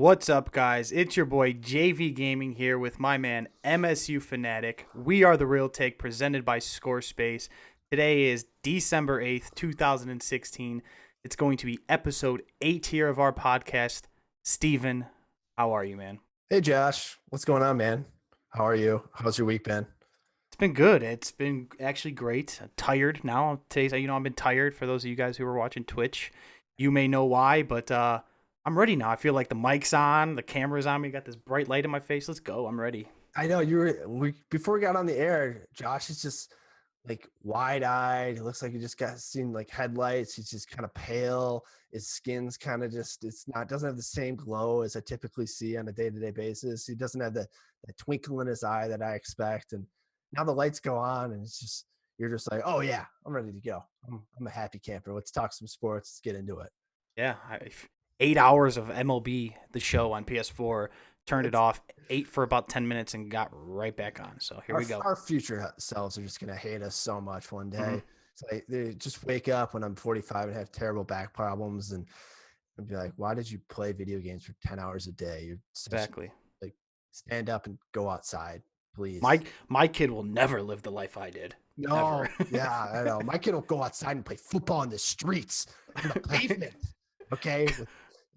What's up, guys? It's your boy JV Gaming here with my man MSU Fanatic. We are the Real Take presented by Scorespace. Today is December 8th, 2016. It's going to be episode 8 here of our podcast. Steven, how are you, man? Hey Josh, what's going on, man? How are you? How's your week been? It's been good. It's been actually great. I'm tired now. Today's, I've been tired. For those of you guys who are watching Twitch, you may know why, but I'm ready now. I feel like the mic's on, the camera's on me, got this bright light in my face. Let's go. I'm ready. I know before we got on the air, Josh is just like wide-eyed. It looks like he just got seen like headlights. He's just kind of pale. His skin's kind of just doesn't have the same glow as I typically see on a day-to-day basis. He doesn't have the twinkle in his eye that I expect. And now the lights go on and it's just you're just like, oh yeah, I'm ready to go. I'm a happy camper. Let's talk some sports. Let's get into it. Yeah, 8 hours of MLB, the show on PS4. Turned it It's off, ate for about 10 minutes, and got right back on. So here our we go. our future selves are just gonna hate us so much one Hmm. day. It's like they just wake up when I'm 45 and have terrible back problems and be like, why did you play video games for 10 hours a day? You're such Exactly. like stand up and go outside, My please. my kid will never live the life I did, ever. No, yeah, I know. My kid will go outside and play football in the streets, on the pavement. Okay.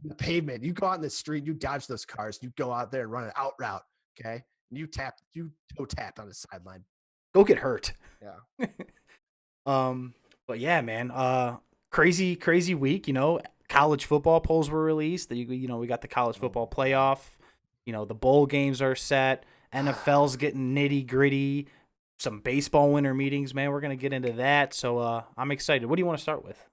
With the pavement. You go out in the street, you dodge those cars, you go out there and run an out route. Okay. And you toe tap on the sideline. Go get hurt. Yeah. Um, but yeah, man. Crazy week. College football polls were released. We got the college Oh football my God. playoff. The bowl games are set. NFL's getting nitty gritty. Some baseball winter meetings, man. We're gonna get into that. So I'm excited. What do you want to start with?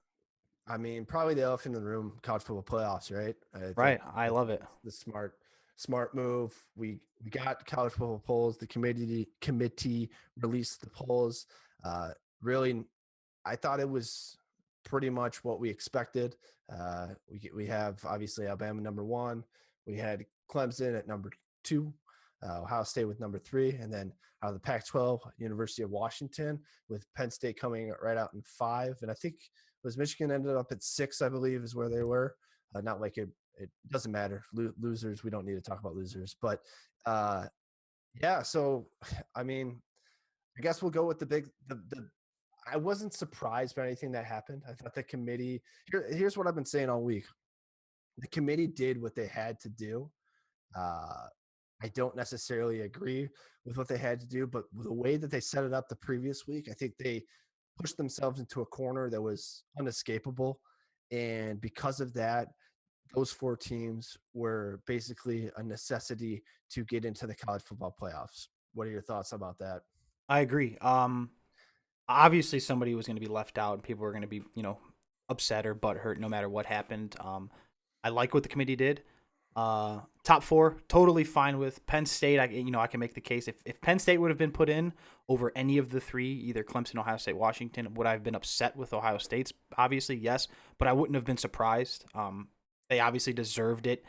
I mean, probably the elephant in the room, college football playoffs, right? I think Right. I love it. that's the smart move. We got college football polls. The committee released the polls. Really, I thought it was pretty much what we expected. We have obviously Alabama number one. We had Clemson at number two, Ohio State with number three, and then out of the Pac-12, University of Washington with Penn State coming right out in five. And I think was Michigan ended up at six, I believe, is where they were. Not like it doesn't matter. Losers, we don't need to talk about losers, but uh, yeah. So I mean, I guess we'll go with the big the I wasn't surprised by anything that happened. I thought the committee here's what I've been saying all week. The committee did what they had to do. Uh, I don't necessarily agree with what they had to do, but the way that they set it up the previous week, I think they pushed themselves into a corner that was unescapable. And because of that, those four teams were basically a necessity to get into the college football playoffs. What are your thoughts about that? I agree. Obviously somebody was going to be left out, and people were going to be, upset or butthurt no matter what happened. I like what the committee did. Top four, totally fine with Penn State. I can make the case if Penn State would have been put in over any of the three, either Clemson, Ohio State, Washington, would I have been upset with Ohio State's? Obviously, yes, but I wouldn't have been surprised. They obviously deserved it.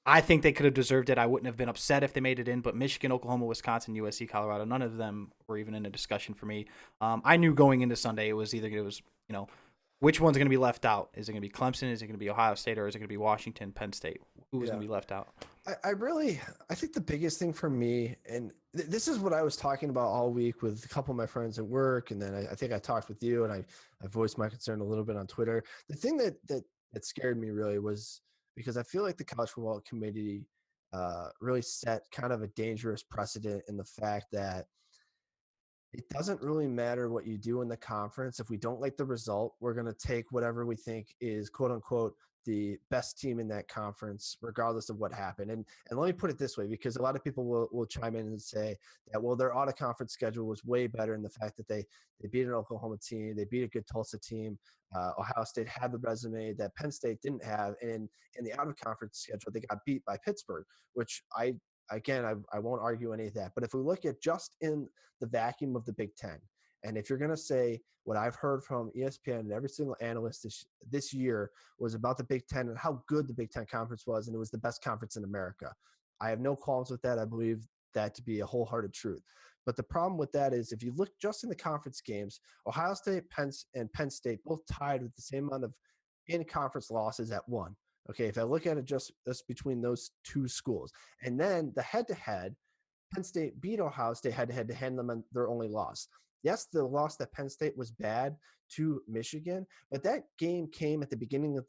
I think they could have deserved it. I wouldn't have been upset if they made it in, but Michigan, Oklahoma, Wisconsin, USC, Colorado, none of them were even in a discussion for me. I knew going into Sunday which one's going to be left out? Is it going to be Clemson? Is it going to be Ohio State? Or is it going to be Washington, Penn State? Who's going Yeah. to be left out? I think the biggest thing for me, and this is what I was talking about all week with a couple of my friends at work, and then I think I talked with you, and I voiced my concern a little bit on Twitter. The thing that scared me really was because I feel like the college football committee really set kind of a dangerous precedent in the fact that it doesn't really matter what you do in the conference. If we don't like the result, we're going to take whatever we think is quote unquote the best team in that conference, regardless of what happened. And let me put it this way, because a lot of people will chime in and say that, well, their out of conference schedule was way better in the fact that they beat an Oklahoma team, they beat a good Tulsa team. Ohio State had the resume that Penn State didn't have. And in the out of conference schedule, they got beat by Pittsburgh, which I won't argue any of that. But if we look at just in the vacuum of the Big Ten. And if you're going to say what I've heard from ESPN and every single analyst this year was about the Big Ten and how good the Big Ten conference was, and it was the best conference in America, I have no qualms with that. I believe that to be a wholehearted truth. But the problem with that is if you look just in the conference games, Ohio State and Penn State both tied with the same amount of in conference losses at one. Okay, if I look at it just between those two schools, and then the head-to-head, Penn State beat Ohio State head-to-head to hand them their only loss. Yes, the loss that Penn State was bad to Michigan, but that game came at the beginning of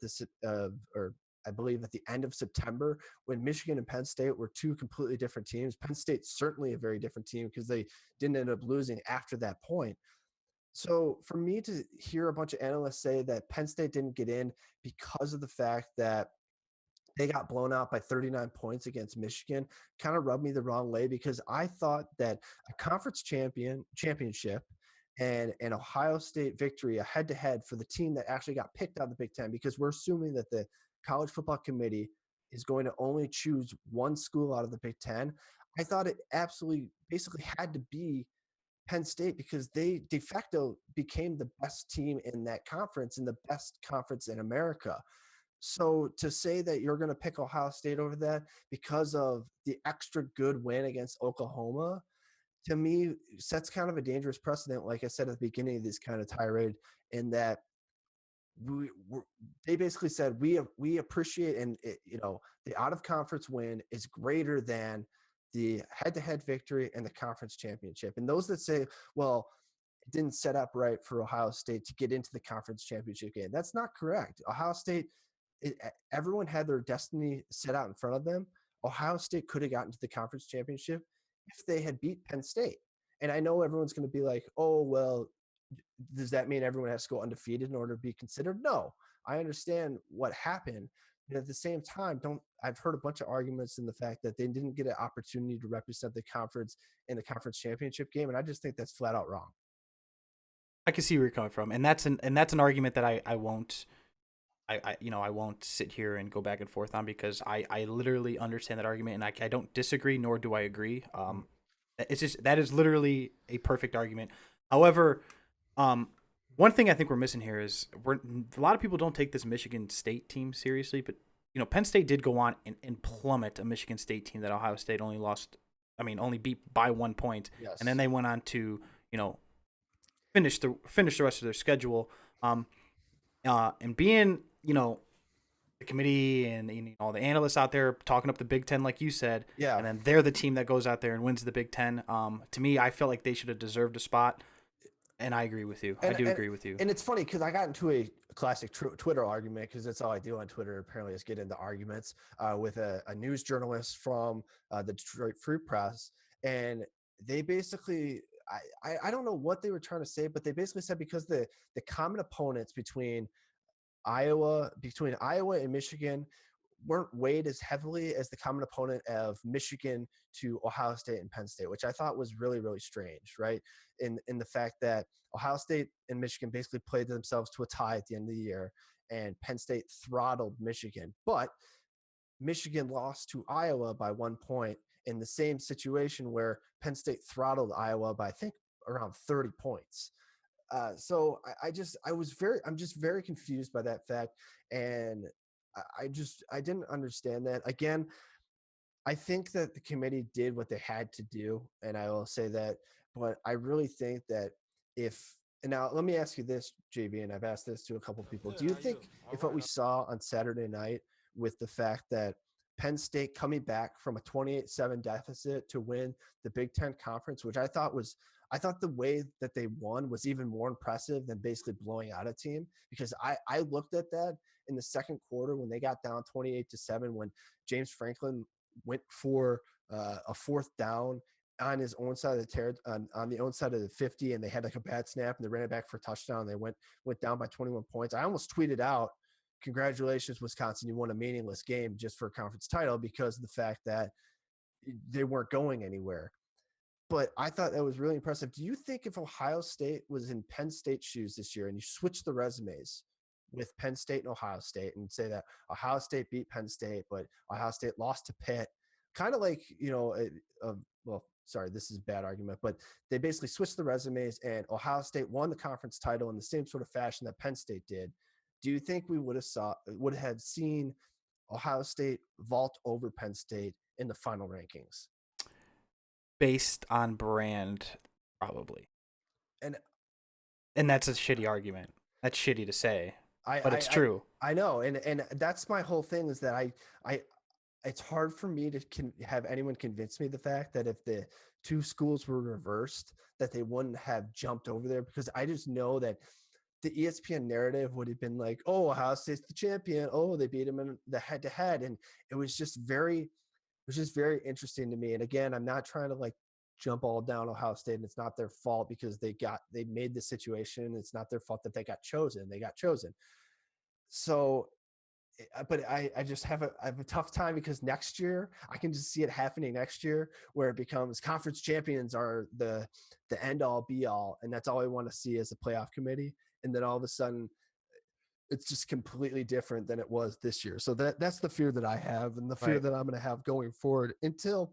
or I believe at the end of September, when Michigan and Penn State were two completely different teams. Penn State's certainly a very different team because they didn't end up losing after that point. So for me to hear a bunch of analysts say that Penn State didn't get in because of the fact that they got blown out by 39 points against Michigan kind of rubbed me the wrong way, because I thought that a conference championship and an Ohio State victory, a head-to-head for the team that actually got picked out of the Big Ten, because we're assuming that the College Football Committee is going to only choose one school out of the Big Ten. I thought it absolutely basically had to be Penn State, because they de facto became the best team in that conference and the best conference in America. So to say that you're going to pick Ohio State over that because of the extra good win against Oklahoma, to me, sets kind of a dangerous precedent. Like I said at the beginning of this kind of tirade, in that we they basically said we appreciate, and the out of conference win is greater than the head to head victory and the conference championship. And those that say, well, it didn't set up right for Ohio State to get into the conference championship game, that's not correct. Ohio State, everyone had their destiny set out in front of them. Ohio State could have gotten to the conference championship if they had beat Penn State. And I know everyone's going to be like, oh, well, does that mean everyone has to go undefeated in order to be considered? No, I understand what happened. But at the same time, I've heard a bunch of arguments in the fact that they didn't get an opportunity to represent the conference in the conference championship game. And I just think that's flat out wrong. I can see where you're coming from, and that's an argument that I won't I won't sit here and go back and forth on, because I literally understand that argument, and I don't disagree nor do I agree. It's just that is literally a perfect argument. However, um, one thing I think we're missing here is a lot of people don't take this Michigan State team seriously, but Penn State did go on and plummet a Michigan State team that Ohio State only beat by 1 point, and then Yes. they went on to you know finish the rest of their schedule. Um, and being the committee and all the analysts out there talking up the Big Ten, like you said, Yeah. and then they're the team that goes out there and wins the Big Ten. To me, I feel like they should have deserved a spot, and I agree with you. I and do and, agree with you. and it's funny because I got into a classic Twitter argument, because that's all I do on Twitter apparently, is get into arguments with a news journalist from the Detroit Free Press. And they basically, I don't know what they were trying to say, but they basically said because the common opponents between Iowa and Michigan weren't weighed as heavily as the common opponent of Michigan to Ohio State and Penn State, which I thought was really, really strange, right? In the fact that Ohio State and Michigan basically played themselves to a tie at the end of the year, and Penn State throttled Michigan. But Michigan lost to Iowa by 1 point in the same situation where Penn State throttled Iowa by, I think, around 30 points. So I'm just very confused by that fact. And I didn't understand that. Again, I think that the committee did what they had to do, and I will say that. But I really think that if and now let me ask you this, JB, and I've asked this to a couple people. Do Good, you how you? think All if what right. we saw on Saturday night, with the fact that Penn State coming back from a 28-7 deficit to win the Big Ten Conference, which I thought the way that they won was even more impressive than basically blowing out a team, because I looked at that in the second quarter when they got down 28-7, when James Franklin went for a fourth down on his own side of the on the own side of the 50, and they had like a bad snap and they ran it back for a touchdown. And they went down by 21 points. I almost tweeted out, "Congratulations, Wisconsin! You won a meaningless game just for a conference title," because of the fact that they weren't going anywhere. But I thought that was really impressive. Do you think if Ohio State was in Penn State's shoes this year and you switch the resumes with Penn State and Ohio State, and say that Ohio State beat Penn State, but Ohio State lost to Pitt, kind of like, well, sorry, this is a bad argument, but they basically switched the resumes and Ohio State won the conference title in the same sort of fashion that Penn State did. Do you think we would have seen Ohio State vault over Penn State in the final rankings? Based on brand, probably, And and that's a shitty argument. That's shitty to say. I but I it's I, true. I know, and that's my whole thing is that I it's hard for me to have anyone convince me the fact that if the two schools were reversed, that they wouldn't have jumped over there because I just know that the ESPN narrative would have been like, "Oh, Ohio State's the champion. Oh, they beat them in the head to head," and it was just very interesting to me. And again, I'm not trying to like jump all down Ohio State, and it's not their fault because they made the situation. It's not their fault that they got chosen. They got chosen. So but I just I have a tough time because next year I can just see it happening next year where it becomes conference champions are the end all be all, and that's all I want to see as a playoff committee. And then all of a sudden it's just completely different than it was this year. So that's the fear that I have, and the fear Right. that I'm going to have going forward until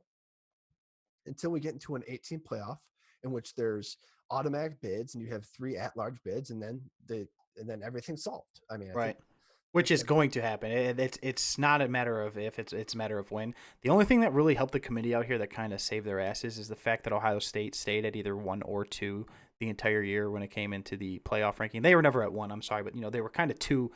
we get into an 18 playoff in which there's automatic bids and you have three at-large bids, and then everything's solved. I mean, Right. I Which is think going to happen. It's not a matter of if, it's a matter of when. The only thing that really helped the committee out here that kind of saved their asses is the fact that Ohio State stayed at either 1 or 2 the entire year when it came into the playoff ranking. They were never at 1, I'm sorry, but they were kind of 2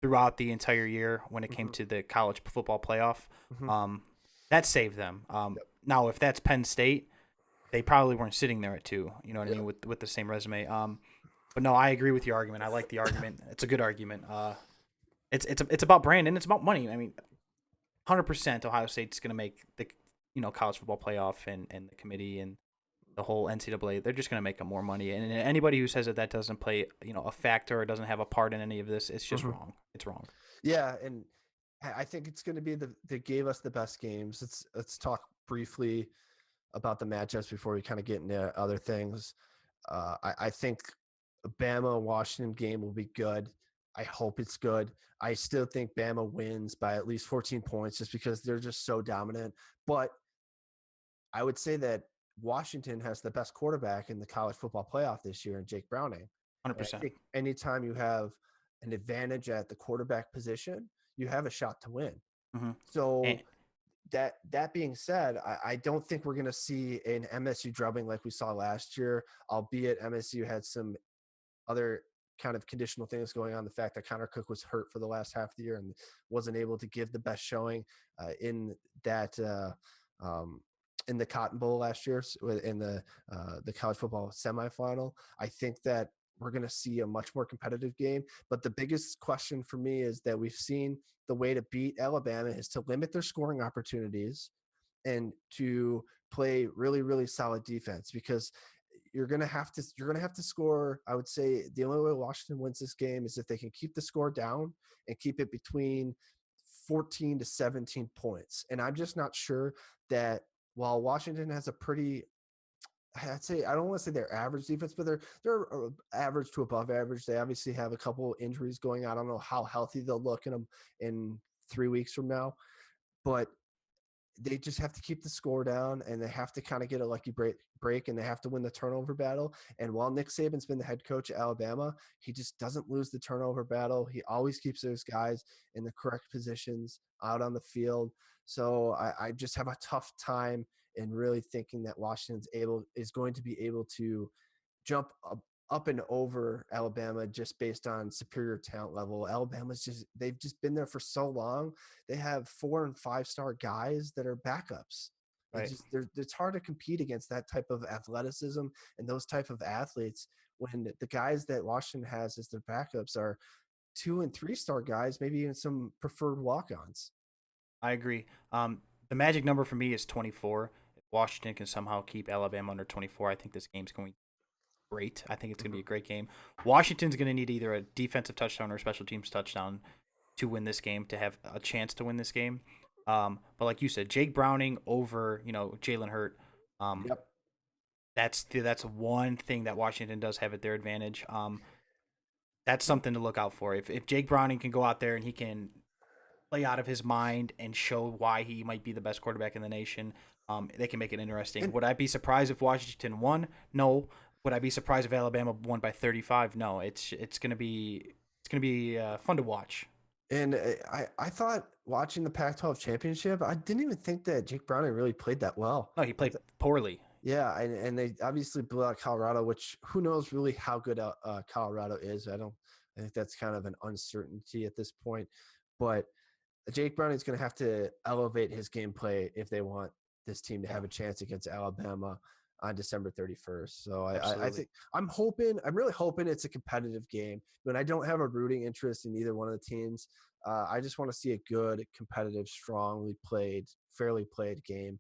throughout the entire year when it came Mhm, to the college football playoff. mhm. Um, that saved them. Yep, Now if that's Penn State, they probably weren't sitting there at 2. You know what I mean, yep, with the same resume. But no, I agree with your argument. I like the argument. It's a good argument. It's about brand and it's about money. I mean, 100% Ohio State's going to make the college football playoff, and the committee and the whole NCAA. They're just going to make them more money. And anybody who says that that doesn't play a factor or doesn't have a part in any of this, it's just mhm. wrong. It's wrong. Yeah, and I think it's going to be that gave us the best games. Let's talk briefly about the matchups before we kind of get into other things. I think a Bama Washington game will be good. I hope it's good. I still think Bama wins by at least 14 points just because they're just so dominant. But I would say that Washington has the best quarterback in the college football playoff this year in Jake Browning. And I 100%. think anytime you have an advantage at the quarterback position, you have a shot to win. Mm-hmm. And So that being said, I don't think we're going to see an MSU drubbing like we saw last year, albeit MSU had some other kind of conditional things going on. The fact that Connor Cook was hurt for the last half of the year and wasn't able to give the best showing in that um, in the Cotton Bowl last year in the college football semifinal. I think that we're going to see a much more competitive game. But the biggest question for me is that we've seen the way to beat Alabama is to limit their scoring opportunities and to play really really solid defense because you're gonna have to score. I would say the only way Washington wins this game is if they can keep the score down and keep it between 14 to 17 points. And I'm just not sure that while Washington has a pretty I'd say I don't want to say they're average defense, but they're average to above average. They obviously have a couple injuries going on. I don't know how healthy they'll look in them in 3 weeks from now, but they just have to keep the score down and they have to kind of get a lucky break and they have to win the turnover battle. And while Nick Saban's been the head coach at Alabama, he just doesn't lose the turnover battle. He always keeps those guys in the correct positions out on the field. So I just have a tough time in really thinking that Washington's able is going to be able to jump up and over Alabama just based on superior talent level. Alabama's just they've just been there for so long. They have 4 and 5 star guys that are backups. right. It's hard to compete against that type of athleticism and those type of athletes when the guys that Washington has as their backups are 2 and 3 star guys, maybe even some preferred walk-ons. I agree. The magic number for me is 24. If Washington can somehow keep Alabama under 24, I think this game's going great. I think it's going to be a Mhm. great game. Washington's going to need either a defensive touchdown or a special teams touchdown to win this game, to have a chance to win this game. But like you said, Jake Browning over Jalen Hurt. Um, Yep. that's one thing that Washington does have at their advantage. That's something to look out for. If Jake Browning can go out there and he can play out of his mind and show why he might be the best quarterback in the nation, they can make it interesting. And Would I be surprised if Washington won? No. Would I be surprised if Alabama won by 35? No. It's gonna be fun to watch. And I thought watching the Pac-12 championship, I didn't even think that Jake Browning really played that well. No, he played poorly. Yeah, and they obviously blew out Colorado, which who knows really how good Colorado is. I think that's kind of an uncertainty at this point. But Jake Browning's going to have to elevate his gameplay if they want this team to Yeah, have a chance against Alabama on December 31st. So I absolutely. think I'm really hoping it's a competitive game. But I don't have a rooting interest in either one of the teams. I just want to see a good, competitive, strongly played, fairly played game,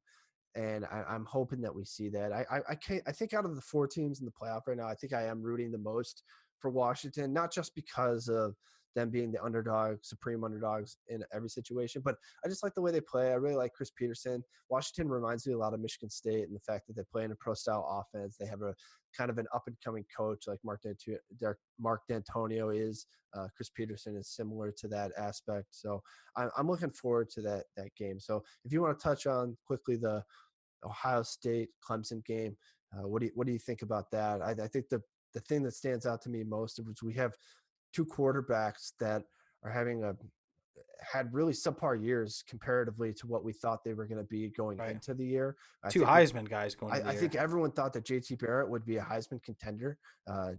and I'm hoping that we see that. I can't. I think out of the four teams in the playoff right now, I think I am rooting the most for Washington, not just because of them being the underdog, supreme underdogs in every situation, but I just like the way they play. I really like Chris Peterson. Washington reminds me a lot of Michigan State and the fact that they play in a pro style offense. They have a kind of an up and coming coach like Mark D'Antonio is. Chris Peterson is similar to that aspect. So I'm looking forward to that game. So if you want to touch on quickly the Ohio State Clemson game. What do you think about that? I think the thing that stands out to me most is we have two quarterbacks that are having a had really subpar years comparatively to what we thought they were going to be going Right. into the year. I Two think Heisman guys going to the I year. think everyone thought that JT Barrett would be a Heisman contender.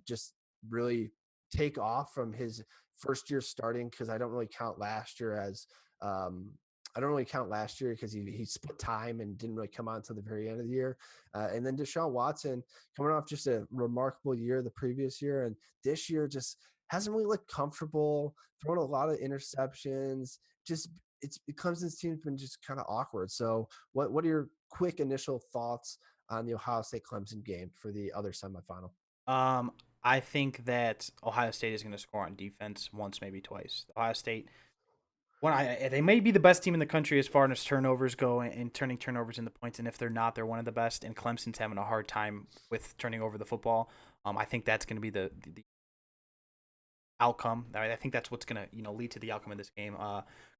Just really take off from his first year starting because I don't really count last year as I don't really count last year because he split time and didn't really come on until the very end of the year. And then Deshaun Watson coming off just a remarkable year the previous year, and this year just hasn't really looked comfortable, throwing a lot of interceptions. Just Clemson's team's been just kind of awkward. So what are your quick initial thoughts on the Ohio State Clemson game for the other semifinal? Um, I think that Ohio State is going to score on defense once, maybe twice. Ohio State, they may be the best team in the country as far as turnovers go and turning turnovers into points. And if they're not, they're one of the best. And Clemson's having a hard time with turning over the football. I think that's going to be the outcome. I think that's what's going to lead to the outcome of this game.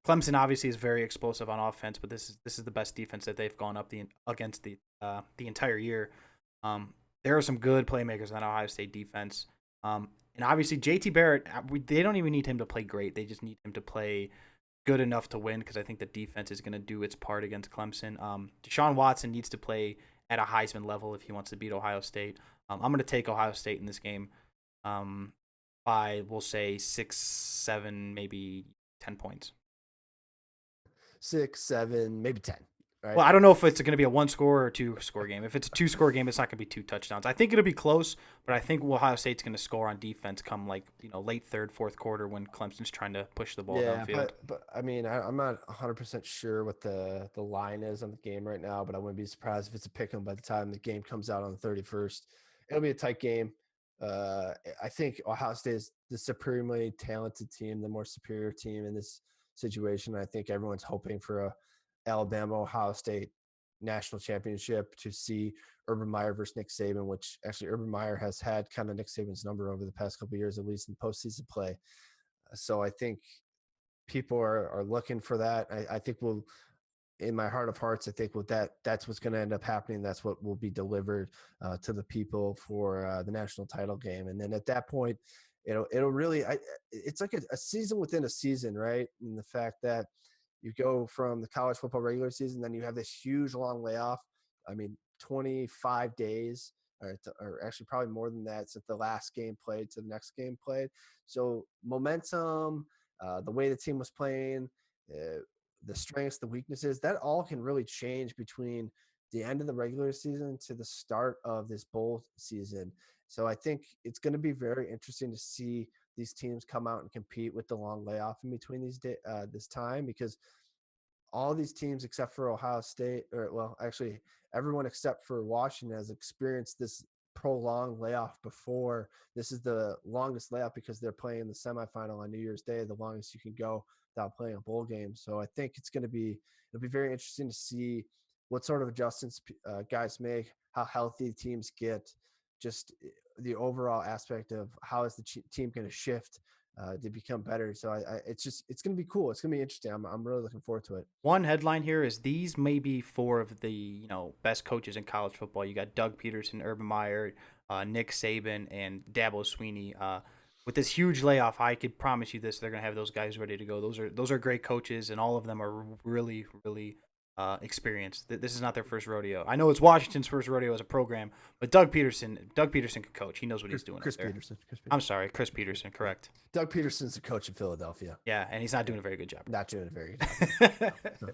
Clemson obviously is very explosive on offense, but this is the best defense that they've gone up against the entire year. There are some good playmakers on Ohio State defense. And obviously JT Barrett, they don't even need him to play great. They just need him to play good enough to win because I think the defense is going to do its part against Clemson. Deshaun Watson needs to play at a Heisman level if he wants to beat Ohio State. I'm going to take Ohio State in this game. Um, by we'll say 6, 7, maybe 10 points. 6, 7, maybe 10. Right? Well, I don't know if it's going to be a one score or two score game. If it's a two score game, it's not going to be two touchdowns. I think it'll be close, but I think Ohio State's going to score on defense come late third, fourth quarter when Clemson's trying to push the ball Yeah, downfield. but I mean, I'm not 100% sure what the line is on the game right now, but I wouldn't be surprised if it's a pick 'em by the time the game comes out on the 31st. It'll be a tight game. I think Ohio State is the supremely talented team, the more superior team in this situation. I think everyone's hoping for a Alabama Ohio State national championship to see Urban Meyer versus Nick Saban, which actually Urban Meyer has had kind of Nick Saban's number over the past couple of years, at least in postseason play. So I think people are looking for that. I think we'll, in my heart of hearts, I think with that's what's going to end up happening. That's what will be delivered to the people for the national title game. And then at that point, it'll really, it's like a season within a season, right? And the fact that you go from the college football regular season, then you have this huge long layoff. I mean, 25 days, or actually probably more than that since the last game played to the next game played. So momentum, the way the team was playing, the strengths, the weaknesses, that all can really change between the end of the regular season to the start of this bowl season. So I think it's going to be very interesting to see these teams come out and compete with the long layoff in between this time, because all these teams except for Ohio State, or well, actually everyone except for Washington has experienced this prolonged layoff before. This is the longest layoff because they're playing the semifinal on New Year's Day, the longest you can go without playing a bowl game. So I think it'll be very interesting to see what sort of adjustments guys make, how healthy teams get, just the overall aspect of how is the team going to shift to become better. So it's going to be cool. It's going to be interesting. I'm really looking forward to it. One headline here is these may be four of the best coaches in college football. You got Doug Peterson, Urban Meyer, Nick Saban, and Dabo Sweeney. With this huge layoff, I could promise you this: they're gonna have those guys ready to go. Those are great coaches, and all of them are really, really experience. This is not their first rodeo. I know it's Washington's first rodeo as a program, but Doug Peterson can coach. He knows what he's doing up Chris there. Peterson. Chris I'm Peterson. sorry, Chris Peterson. Yeah. Correct. Doug Peterson's the coach in Philadelphia. Yeah, and he's not Yeah. doing a very good job. Not doing a very good job. No.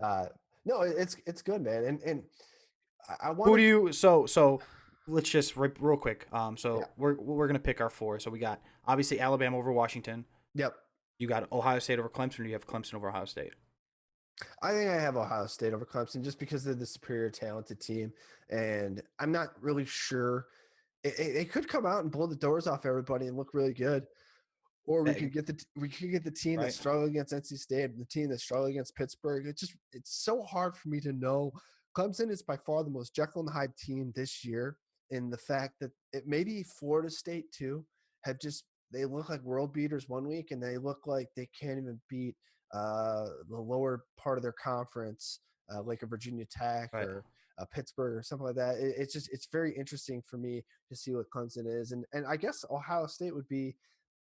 No. No, it's good, man. And I want Who do to. you so let's just real quick. Yeah. So we're gonna pick our four. So we got obviously Alabama over Washington. Yep. You got Ohio State over Clemson. Or you have Clemson over Ohio State. I think I have Ohio State over Clemson just because they're the superior talented team, and I'm not really sure. It could come out and blow the doors off everybody and look really good, or Eh, we could get the team that right. struggled against NC State, the team that struggled against Pittsburgh. It's so hard for me to know. Clemson is by far the most Jekyll and Hyde team this year, in the fact that it maybe Florida State too have just they look like world beaters one week and they look like they can't even beat the lower part of their conference, like a Virginia Tech Right. or Pittsburgh or something like that. It's very interesting for me to see what Clemson is, and I guess Ohio State would be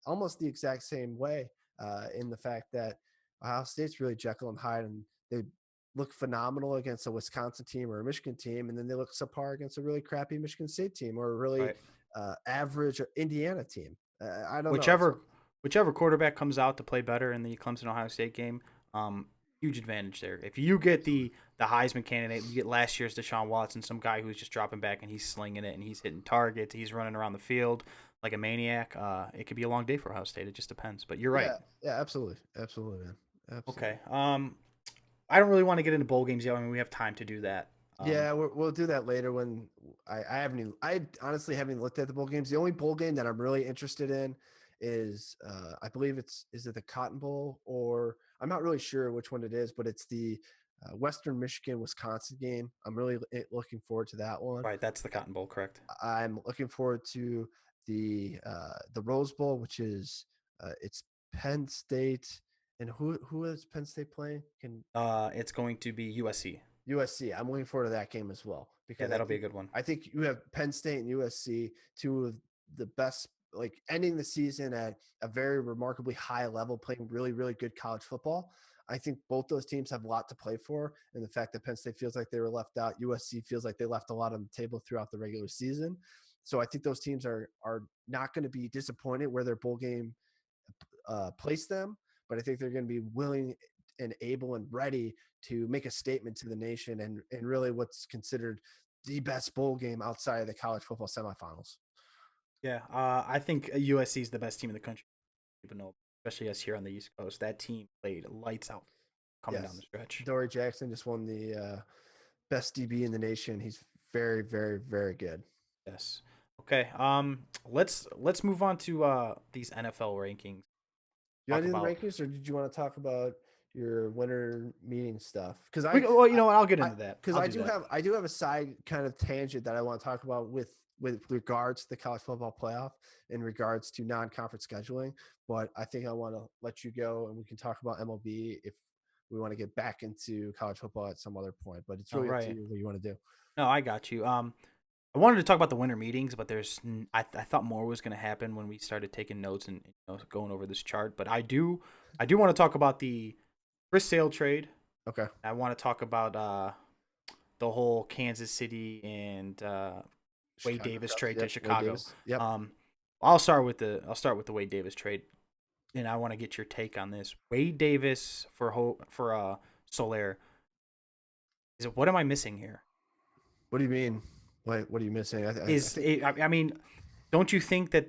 almost the exact same way, in the fact that Ohio State's really Jekyll and Hyde, and they look phenomenal against a Wisconsin team or a Michigan team, and then they look subpar against a really crappy Michigan State team or a really Right. average Indiana team. I don't know. So Whichever whichever quarterback comes out to play better in the Clemson Ohio State game, huge advantage there. If you get the Heisman candidate, you get last year's Deshaun Watson, some guy who's just dropping back and he's slinging it and he's hitting targets, he's running around the field like a maniac. It could be a long day for Ohio State. It just depends. But you're right. yeah, yeah, absolutely, absolutely, man, absolutely. Okay. I don't really want to get into bowl games yet. I mean, we have time to do that. Yeah, we'll do that later when I haven't even, I honestly haven't even looked at the bowl games. The only bowl game that I'm really interested in is I believe is it the Cotton Bowl, or I'm not really sure which one it is, but it's the Western Michigan Wisconsin game. I'm really looking forward to that one. Right. That's the Cotton Bowl, correct? I'm looking forward to the Rose Bowl, which is it's Penn State, and who is Penn State playing? Can It's going to be USC. USC. I'm looking forward to that game as well Yeah, because that'll be a good one. I think you have Penn State and USC, two of the best, like ending the season at a very remarkably high level, playing really, really good college football. I think both those teams have a lot to play for, and the fact that Penn State feels like they were left out, USC feels like they left a lot on the table throughout the regular season. So I think those teams are not going to be disappointed where their bowl game place them, but I think they're going to be willing and able and ready to make a statement to the nation and really what's considered the best bowl game outside of the college football semifinals. Yeah, I think USC is the best team in the country. Even though, especially us here on the East Coast, that team played lights out coming down the Yes, stretch. Dory Jackson just won the best DB in the nation. He's very, very, very good. Yes. Okay. Let's move on to these NFL rankings. You want Talk to do the about rankings, or did you want to talk about your winter meeting stuff? Because well, you I, know what? I'll get I, into that. because I'll do that. I do have a side kind of tangent that I want to talk about with regards to the college football playoff in regards to non-conference scheduling. But I think I want to let you go, and we can talk about MLB if we want to get back into college football at some other point. But it's All really up to right. you what you want to do. No, I got you. I wanted to talk about the winter meetings, but I thought more was going to happen when we started taking notes and going over this chart. But I do want to talk about the Chris Sale trade. Okay. I want to talk about the whole Kansas City and Wade Chicago Davis Cubs. trade to Yep. Wade Chicago. Davis. Yep. I'll start with the Wade Davis trade, and I want to get your take on this. Wade Davis for Soler. Is it what am I missing here? What do you mean? What are you missing? I Is think it, I mean, don't you think that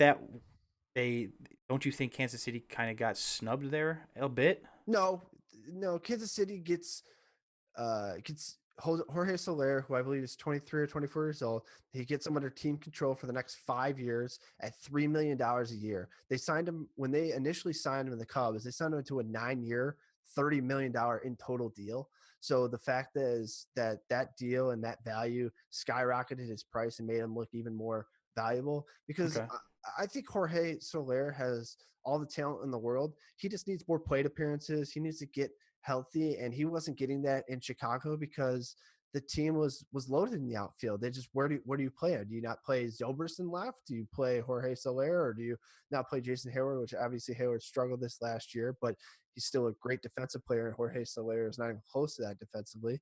they don't you think Kansas City kind of got snubbed there a bit? no, no. Kansas City gets Jorge Soler, who I believe is 23 or 24 years old. He gets him under team control for the next 5 years at $3 million a year. They signed him when they initially signed him in the Cubs. They signed him to a 9 year, $30 million in total deal. So the fact is that deal and that value skyrocketed his price and made him look even more valuable because Okay. I think Jorge Soler has all the talent in the world. He just needs more plate appearances. He needs to get healthy, and he wasn't getting that in Chicago because the team was loaded in the outfield. They just where do you play? Do you not play Zoberson left? Do you play Jorge Soler, or do you not play Jason Hayward? Which obviously Hayward struggled this last year, but he's still a great defensive player, and Jorge Soler is not even close to that defensively.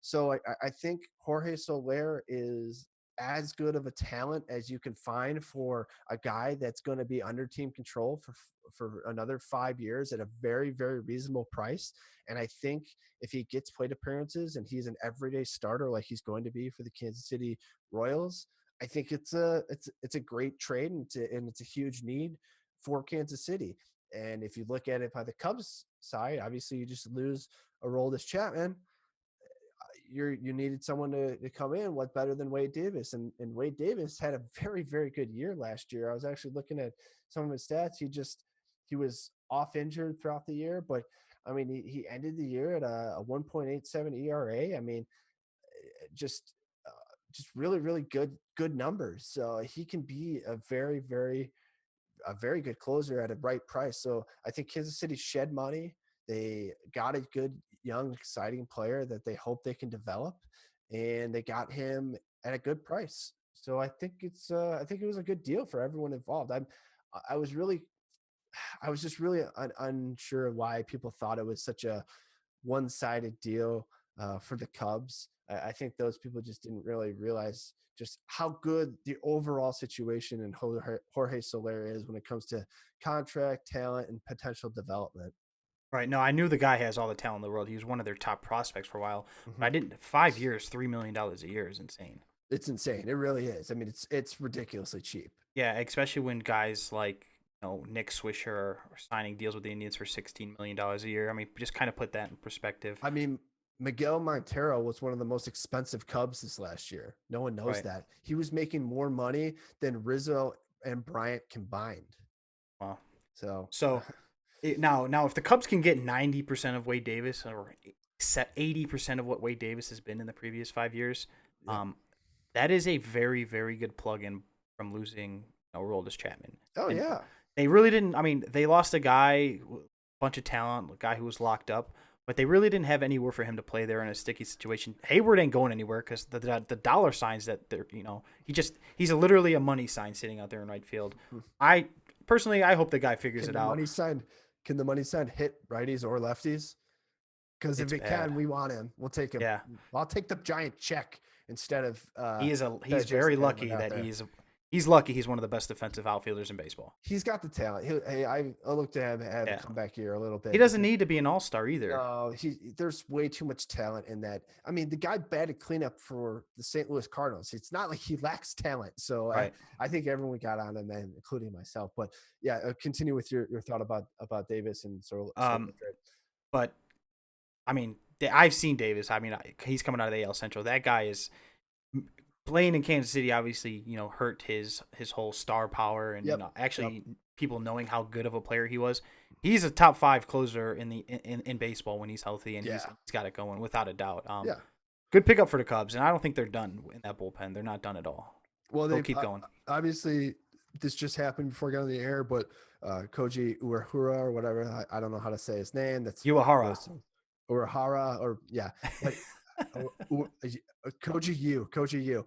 So I think Jorge Soler is as good of a talent as you can find for a guy that's going to be under team control for another 5 years at a very, very reasonable price. And I think if he gets plate appearances and he's an everyday starter like he's going to be for the Kansas City Royals, I think it's a great trade, and it's a huge need for Kansas City. And if you look at it by the Cubs side, obviously you just lose Aroldis Chapman. You needed someone to come in. What better than Wade Davis? And Wade Davis had a very, very good year last year. I was actually looking at some of his stats. He was off injured throughout the year, but I mean he ended the year at a 1.87 ERA. I mean, just just really, really good numbers. So he can be a very good closer at a right price. So I think Kansas City shed money. They got a good, young, exciting player that they hope they can develop, and they got him at a good price. So I think it was a good deal for everyone involved. I was really, I was just really unsure why people thought it was such a one-sided deal for the Cubs. I think those people just didn't really realize just how good the overall situation in Jorge Soler is when it comes to contract, talent, and potential development. Right. No, I knew the guy has all the talent in the world. He was one of their top prospects for a while. But Mhm. I didn't. 5 years, $3 million a year is insane. It's insane. It really is. I mean, it's ridiculously cheap. Yeah, especially when guys like Nick Swisher are signing deals with the Indians for $16 million a year. I mean, just kind of put that in perspective. I mean, Miguel Montero was one of the most expensive Cubs this last year. No one knows Right. that. He was making more money than Rizzo and Bryant combined. Wow. So, So now, if the Cubs can get 90% of Wade Davis or 80% of what Wade Davis has been in the previous 5 years, yep. um, that is a very, very good plug-in from losing Aroldis Chapman. Oh And yeah. they really didn't. I mean, they lost a guy, bunch of talent, a guy who was locked up, but they really didn't have anywhere for him to play there in a sticky situation. Hayward ain't going anywhere because the dollar signs that they're he's literally a money sign sitting out there in right field. I personally, I hope the guy figures Can it the out. money sign can the money sign hit righties or lefties? Because if It's it bad. can, we want him. We'll take him. Yeah, I'll take the giant check he's instead of very Jason Hayward lucky out that there. he's lucky he's one of the best defensive outfielders in baseball. He's got the talent. I look to him have a Yeah, comeback year a little he bit doesn't because need to be an all-star either. no, there's way too much talent in that. I mean, the guy batted cleanup for the St. Louis Cardinals. It's not like he lacks talent. So Right. I think everyone got on him, and including myself. But yeah, continue with your thought about Davis and so Um, but I mean, I've seen Davis. I mean, he's coming out of the AL Central. That guy is playing in Kansas City. Obviously, hurt his whole star power, and Yep. Yep. actually people knowing how good of a player he was. He's a top five closer in baseball when he's healthy, and he's Yeah. he's got it going without a doubt. Yeah. Good pickup for the Cubs, and I don't think they're done in that bullpen. They're not done at all. Well, They'll they keep going. obviously this just happened before I got on the air, but Koji Uehara or whatever, I don't know how to say his name. That's Uehara. close to Uehara or yeah, but Koji Yu.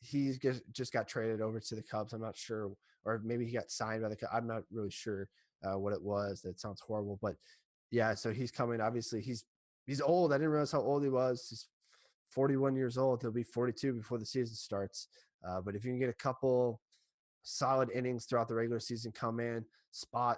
He just got traded over to the Cubs. I'm not sure, or maybe he got signed by the Cubs. I'm not really sure what it was. That sounds horrible, but yeah. So he's coming. Obviously, he's old. I didn't realize how old he was. He's 41 years old. He'll be 42 before the season starts. But if you can get a couple solid innings throughout the regular season, come in, spot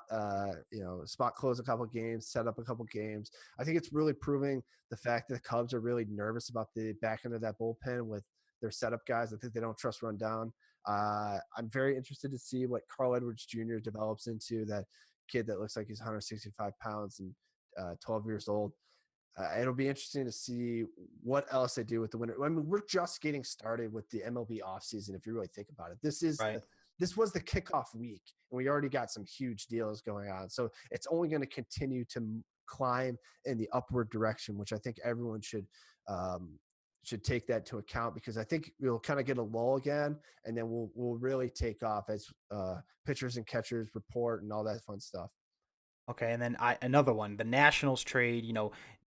close a couple games, set up a couple games. I think it's really proving the fact that the Cubs are really nervous about the back end of that bullpen with their setup guys. I think they don't trust run down. I'm very interested to see what Carl Edwards Jr. develops into, that kid that looks like he's 165 pounds and 12 years old. It'll be interesting to see what else they do with the winter. I mean, we're just getting started with the MLB offseason. If you really think about it, Right. this was the kickoff week, and we already got some huge deals going on. So it's only going to continue to climb in the upward direction, which I think everyone should take that to account, because I think we'll kind of get a lull again, and then we'll really take off as pitchers and catchers report and all that fun stuff. Okay, and then another one, the Nationals trade.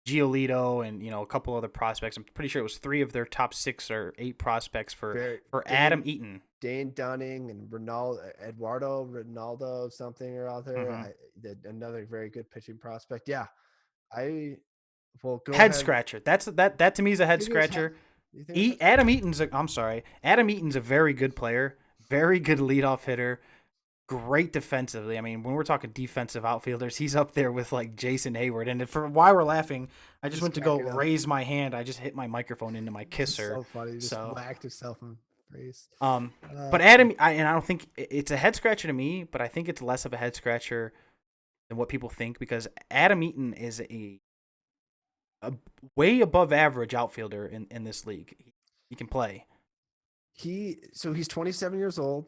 Giolito and a couple other prospects. I'm pretty sure it was three of their top 6 or 8 prospects for Very Adam Eaton. Dane Dunning and Ronaldo, Eduardo Ronaldo something or other. Hmm. Another very good pitching prospect. Yeah, I will go Head ahead. scratcher. That to me is a You head think it was scratcher. you think it was head Adam scratcher? Eaton's. I'm sorry. Adam Eaton's a very good player. Very good leadoff hitter. Great defensively. I mean, when we're talking defensive outfielders, he's up there with like Jason Hayward. And for why we're laughing, I just Just went to go cracking up. raise my hand. I just hit my microphone into my This is kisser. so funny. You just So, whacked yourself in the face. um, Uh, but Adam, and I don't think it's a head scratcher to me, but I think it's less of a head scratcher than what people think because Adam Eaton is a way above average outfielder in this league. He can play. he's 27 years old.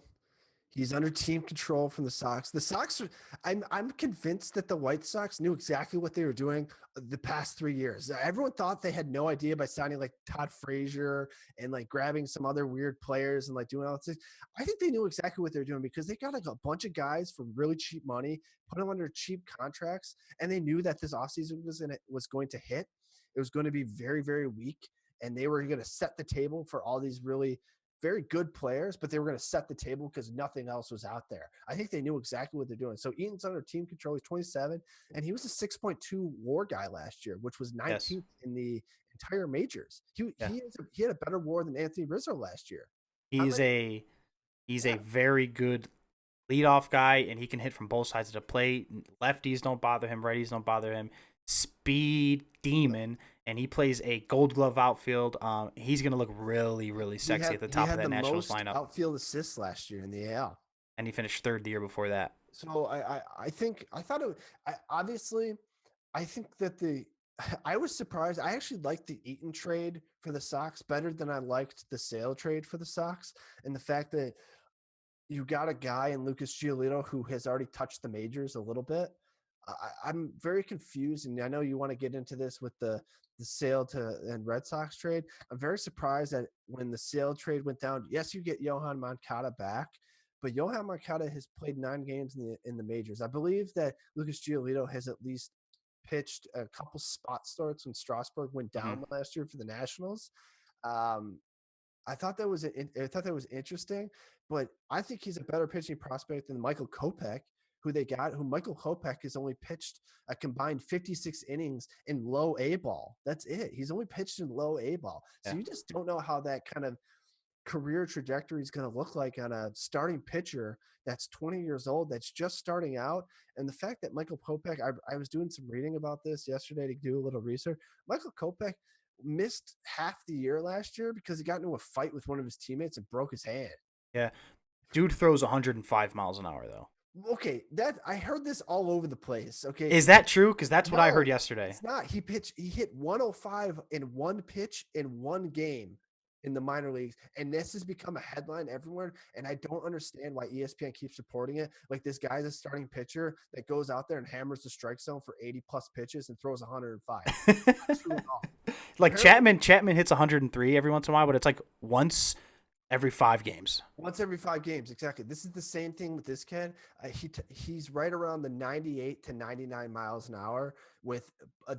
He's under team control from the Sox. The Sox, I'm convinced that the White Sox knew exactly what they were doing the past 3 years. Everyone thought they had no idea by signing like Todd Frazier and like grabbing some other weird players and like doing all this. I think they knew exactly what they were doing because they got like a bunch of guys for really cheap money, put them under cheap contracts, and they knew that this offseason was going to hit. It was going to be very, very weak, and they were going to set the table for all these really very good players, but they were going to set the table because nothing else was out there. I think they knew exactly what they're doing. So Eaton's under team control. He's 27, and he was a 6.2 WAR guy last year, which was Yes. 19th in the entire majors. Yeah. He had a better WAR than Anthony Rizzo last year. How He's many? a he's a Yeah, very good leadoff guy, and he can hit from both sides of the plate. Lefties don't bother him. Righties don't bother him. Speed demon, and he plays a Gold Glove outfield. He's gonna look really, really sexy at the he top of had that the Nationals most lineup, outfield assists last year in the AL. and he finished third the year before that. So I think I thought it. Obviously, I think that I was surprised. I actually liked the Eaton trade for the Sox better than I liked the Sale trade for the Sox, and the fact that you got a guy in Lucas Giolito who has already touched the majors a little bit. I'm very confused, and I know you want to get into this with the Sale to and Red Sox trade. I'm very surprised that when the Sale trade went down, yes, you get Johan Moncada back, but Johan Moncada has played 9 games in the majors. I believe that Lucas Giolito has at least pitched a couple spot starts when Strasburg went Hmm. down last year for the Nationals. Um, I thought that was interesting, but I think he's a better pitching prospect than Michael Kopech, who they got. Who Michael Kopech has only pitched a combined 56 innings in low A ball. That's it. He's only pitched in low A ball. So Yeah. you just don't know how that kind of career trajectory is going to look like on a starting pitcher that's 20 years old that's just starting out. And the fact that Michael Kopech, I was doing some reading about this yesterday to do a little research. Michael Kopech missed half the year last year because he got into a fight with one of his teammates and broke his hand. Yeah. Dude throws 105 miles an hour though. Okay, that I heard this all over the place. Okay, Is that true? Because that's what I heard no, yesterday. it's not. He hit 105 in one pitch in one game in the minor leagues, and this has become a headline everywhere. And I don't understand why ESPN keeps reporting it. Like this guy's a starting pitcher that goes out there and hammers the strike zone for 80 plus pitches and throws 105. It's not true at all. Like Apparently, Chapman hits 103 every once in a while, but it's like once every 5 games. once every 5 games, exactly. This is the same thing with this kid. He's right around the 98 to 99 miles an hour with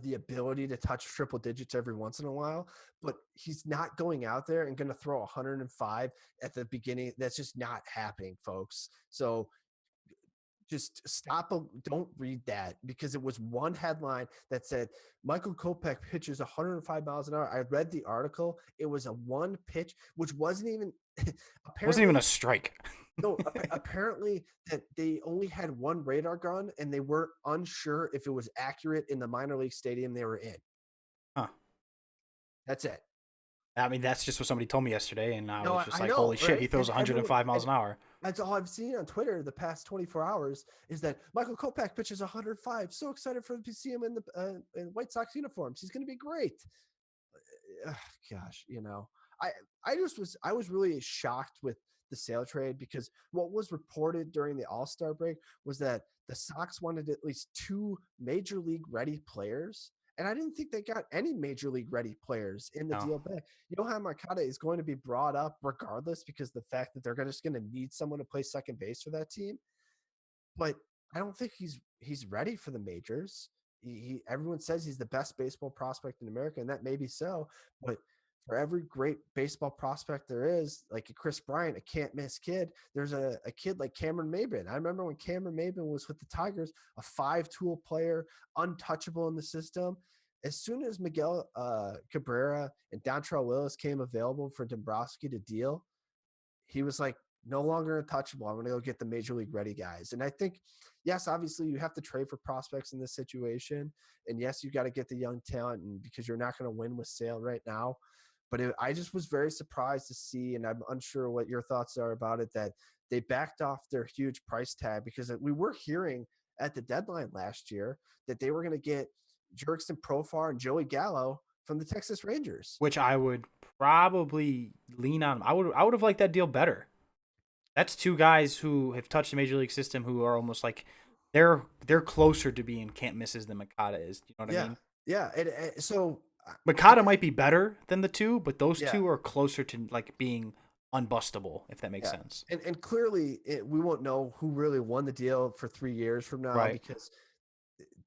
the ability to touch triple digits every once in a while, but he's not going out there and going to throw 105 at the beginning. That's just not happening, folks. So just stop. Don't read that because it was one headline that said Michael Kopech pitches 105 miles an hour. I read the article. It was a one pitch, which wasn't even Wasn't even apparently a strike. no, apparently that they only had one radar gun and they were unsure if it was accurate in the minor league stadium they were in. Huh. That's it. I mean, that's just what somebody told me yesterday, and I No, was just I like, know, holy shit, he right? throws And everyone, 105 miles and an hour. that's all I've seen on Twitter the past 24 hours is that Michael Kopech pitches 105. So excited for to see him in the in White Sox uniforms. He's going to be great. Ugh, gosh, I I was really shocked with the Sale trade because what was reported during the All-Star break was that the Sox wanted at least two major league ready players. And I didn't think they got any major league ready players in the No. deal back. Johan Marcata is going to be brought up regardless because the fact that they're just going to need someone to play second base for that team. But I don't think he's ready for the majors. everyone says he's the best baseball prospect in America, and that may be so. But for every great baseball prospect there is, like a Chris Bryant, a can't miss kid, there's a kid like Cameron Maybin. I remember when Cameron Maybin was with the Tigers, a 5-tool player, untouchable in the system. As soon as Miguel Cabrera and Dontrell Willis came available for Dombrowski to deal, he was like, no longer untouchable. I'm going to go get the major league ready guys. And I think, yes, obviously you have to trade for prospects in this situation. And yes, you got to get the young talent, and because you're not going to win with Sale right now. But I just was very surprised to see, and I'm unsure what your thoughts are about it, that they backed off their huge price tag, because we were hearing at the deadline last year that they were going to get Jurickson Profar and Joey Gallo from the Texas Rangers. which I would probably lean on. I would have liked that deal better. That's two guys who have touched the major league system who are almost like they're closer to being can't misses than Makata is. Do you know what I Yeah. mean? Yeah. So Makata might be better than the two, but those yeah. two are closer to like being unbustable, if that makes Yeah. sense. And clearly we won't know who really won the deal for 3 years from now, Right. because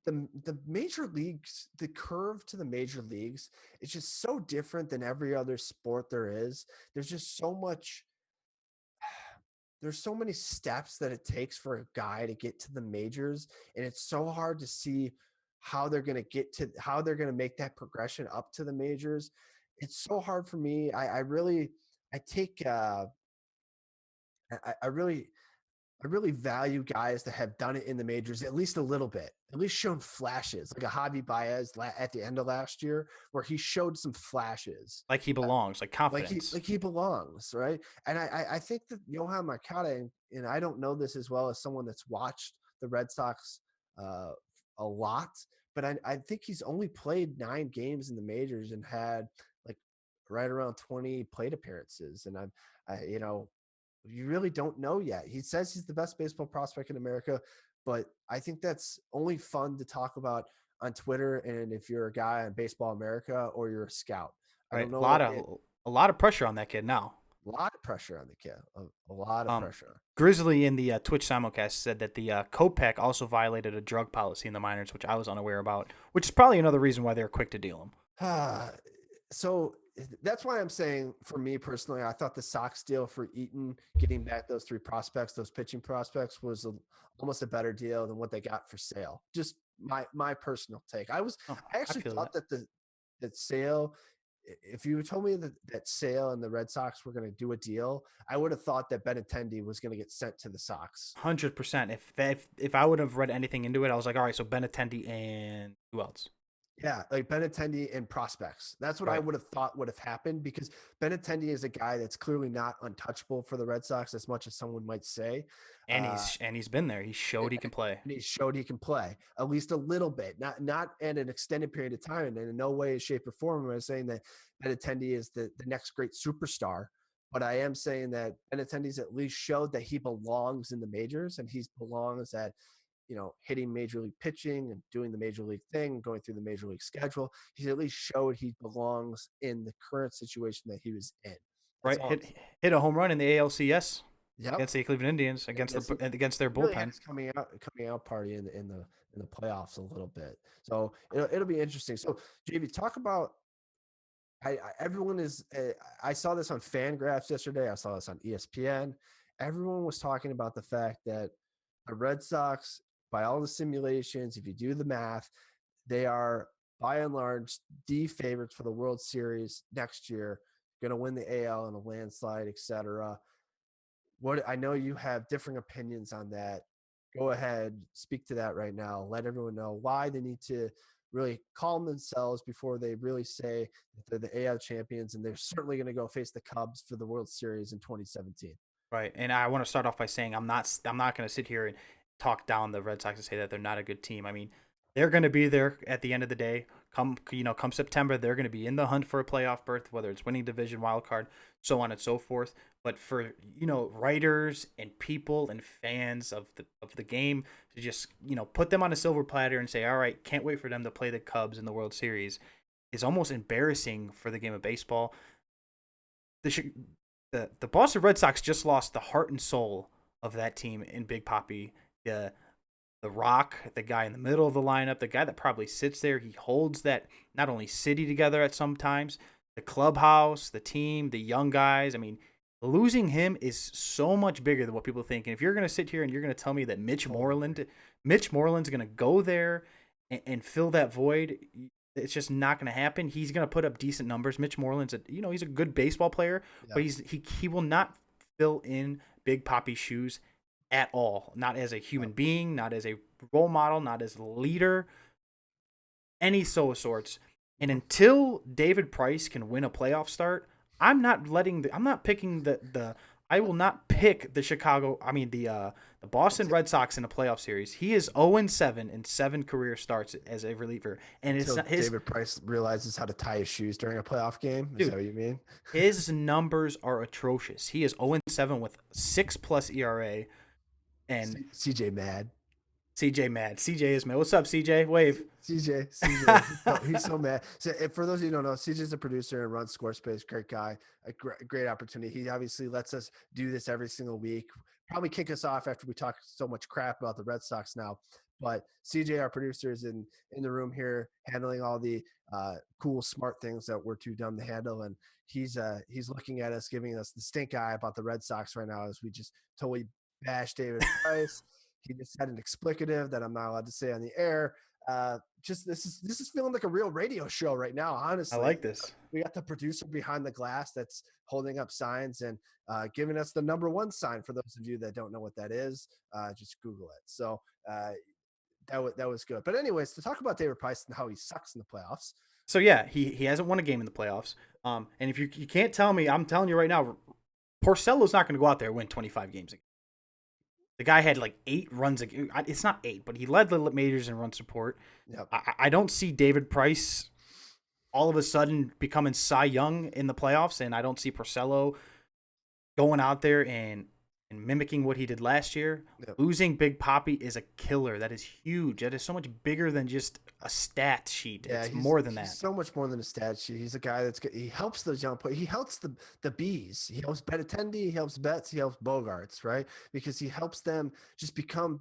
the major leagues, the curve to the major leagues is just so different than every other sport there is. There's just so much, there's so many steps that it takes for a guy to get to the majors, and it's so hard to see how they're going to make that progression up to the majors. It's so hard for me. I take I really I really value guys that have done it in the majors at least a little bit, at least shown flashes, like a Javi Baez at the end of last year, where he showed some flashes, Like he belongs, like confidence. like he belongs, right? And I think that Johan Marcata, and I don't know this as well as someone that's watched the Red Sox uh, a lot, but I think he's only played 9 games in the majors and had like right around 20 plate appearances, and you know, you really don't know yet. He says he's the best baseball prospect in America, but I think that's only fun to talk about on Twitter, and if you're a guy on Baseball America or you're a scout. I Right. don't know what it. A lot of pressure on that kid now. A lot of pressure on the kid. A lot of Um, pressure. Grizzly in the Twitch simulcast said that the Kopech also violated a drug policy in the minors, which I was unaware about, which is probably another reason why they're quick to deal him. So that's why I'm saying, for me personally, I thought the Sox deal for Eaton, getting back those 3 prospects, those pitching prospects, was almost a better deal than what they got for Sale. Just my personal take. Oh, I I actually feel thought that. that Sale, if you told me that Sale and the Red Sox were going to do a deal, I would have thought that Benintendi was going to get sent to the Sox. 100%. If I would have read anything into it, I was like, all right, so Benintendi and who else? Yeah, like Benintendi and prospects. That's what I Right. would have thought would have happened, because Benintendi is a guy that's clearly not untouchable for the Red Sox as much as someone might say. Uh, And he's been there. He showed he can play. and he showed he can play at least a little bit, not at an extended period of time. And in no way, shape, or form am I saying that Benintendi is the next great superstar. But I am saying that Benintendi's at least showed that he belongs in the majors, and he belongs at, hitting major league pitching and doing the major league thing, going through the major league schedule. He's at least showed he belongs in the current situation that he was in. That's Right. all I'm saying. Hit a home run in the ALCS Yep. against the Cleveland Indians Yes, he against their really had bullpen. his coming out party in the playoffs a little bit. So it'll be interesting. So JV, talk about. Everyone is. I saw this on Fangraphs yesterday. I saw this on ESPN. Everyone was talking about the fact that the Red Sox, by all the simulations, if you do the math, they are by and large the favorites for the World Series next year. Going to win the AL in a landslide, etc. What, I know you have differing opinions on that. Go ahead, speak to that right now. Let everyone know why they need to really calm themselves before they really say that they're the AL champions, and they're certainly going to go face the Cubs for the World Series in 2017. Right. And I want to start off by saying I'm not going to sit here and talk down the Red Sox and say that they're not a good team. I mean, they're going to be there at the end of the day. Come September, they're going to be in the hunt for a playoff berth, whether it's winning division, wild card, so on and so forth. But for writers and people and fans of the game to just put them on a silver platter and say, all right, can't wait for them to play the Cubs in the World Series, is almost embarrassing for the game of baseball. The the Boston Red Sox just lost the heart and soul of that team in Big Papi. the Rock, the guy in the middle of the lineup, the guy that probably sits there. He holds that not only city together at some times, the clubhouse, the team, the young guys. I mean, losing him is so much bigger than what people think. And if you're going to sit here and you're going to tell me that Totally agree. Mitch Moreland's going to go there and fill that void, it's just not going to happen. He's going to put up decent numbers. Mitch Moreland's he's a good baseball player, Yeah. but he will not fill in Big Poppy's shoes at all. Not as a human being, not as a role model, not as a leader, any so of sorts. And Mhm. until David Price can win a playoff start, I'm not picking the I will not pick the Boston Until, Red Sox in a playoff series. He is 0-7 in 7 career starts as a reliever, and it's until not his David Price realizes how to tie his shoes during a playoff game. Is that dude. what you mean? His numbers are atrocious. He is 0-7 with 6+ ERA, and CJ mad. CJ mad. CJ is mad. What's up, CJ? Wave. CJ, he's so mad. So, if for those of you who don't know, CJ's a producer and runs Squarespace. Great guy, great opportunity. He obviously lets us do this every single week. Probably kick us off after we talk so much crap about the Red Sox now. But CJ, our producer, is in the room here handling all the cool, smart things that we're too dumb to handle, and he's looking at us, giving us the stink eye about the Red Sox right now as we just totally bash David Price. He just had an explicative that I'm not allowed to say on the air. Just this is feeling like a real radio show right now. I Honestly, like this. we got the producer behind the glass that's holding up signs and giving us the number one sign. For those of you that don't know what that is, just Google it. So that was good. But anyways, to talk about David Price and how he sucks in the playoffs. So yeah, he hasn't won a game in the playoffs. And if you can't tell me, I'm telling you right now, Porcello's not going to go out there and win 25 games. The guy had like 8 runs. It's not 8, but he led the majors in run support. Yep. I don't see David Price all of a sudden becoming Cy Young in the playoffs, and I don't see Porcello going out there and mimicking what he did last year. Yep. Losing Big Poppy is a killer. That is huge. That is so much bigger than just a stat sheet. Yeah, It's he's more than he's that. so much more than a stat sheet. He's a guy that's good. He helps those young players. He helps the bees. He helps Benintendi. He helps Betts. He helps Bogarts, right? Because he helps them just become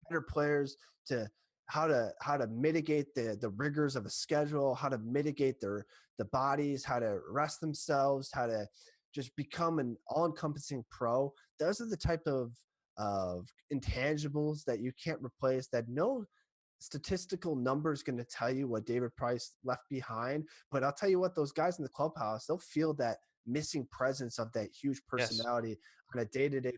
better players to how to mitigate the rigors of a schedule, how to mitigate the bodies, how to rest themselves, how to just become an all-encompassing pro. Those are the type of intangibles that you can't replace, that no statistical numbers going to tell you what David Price left behind. But I'll tell you what, those guys in the clubhouse, they'll feel that missing presence of that huge Yes. personality on a day-to-day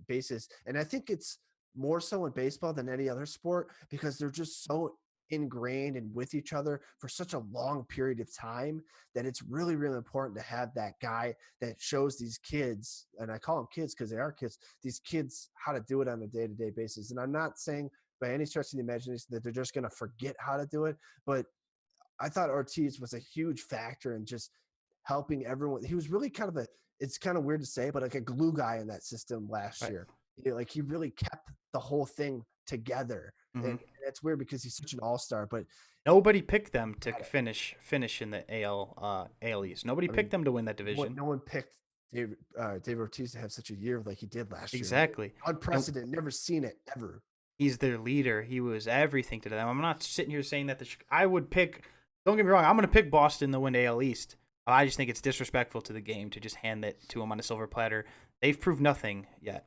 basis. And I think it's more so in baseball than any other sport because they're just so ingrained and with each other for such a long period of time that it's really, really important to have that guy that shows these kids, and I call them kids because they are kids, these kids how to do it on a day-to-day basis. And I'm not saying by any stretch of the imagination that they're just going to forget how to do it. But I thought Ortiz was a huge factor in just helping everyone. He was really kind of it's kind of weird to say, but like a glue guy in that system last Right. year. Like he really kept the whole thing together. Mm-hmm. And it's weird because he's such an all-star, but Nobody picked them to finish in the AL East. Nobody I picked mean, them to win that division. no one picked David Ortiz to have such a year like he did last year. Exactly. And Unprecedented, never seen it ever. he's their leader. He was everything to them. I'm not sitting here saying that I would pick. Don't get me wrong. I'm going to pick Boston to win the AL East. I just think it's disrespectful to the game to just hand it to them on a silver platter. They've proved nothing yet.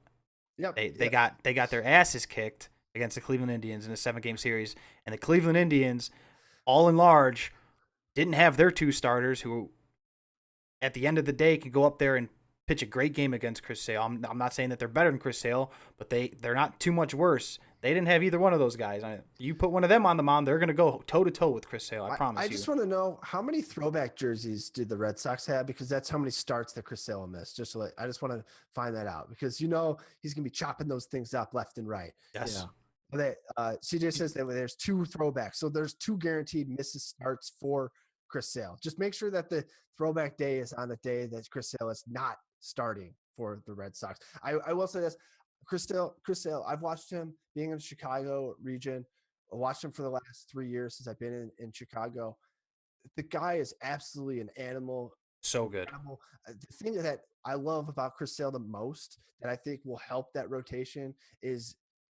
Yep. They got their asses kicked against the Cleveland Indians in a 7-game series, and the Cleveland Indians, all in large, didn't have their 2 starters who, at the end of the day, could go up there and pitch a great game against Chris Sale. I'm not saying that they're better than Chris Sale, but they're not too much worse. They didn't have either one of those guys. You put one of them on the mound, they're going to go toe to toe with Chris Sale. I I promise you. just want to know how many throwback jerseys did the Red Sox have? Because that's how many starts that Chris Sale missed. I just want to find that out because he's gonna be chopping those things up left and right. Yes. They, CJ says that there's 2 throwbacks, so there's 2 guaranteed misses starts for Chris Sale. Just make sure that the throwback day is on the day that Chris Sale is not starting for the Red Sox. I will say this: Chris Sale. I've watched him being in the Chicago region. I watched him for the last 3 years since I've been in Chicago. The guy is absolutely an animal. So good. Animal. The thing that I love about Chris Sale the most that I think will help that rotation is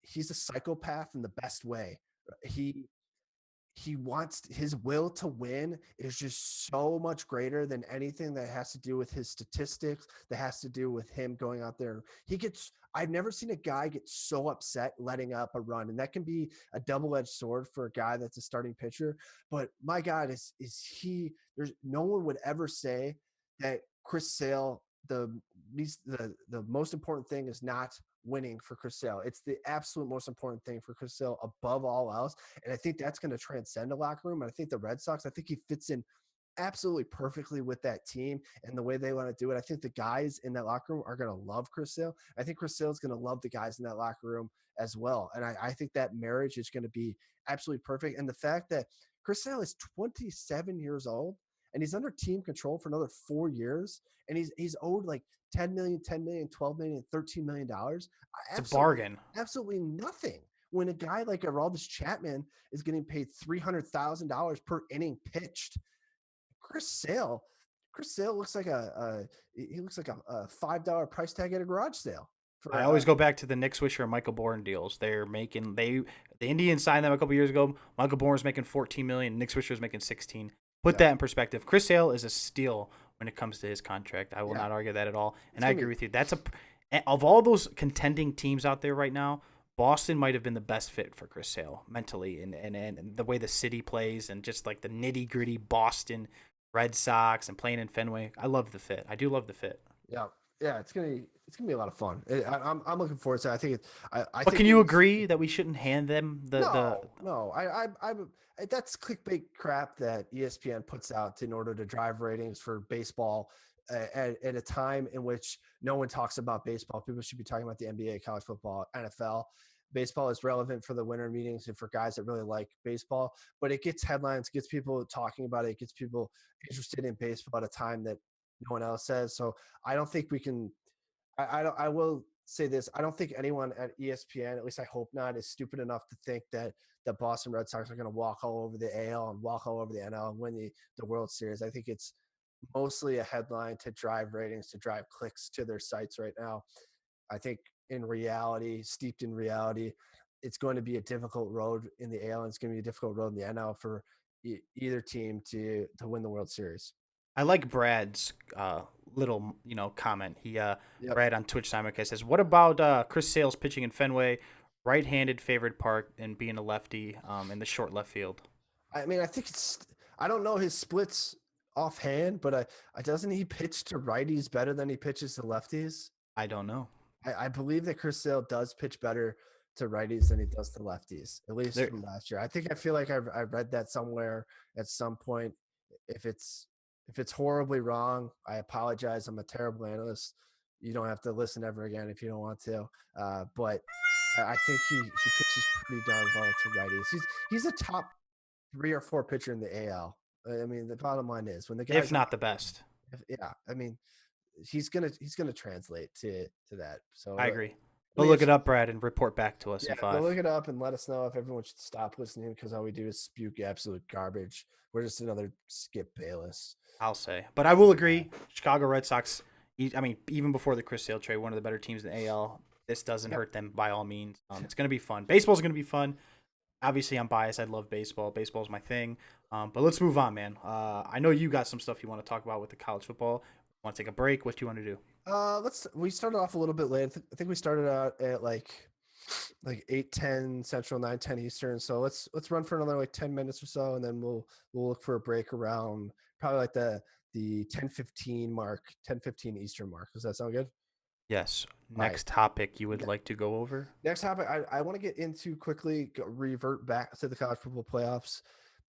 he's a psychopath in the best way. He he wants his will to win is just so much greater than anything that has to do with his statistics, that has to do with him going out there. I've never seen a guy get so upset letting up a run, and that can be a double-edged sword for a guy that's a starting pitcher. But my God, there's no one would ever say that Chris Sale, the most important thing is not winning for Chris Sale. It's the absolute most important thing for Chris Sale above all else. And I think that's going to transcend a locker room. And I think the Red Sox, I think he fits in absolutely perfectly with that team and the way they want to do it. I think the guys in that locker room are going to love Chris Sale. I think Chris Sale is going to love the guys in that locker room as well. And I think that marriage is going to be absolutely perfect. And the fact that Chris Sale is 27 years old and he's under team control for another 4 years, and he's owed like 10 million, 10 million, 12 million, $13 million. It's a Absolutely, bargain. absolutely nothing. When a guy like Aroldis Chapman is getting paid $300,000 per inning pitched, Chris Sale, Chris Sale looks like he looks like a $5 price tag at a garage sale. I For always go back to the Nick Swisher and Michael Bourne deals. They're making the Indians signed them a couple years ago. Michael Bourne's making 14 million. Nick Swisher's making 16. Put yeah, that in perspective. Chris Sale is a steal when it comes to his contract. I will yeah, not argue that at all. he's And I gonna agree be with you. Of all those contending teams out there right now, Boston might have been the best fit for Chris Sale mentally and the way the city plays and just like the nitty gritty Boston Red Sox and playing in Fenway. I love the fit. I do love the fit. yeah. Yeah, it's gonna be a lot of fun. I'm looking forward to it. I But think can it you was agree that we shouldn't hand them the no. That's clickbait crap that ESPN puts out in order to drive ratings for baseball at a time in which no one talks about baseball. People should be talking about the NBA, college football, NFL. Baseball is relevant for the winter meetings and for guys that really like baseball, but it gets headlines, gets people talking about it, it gets people interested in baseball at a time that no one else says. So I don't think we can I will say this. I don't think anyone at ESPN, at least I hope not, is stupid enough to think that the Boston Red Sox are going to walk all over the AL and walk all over the NL and win the World Series. I think it's mostly a headline to drive ratings, to drive clicks to their sites right now. I think in reality, steeped in reality, it's going to be a difficult road in the AL and it's going to be a difficult road in the NL for either team to win the World Series. I like Brad's little comment. Yep. Brad on Twitch Simulcast says, "What about Chris Sale's pitching in Fenway, right-handed favorite park, and being a lefty in the short left field?" I mean, I think I don't know his splits offhand, but I doesn't he pitch to righties better than he pitches to lefties? I don't know. I believe that Chris Sale does pitch better to righties than he does to lefties, at least There, from last year. I feel like I've read that somewhere at some point. If it's if it's horribly wrong, I apologize. I'm a terrible analyst. You don't have to listen ever again if you don't want to. But I think he pitches pretty darn well to righties. He's a top 3 or 4 pitcher in the AL. I mean, the bottom line is when the if guy's not the best. yeah, I mean, he's gonna translate to that. So I agree. it'll But be look it interesting. up, Brad, and report back to us Yeah, in go 5. look it up and let us know if everyone should stop listening because all we do is spew absolute garbage. We're just another Skip Bayless. I'll say. But I will agree, Chicago Red Sox. I mean, even before the Chris Sale trade, one of the better teams in the AL. This doesn't Yep. hurt them by all means. It's going to be fun. Baseball's going to be fun. Obviously, I'm biased. I love baseball. Baseball's my thing. But let's move on, man. I know you got some stuff you want to talk about with the college football. Want to take a break? What do you want to do? We started off a little bit late. I think we started out at like 8:10 Central, 9:10 Eastern. So let's run for another like 10 minutes or so, and then we'll look for a break around probably like the 10:15 mark, 10:15 Eastern mark. Does that sound good? Yes. All right. Next topic you would Ne- like to go over? Next topic I want to get into quickly, revert back to the college football playoffs.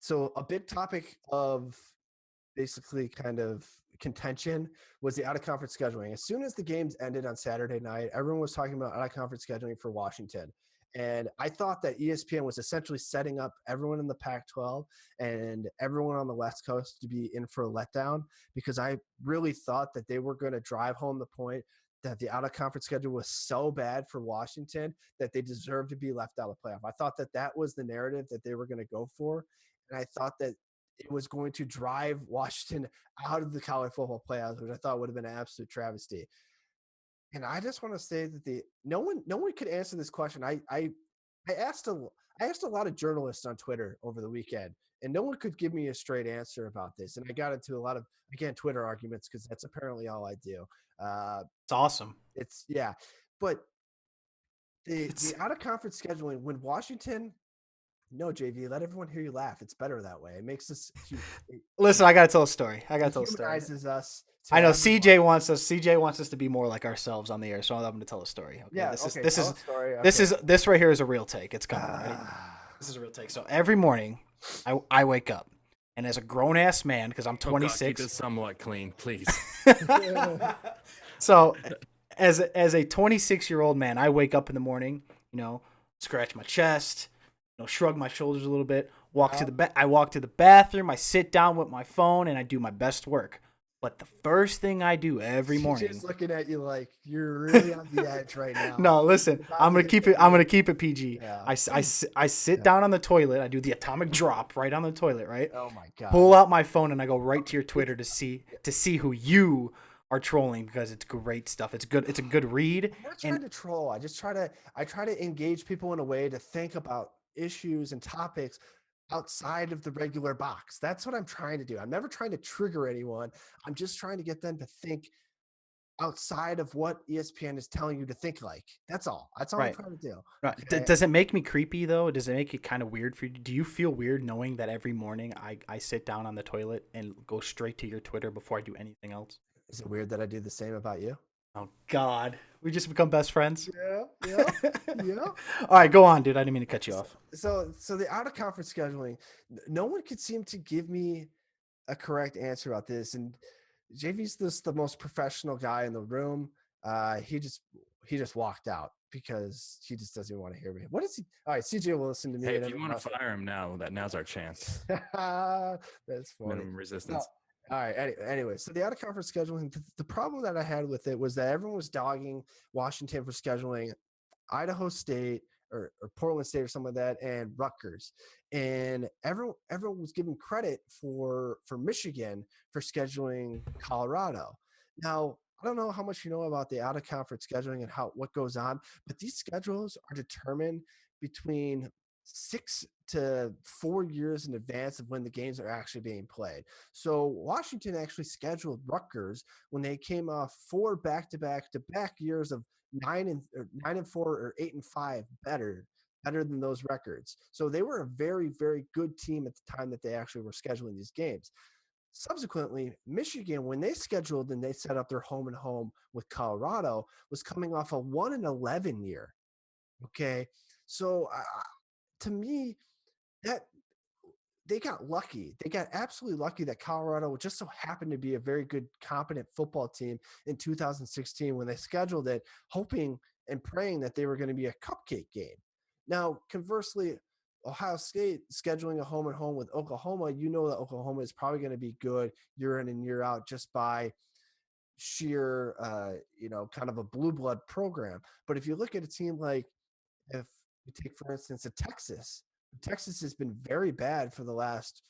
So a big topic of basically kind of contention was the out of conference scheduling. As soon as the games ended on Saturday night, everyone was talking about out of conference scheduling for Washington. And I thought that ESPN was essentially setting up everyone in the Pac 12 and everyone on the West Coast to be in for a letdown because I really thought that they were going to drive home the point that the out of conference schedule was so bad for Washington that they deserved to be left out of the playoff. I thought that that was the narrative that they were going to go for. And I thought that it was going to drive Washington out of the college football playoffs, which I thought would have been an absolute travesty. And I just want to say that the no one could answer this question. I asked I asked a lot of journalists on Twitter over the weekend, and no one could give me a straight answer about this. And I got into a lot of, again, Twitter arguments because that's apparently all I do. Uh, It's awesome. it's yeah, but the It's out of conference scheduling when Washington. No, JV, let everyone hear you laugh. It's better that way. It makes us Listen, I gotta tell a story. I gotta it tell a story. humanizes us to I know everyone. CJ wants us to be more like ourselves on the air, so I'm gonna tell a story. Okay, Yeah. Okay. Tell a story. this Okay. is this right here is a real take. It's coming. Ready? Ah. This is a real take. So every morning, I wake up, and as a grown ass man, because I'm Oh God, keep 26. this somewhat clean, please. So as a 26-year-old man, I wake up in the morning, you know, scratch my chest, shrug my shoulders a little bit, Yeah. I walk to the bathroom, I sit down with my phone, and I do my best work. But the first thing I do every CJ's morning. looking at you like you're really on the edge right now. No, listen, You're about to hit the I'm gonna roof. keep it PG. Yeah. I sit Yeah. down on the toilet. I do the atomic drop right on the toilet, right? Oh my God. Pull out my phone and I go right to your It's, Twitter to see who you are trolling because it's great stuff. It's good. It's a good read. I'm not And trying to troll. I try to engage people in a way to think about issues and topics outside of the regular box. That's what I'm trying to do. I'm never trying to trigger anyone. I'm just trying to get them to think outside of what ESPN is telling you to think like. That's all. That's all I'm right, trying to do. right. Okay. Does it make me creepy though? Does it make it kind of weird for you? Do you feel weird knowing that every morning I sit down on the toilet and go straight to your Twitter before I do anything else? Is it weird that I do the same about you? Oh God, we just become best friends. Yeah, All yeah, yeah. right, go on, dude. I didn't mean to cut you off. So the out of conference scheduling, no one could seem to give me a correct answer about this. And JV's the most professional guy in the room. He just walked out because he just doesn't even want to hear me. What is he? All right, CJ will listen to me Hey, and if you everyone want else. to fire him now, now's our chance. That's funny. Minimum No. resistance. All right. Anyway, so the out of conference scheduling, the problem that I had with it was that everyone was dogging Washington for scheduling Idaho State or Portland State or something like that, and Rutgers. And everyone was giving credit for Michigan for scheduling Colorado. Now, I don't know how much you know about the out of conference scheduling and how what goes on, but these schedules are determined between 6 to 4 years in advance of when the games are actually being played. So Washington actually scheduled Rutgers when they came off 4 back-to-back years of 9-4 or 8-5 better than those records. So they were a very, very good team at the time that they actually were scheduling these games. Subsequently, Michigan, when they scheduled and they set up their home and home with Colorado, was coming off a 1-11 year. Okay, so to me, that they got lucky. They got absolutely lucky that Colorado just so happened to be a very good, competent football team in 2016 when they scheduled it, hoping and praying that they were going to be a cupcake game. Now, conversely, Ohio State scheduling a home and home with Oklahoma, you know that Oklahoma is probably going to be good year in and year out just by sheer, kind of a blue blood program. But if you look at a team like if you take, for instance, a Texas has been very bad for the last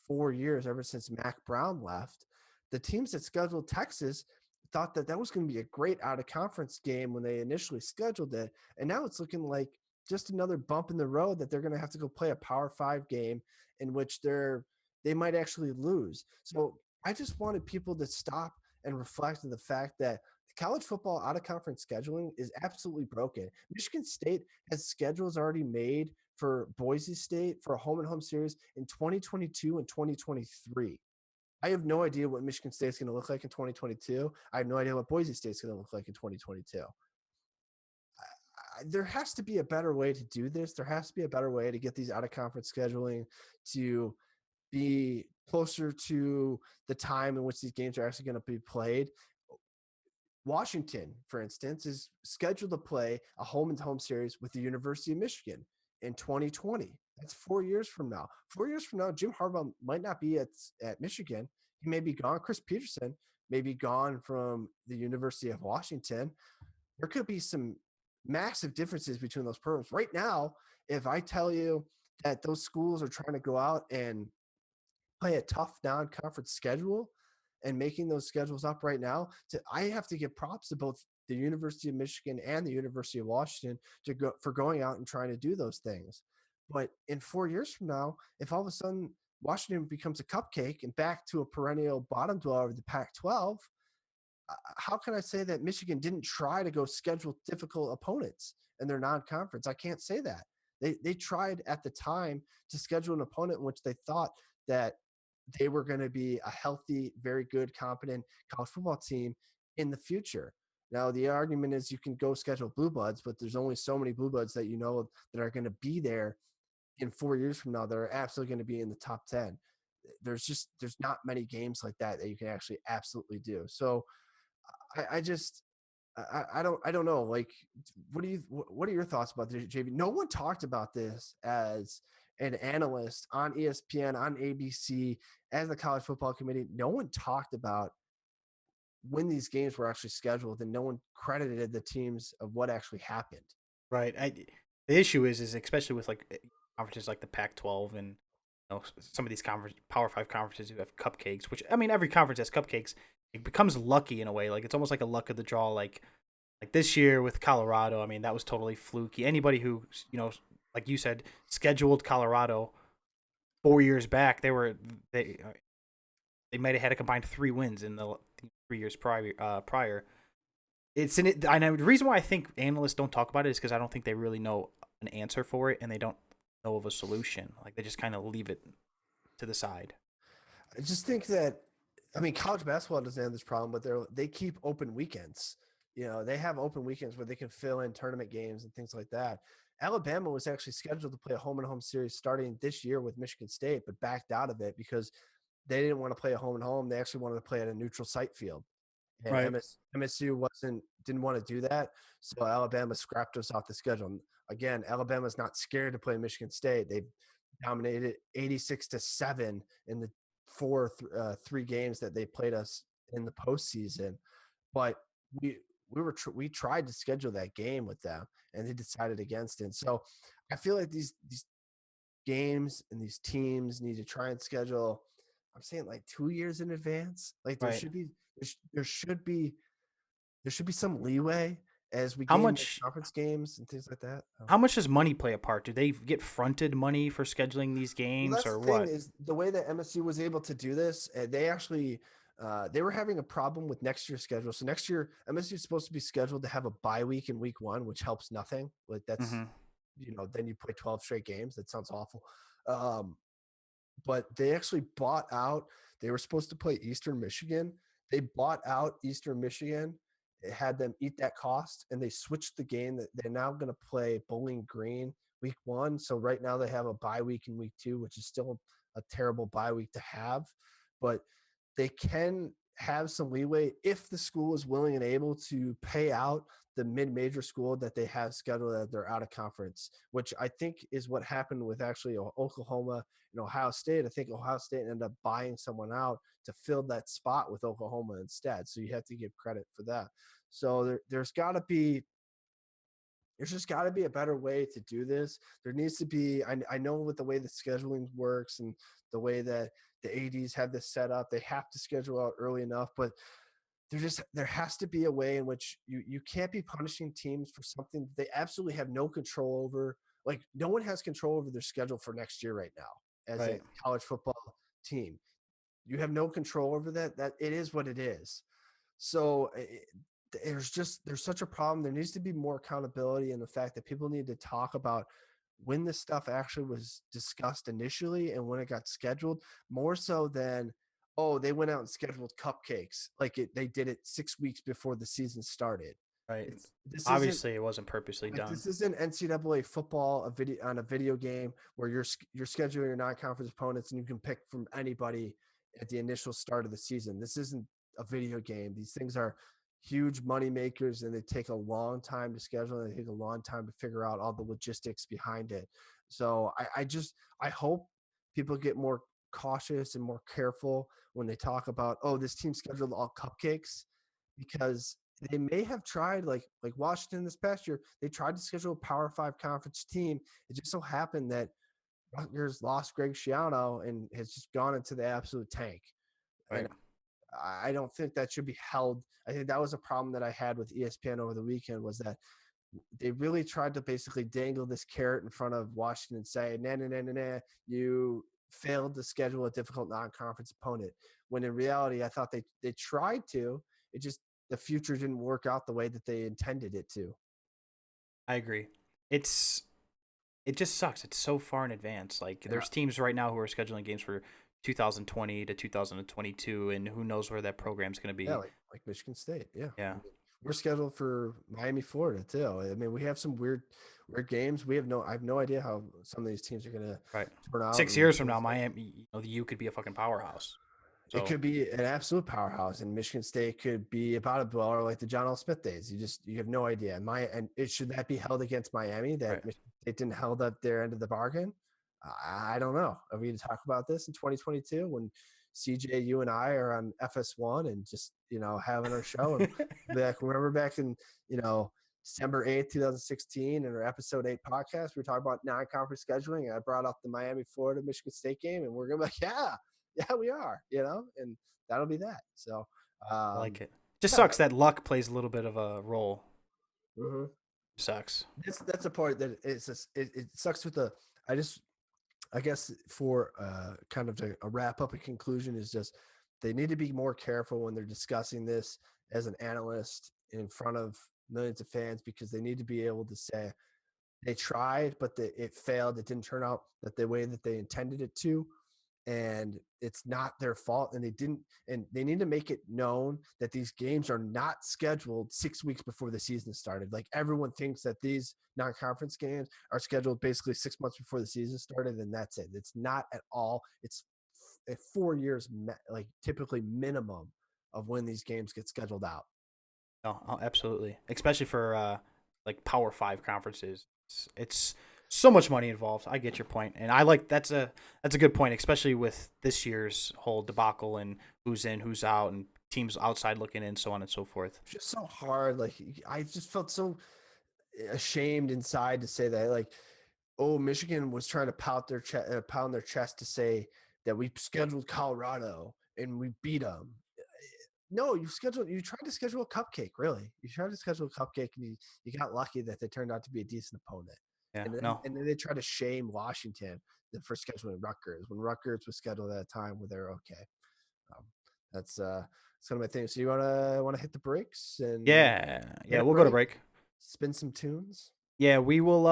4 years, ever since Mac Brown left. The teams that scheduled Texas thought that that was going to be a great out of conference game when they initially scheduled it. And now it's looking like just another bump in the road that they're going to have to go play a Power Five game in which they might actually lose. So I just wanted people to stop and reflect on the fact that college football out of conference scheduling is absolutely broken. Michigan State has schedules already made for Boise State for a home and home series in 2022 and 2023. I have no idea what Michigan State is going to look like in 2022. I have no idea what Boise State is going to look like in 2022. There has to be a better way to do this. There has to be a better way to get these out of conference scheduling to be closer to the time in which these games are actually going to be played. Washington, for instance, is scheduled to play a home and home series with the University of Michigan in 2020. That's 4 years from now. 4 years from now, Jim Harbaugh might not be at Michigan. He may be gone. Chris Peterson may be gone from the University of Washington. There could be some massive differences between those programs. Right now, if I tell you that those schools are trying to go out and play a tough non-conference schedule and making those schedules up right now, I have to give props to both the University of Michigan and the University of Washington for going out and trying to do those things. But in 4 years from now, if all of a sudden Washington becomes a cupcake and back to a perennial bottom dweller of the Pac-12, how can I say that Michigan didn't try to go schedule difficult opponents in their non-conference? I can't say that. They tried at the time to schedule an opponent in which they thought that they were going to be a healthy, very good, competent college football team in the future. Now, the argument is you can go schedule blue bloods, but there's only so many blue bloods that you know that are going to be there in 4 years from now that are absolutely going to be in the top 10. There's not many games like that you can actually absolutely do. So I just I don't know. Like, what are your thoughts about this, JV? No one talked about this as an analyst on ESPN, on ABC, as the college football committee. No one talked about when these games were actually scheduled, and no one credited the teams of what actually happened. Right. The issue is especially with like conferences like the Pac-12 and some of these Power Five conferences who have cupcakes. Which I mean, every conference has cupcakes. It becomes lucky in a way. Like it's almost like a luck of the draw. Like this year with Colorado. I mean, that was totally fluky. Anybody who like you said, scheduled Colorado 4 years back, they might have had a combined 3 wins in the 3 years prior. It's in it. I know the reason why I think analysts don't talk about it is because I don't think they really know an answer for it, and they don't know of a solution. Like they just kind of leave it to the side. I just think that, I mean, college basketball doesn't have this problem, but they keep open weekends. They have open weekends where they can fill in tournament games and things like that. Alabama was actually scheduled to play a home and home series starting this year with Michigan State, but backed out of it because they didn't want to play a home and home. They actually wanted to play at a neutral site field, and Right. MSU didn't want to do that, so Alabama scrapped us off the schedule. Again, Alabama's not scared to play Michigan State. They dominated 86-7 in the three games that they played us in the postseason. But we tried to schedule that game with them, and they decided against it. So I feel like these games and these teams need to try and schedule. I'm saying like 2 years in advance. Like Right. there should be some leeway as we How gain more much conference games and things like that. how much does money play a part? Do they get fronted money for scheduling these Well, games that's or the thing what? is the way that MSU was able to do this. They actually they were having a problem with next year's schedule. So next year MSU is supposed to be scheduled to have a bye week in week 1, which helps nothing. Like that's Mm-hmm. then you play 12 straight games. That sounds awful. Um, but they actually bought out. They were supposed to play Eastern Michigan. They bought out Eastern Michigan. It had them eat that cost, and they switched the game. That they're now going to play Bowling Green week 1. So right now they have a bye week in week 2, which is still a terrible bye week to have. But they can have some leeway if the school is willing and able to pay out the mid-major school that they have scheduled that they're out of conference, which I think is what happened with actually Oklahoma and Ohio State. I think Ohio State ended up buying someone out to fill that spot with Oklahoma instead. So you have to give credit for that. So there's just got to be a better way to do this. There needs to be, I know with the way the scheduling works and the way that the ADs have this set up, they have to schedule out early enough, but there has to be a way in which you can't be punishing teams for something they absolutely have no control over. Like no one has control over their schedule for next year right now as a Right. college football team. You have no control over that it is what it is. So there's such a problem. There needs to be more accountability in the fact that people need to talk about when this stuff actually was discussed initially and when it got scheduled, more so than, oh, they went out and scheduled cupcakes like they did it 6 weeks before the season started. Right. It's this isn't Obviously, it wasn't purposely like done. this isn't NCAA football a video game where you're scheduling your non-conference opponents and you can pick from anybody at the initial start of the season. This isn't a video game. These things are huge money makers, and they take a long time to schedule, and they take a long time to figure out all the logistics behind it. So I hope people get more cautious and more careful when they talk about, oh, this team scheduled all cupcakes, because they may have tried like Washington this past year. They tried to schedule a Power Five conference team. It just so happened that Rutgers lost Greg Schiano and has just gone into the absolute tank. Right. And I don't think that should be held. I think that was a problem that I had with ESPN over the weekend, was that they really tried to basically dangle this carrot in front of Washington and say, nah, nah, nah, nah, nah, you failed to schedule a difficult non-conference opponent. When in reality, I thought they tried to. It just, the future didn't work out the way that they intended it to. I agree. It's it just sucks. It's so far in advance. Like Yeah, there's teams right now who are scheduling games for 2020 to 2022, and who knows where that program's going to yeah, be. like Michigan State. Yeah, I Yeah, mean, we're scheduled for Miami, Florida too. I mean, we have some weird games. I have no idea how some of these teams are going to right. turn out. 6 years from now, Miami, the U could be a fucking powerhouse. It So could be an absolute powerhouse, and Michigan State could be about a blower like the John L. Smith days. You have no idea. And it should that be held against Miami, that right. Michigan State didn't held up their end of the bargain? I don't know. Are we going to talk about this in 2022 when CJ, you and I are on FS1 and just having our show, and remember back in December 8th, 2016, in our episode 8 podcast, we were talking about non-conference scheduling, and I brought up the Miami, Florida, Michigan State game, and we're gonna be like, yeah, we are, and that'll be that. So, I um, like it. Just yeah, sucks that luck plays a little bit of a role. mhm. Sucks. That's a part that it's just, it sucks with the. I guess for kind of a wrap up and conclusion is just they need to be more careful when they're discussing this as an analyst in front of millions of fans, because they need to be able to say they tried, but it failed. It didn't turn out that the way that they intended it to, and it's not their fault. And they need to make it known that these games are not scheduled 6 weeks before the season started. Like, everyone thinks that these non-conference games are scheduled basically 6 months before the season started, and that's it. It's not at all. It's 4 years, like typically minimum, of when these games get scheduled out. No, absolutely. Especially for like Power Five conferences, it's so much money involved. I get your point, and I like that's a good point, especially with this year's whole debacle and who's in, who's out, and teams outside looking in, so on and so forth. It's just so hard. Like, I just felt so ashamed inside to say that, like, oh, Michigan was trying to pound their chest to say that we scheduled Colorado and we beat them. No, you tried to schedule a cupcake, really. You tried to schedule a cupcake, and you got lucky that they turned out to be a decent opponent. Yeah, And then no, and then they tried to shame Washington for scheduling Rutgers when Rutgers was scheduled at a time where they're okay. Um, that's kind of my thing. So you wanna hit the brakes and yeah, hit yeah. a We'll go to break, break. spin some tunes. Yeah, we will.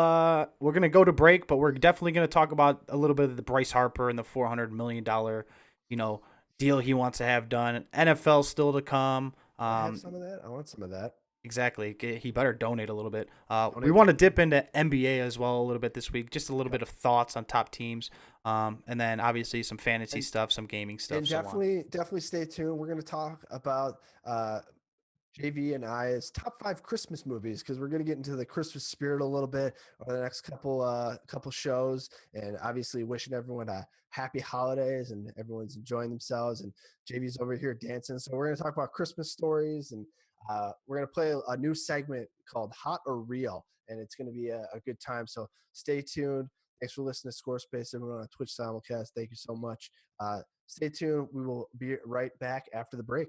We're gonna go to break, but we're definitely gonna talk about a little bit of the Bryce Harper and the $400 million, you know, deal he wants to have done. NFL still to come. I have some of that. I want some of that. Exactly. He better donate a little bit. We Donate want to to dip into NBA as well a little bit this week, just a little Yep. bit of thoughts on top teams, and then obviously some fantasy and stuff, some gaming stuff, and so on. definitely stay tuned. We're going to talk about JV and I's top 5 Christmas movies, because we're going to get into the Christmas spirit a little bit over the next couple shows, and obviously wishing everyone a happy holidays and everyone's enjoying themselves. And JV's over here dancing, so we're going to talk about Christmas stories, and we're going to play a new segment called Hot or Real, and it's going to be a good time. So stay tuned. Thanks for listening to Scorespace, everyone on Twitch simulcast. Thank you so much. Stay tuned. We will be right back after the break.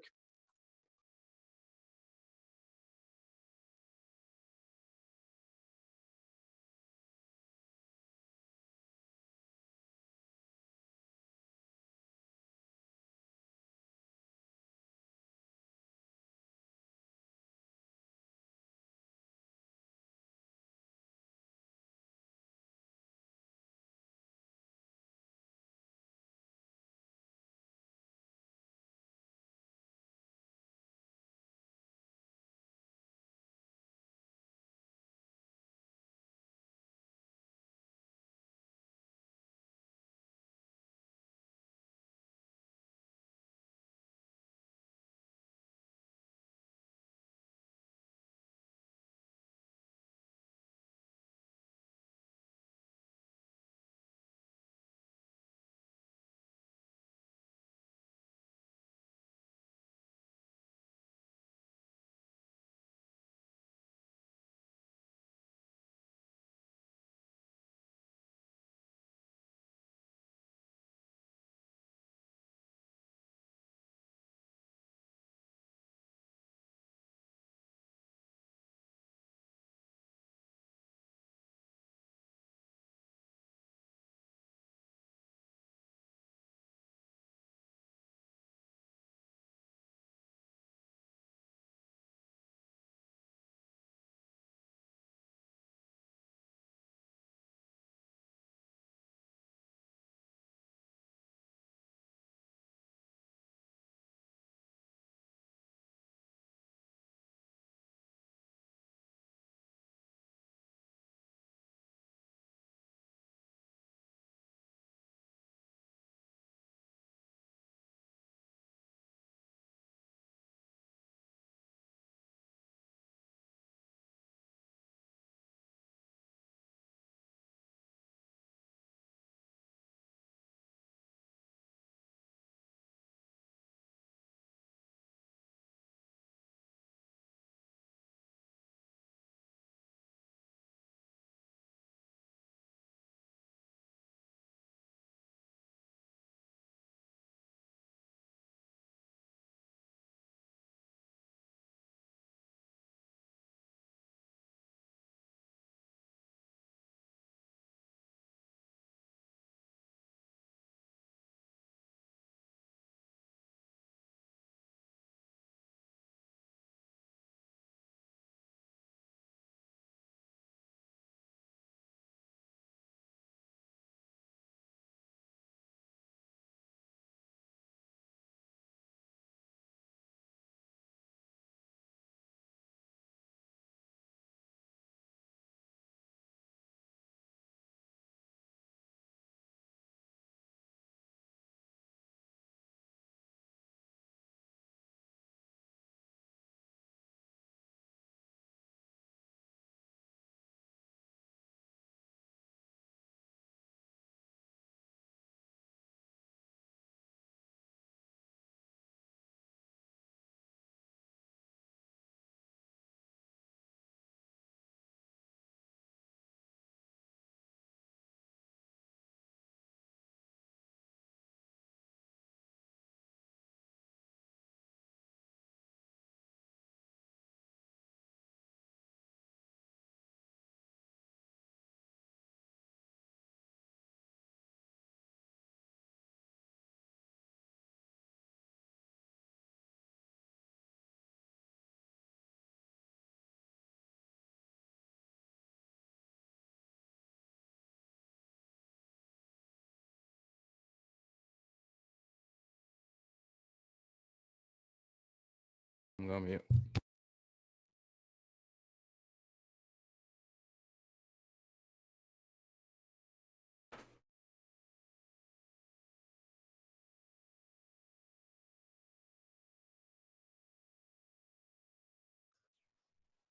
I'm going mute.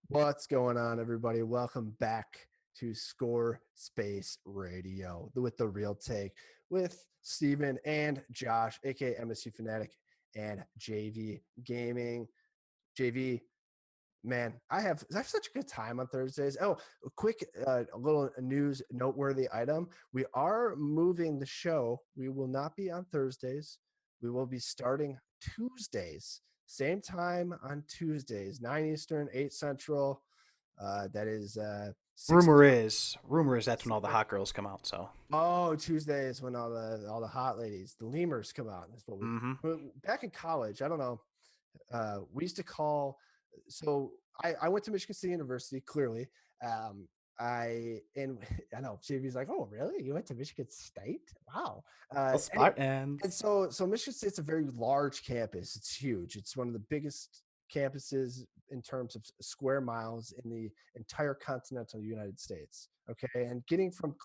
What's going on, everybody? Welcome back to Score Space Radio with the Real Take with Steven and Josh, aka MSU Fanatic and JV Gaming. JV, man, I have such a good time on Thursdays. Oh, a quick a little news noteworthy item. We are moving the show. We will not be on Thursdays. We will be starting Tuesdays. Same time on Tuesdays, 9 Eastern, 8 Central. That is 6. Rumor is that's when all the hot girls come out. So. Oh, Tuesday is when all the hot ladies, the lemurs, come out. That's what we back in college. I don't know. We used to call. So I went to Michigan State University. Clearly, I know JV's like, oh really? You went to Michigan State? Wow. And so Michigan State's a very large campus. It's huge. It's one of the biggest campuses in terms of square miles in the entire continental United States. Okay, and getting from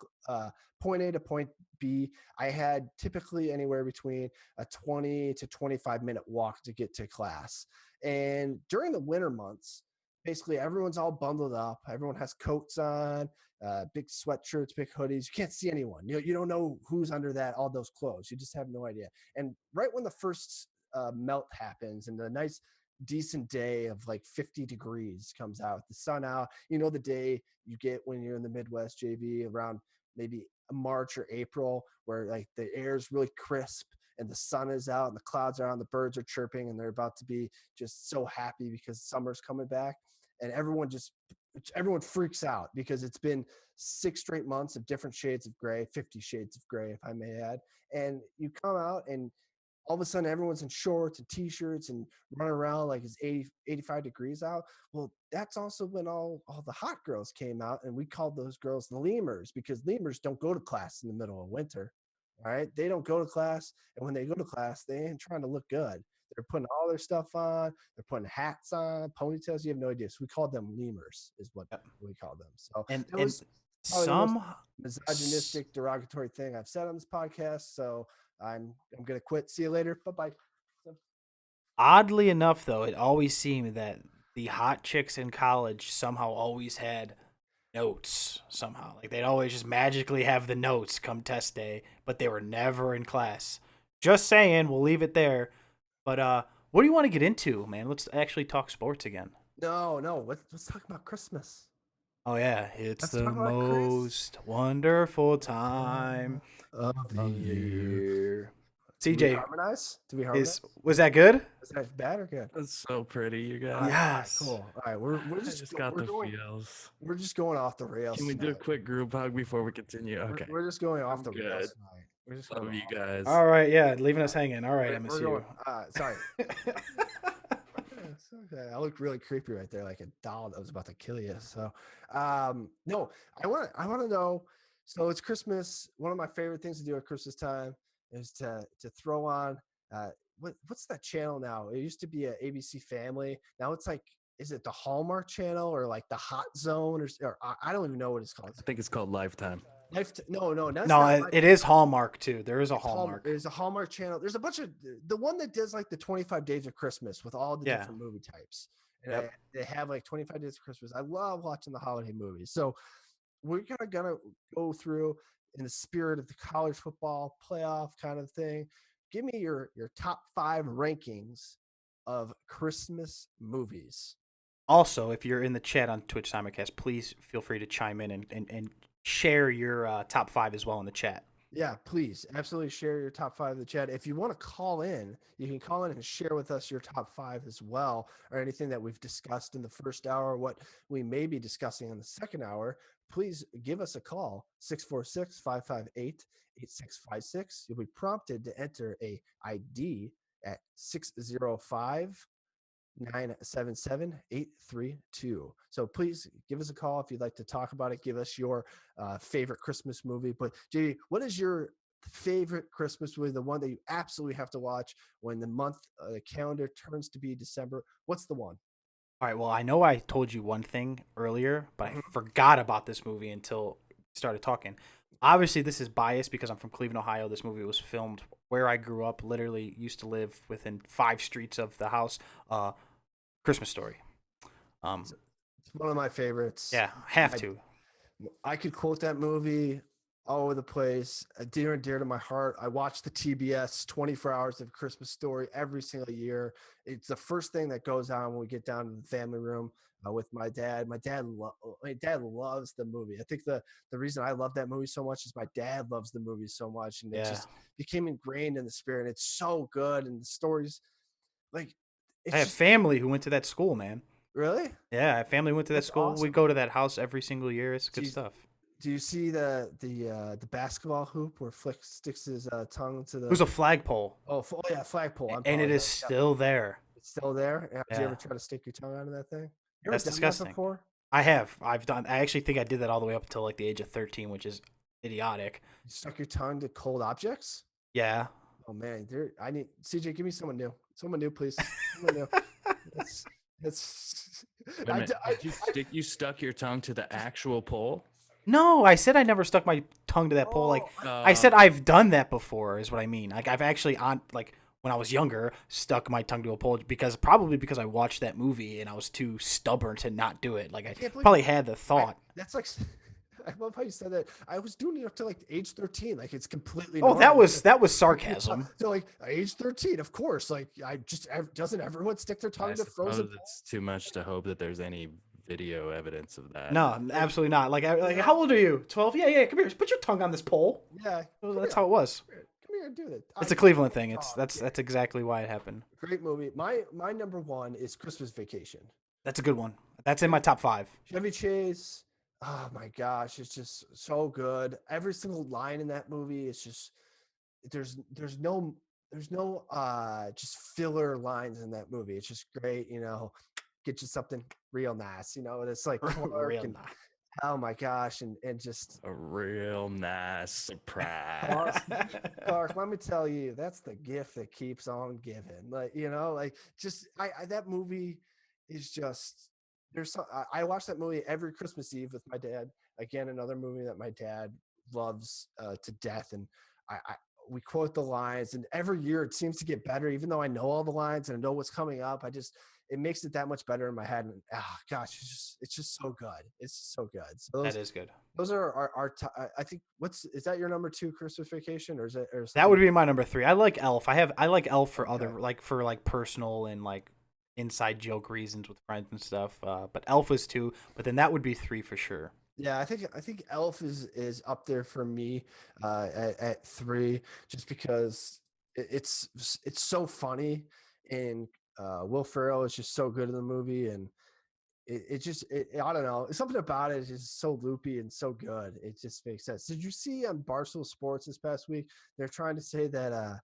point A to point B, I had typically anywhere between a 20 to 25-minute walk to get to class. And during the winter months, basically everyone's all bundled up. Everyone has coats on, big sweatshirts, big hoodies. You can't see anyone. You don't know who's under all those clothes. You just have no idea. And right when the first melt happens and the nice decent day of like 50 degrees comes out, the sun out, the day you get when you're in the Midwest, JV, around maybe March or April, where like the air is really crisp and the sun is out and the clouds are on, the birds are chirping, and they're about to be just so happy because summer's coming back. And everyone freaks out because it's been 6 straight months of different shades of gray, 50 shades of gray, if I may add. And you come out and all of a sudden everyone's in shorts and t-shirts and running around like it's 80, 85 degrees out. Well, that's also when all the hot girls came out, and we called those girls the lemurs because lemurs don't go to class in the middle of winter. All right. They don't go to class. And when they go to class, they ain't trying to look good. They're putting all their stuff on. They're putting hats on, ponytails. You have no idea. So we called them lemurs is what we called them. So And that was probably the most misogynistic, derogatory thing I've said on this podcast. So I'm going to quit. See you later. Bye-bye. Oddly enough, though, it always seemed that the hot chicks in college somehow always had notes somehow. Like they'd always just magically have the notes come test day, but they were never in class. Just saying, we'll leave it there. But what do you want to get into, man? Let's actually talk sports again. No. Let's talk about Christmas. Oh yeah, it's Let's the most wonderful time of the year. CJ, Do we harmonize? Was that good? Was that bad or good? That's so pretty, you guys. Yes. Cool. All right, we're just got the going, feels. We're just going off the rails. Can we do a quick group hug before we continue? Okay. We're just going off the rails good. tonight. We're just Love you guys. All right, yeah, leaving us hanging. All right, We're MSU. going, sorry. I look really creepy right there, like a doll that was about to kill you. So, no, I want to know. So it's Christmas. One of my favorite things to do at Christmas time is to throw on. What's that channel now? It used to be a ABC Family. Now it's like, is it the Hallmark Channel or like the Hot Zone or I don't even know what it's called. I think it's called Lifetime. No, that's no, not it is Hallmark too. There is a Hallmark. There's a Hallmark Channel. There's a bunch of the one that does like the 25 Days of Christmas with all the different movie types. And they have like 25 Days of Christmas. I love watching the holiday movies. So we're kind of gonna go through in the spirit of the college football playoff kind of thing. Give me your top 5 rankings of Christmas movies. Also, if you're in the chat on Twitch Simulcast, please feel free to chime in and share your top 5 as well in the chat. Yeah, please absolutely share your top 5 in the chat. If you want to call in, you can call in and share with us your top 5 as well, or anything that we've discussed in the first hour, what we may be discussing in the second hour. Please give us a call, 646-558-8656. You'll be prompted to enter a ID at 605-977-832. So please give us a call if you'd like to talk about it. Give us your favorite Christmas movie. But JD, what is your favorite Christmas movie, the one that you absolutely have to watch when the calendar turns to be December. What's the one? All right. Well, I know I told you one thing earlier, but I Mhm. forgot about this movie until we started talking. Obviously, this is biased because I'm from Cleveland, Ohio. This movie was filmed where I grew up. Literally, used to live within 5 streets of the house. Christmas Story. It's, it's one of my favorites. Yeah, have My to. I could quote that movie all over the place. Dear and dear to my heart. I watch the TBS 24 Hours of Christmas Story every single year. It's the first thing that goes on when we get down to the family room with my dad. My dad loves the movie. I think the reason I love that movie so much is my dad loves the movie so much, and it Yeah, just became ingrained in the spirit. It's so good, and the stories like I it's have just family who went to that school, man. really Yeah, I have family who went to that that's school. We awesome. go to that house every single year. It's Do good you, stuff. Do you see the basketball hoop where Flick sticks his tongue to It was the a flagpole, oh yeah, flagpole? I and it is apologize. Yep, still there. it's still there. Did you Yeah, ever try to stick your tongue out of that thing? You ever that's done that disgusting. before? I have. I've done. I actually think I did that all the way up until like the age of 13, which is idiotic. You stuck your tongue to cold objects? Yeah. Oh man, I need CJ. Give me someone new. Someone new, please. Someone new. That's that's. Wait a minute. Did you stuck your tongue to the actual pole? No, I said I never stuck my tongue to that pole. Like Oh, I said, I've done that before. Is what I mean. Like I've actually on like when I was younger stuck my tongue to a pole because I watched that movie and I was too stubborn to not do it. Like I I can't believe probably had the thought. that's like. I love how you said that. I was doing it up to like age 13. Like it's completely Oh, normal. that was Yeah, sarcasm. so like age 13, of course. Like doesn't everyone stick their I tongue to frozen? suppose it's too much to hope that there's any video evidence of that. No, absolutely not. Like Yeah, how old are you? 12? Yeah, yeah. Come here. Put your tongue on this pole. yeah. Well, Come that's here, how it was. come here and do that. It's a Cleveland thing. It's Oh, that's exactly why it happened. great movie. My number one is Christmas Vacation. That's a good one. That's in my top 5. Chevy Chase. Oh my gosh, it's just so good. Every single line in that movie is just there's no just filler lines in that movie. It's just great, get you something real nice, it's like Clark Real and nice. oh my gosh, and just A real nice Clark, surprise. Clark, let me tell you, that's the gift that keeps on giving. Like, like just I that movie is just I watch that movie every Christmas Eve with my dad. Again, another movie that my dad loves to death, and I we quote the lines, and every year it seems to get better. Even though I know all the lines and I know what's coming up, it makes it that much better in my head. And gosh, it's just so good. It's just so good. So That is good. those are I think is that your number 2 Christmas Vacation, or is it or That something? would be my number 3. I like Elf. I like Elf for Okay. other like personal and like inside joke reasons with friends and stuff. But Elf was 2. But then that would be 3 for sure. Yeah, I think Elf is up there for me at 3, just because it's so funny, and Will Ferrell is just so good in the movie, and I don't know, something about it is just so loopy and so good. It just makes sense. Did you see on Barstool Sports this past week? They're trying to say that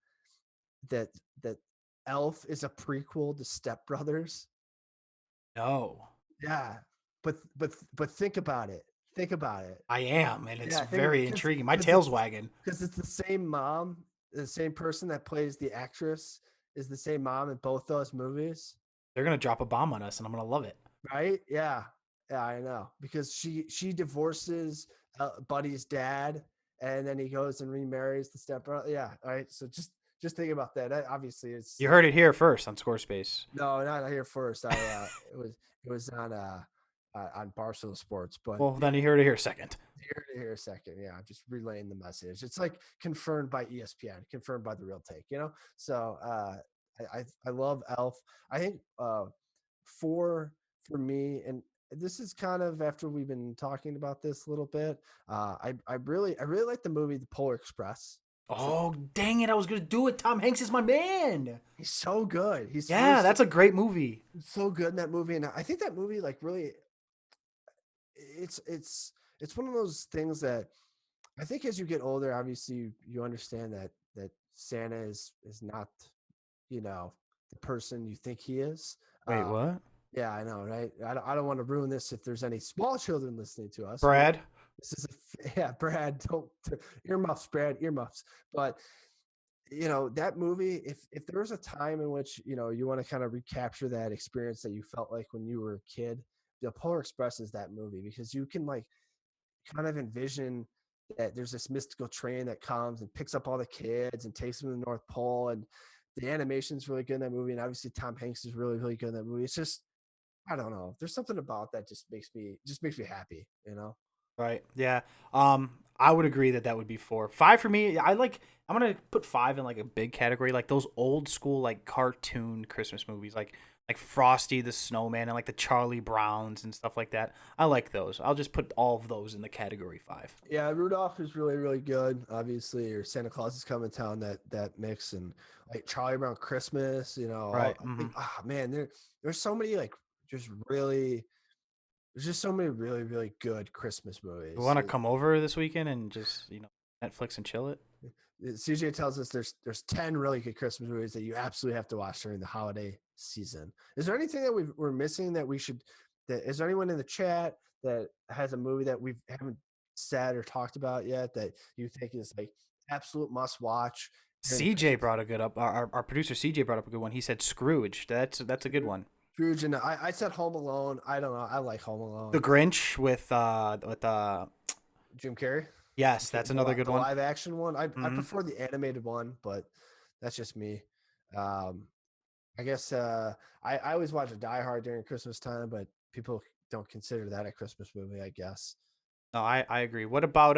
that Elf is a prequel to Step Brothers. No, Yeah, but think about it. Think about it. I am, and it's Yeah, think about very it intriguing. My because tail's wagging. it's the same mom, the same person that plays the actress is the same mom in both those movies, They're gonna drop a bomb on us, and I'm gonna love it. right? Yeah, yeah, I know, because she divorces Buddy's dad, and then he goes and remarries the stepbrother. Yeah, all right. So just think about that. Obviously, it's You heard it here first on Squarespace. no, not here first. It was on Barstool Sports, but Well, then you heard it here second. here a second. Yeah, I'm just relaying the message. It's like confirmed by ESPN, confirmed by the Real Take. So I love Elf. I think for me, and this is kind of after we've been talking about this a little bit. I really like the movie The Polar Express. Oh, dang it! I was gonna do it. Tom Hanks is my man. He's so good. He's Yeah, that's a great movie. so good in that movie, and I think that movie like really it's one of those things that I think as you get older, obviously you understand that Santa is not, the person you think he is. Wait, Uh, what? yeah, I know, right? I don't want to ruin this if there's any small children listening to us. Brad? This is yeah, Brad. Don't earmuffs, Brad. Earmuffs. But that movie. If there was a time in which you want to kind of recapture that experience that you felt like when you were a kid, the Polar Express is that movie because you can like kind of envision that there's this mystical train that comes and picks up all the kids and takes them to the North Pole, and the animation's really good in that movie, and obviously Tom Hanks is really really good in that movie. It's just I don't know. There's something about that just makes me happy. Right. Yeah. I would agree that that would be 4. 5 for me. I'm gonna put 5 in like a big category, like those old school like cartoon Christmas movies, like Frosty the Snowman and like the Charlie Browns and stuff like that. I like those. I'll just put all of those in the category 5. Yeah, Rudolph is really really good. Obviously, or Santa Claus is coming to town. That mix and like Charlie Brown Christmas. Right. Hmm. Man, there's so many like just really there's just so many really really good Christmas You movies. want to come over this weekend and just Netflix and chill it? CJ tells us there's 10 really good Christmas movies that you absolutely have to watch during the holiday season. Is there anything that we're missing that we should? That is there anyone in the chat that has a movie that we haven't said or talked about yet that you think is like absolute must watch during the CJ Christmas brought a good up. Our producer CJ brought up a good one. He said Scrooge. That's a good season? one. Scrooge and I said Home Alone. I don't know. I like Home The Alone. Grinch with Jim Carrey. yes, that's another good The one. live action one. I Hmm. prefer the animated one, but that's just me. Um, I guess I always watch Die Hard during Christmas time, but people don't consider that a Christmas movie. I guess. No, I agree. What about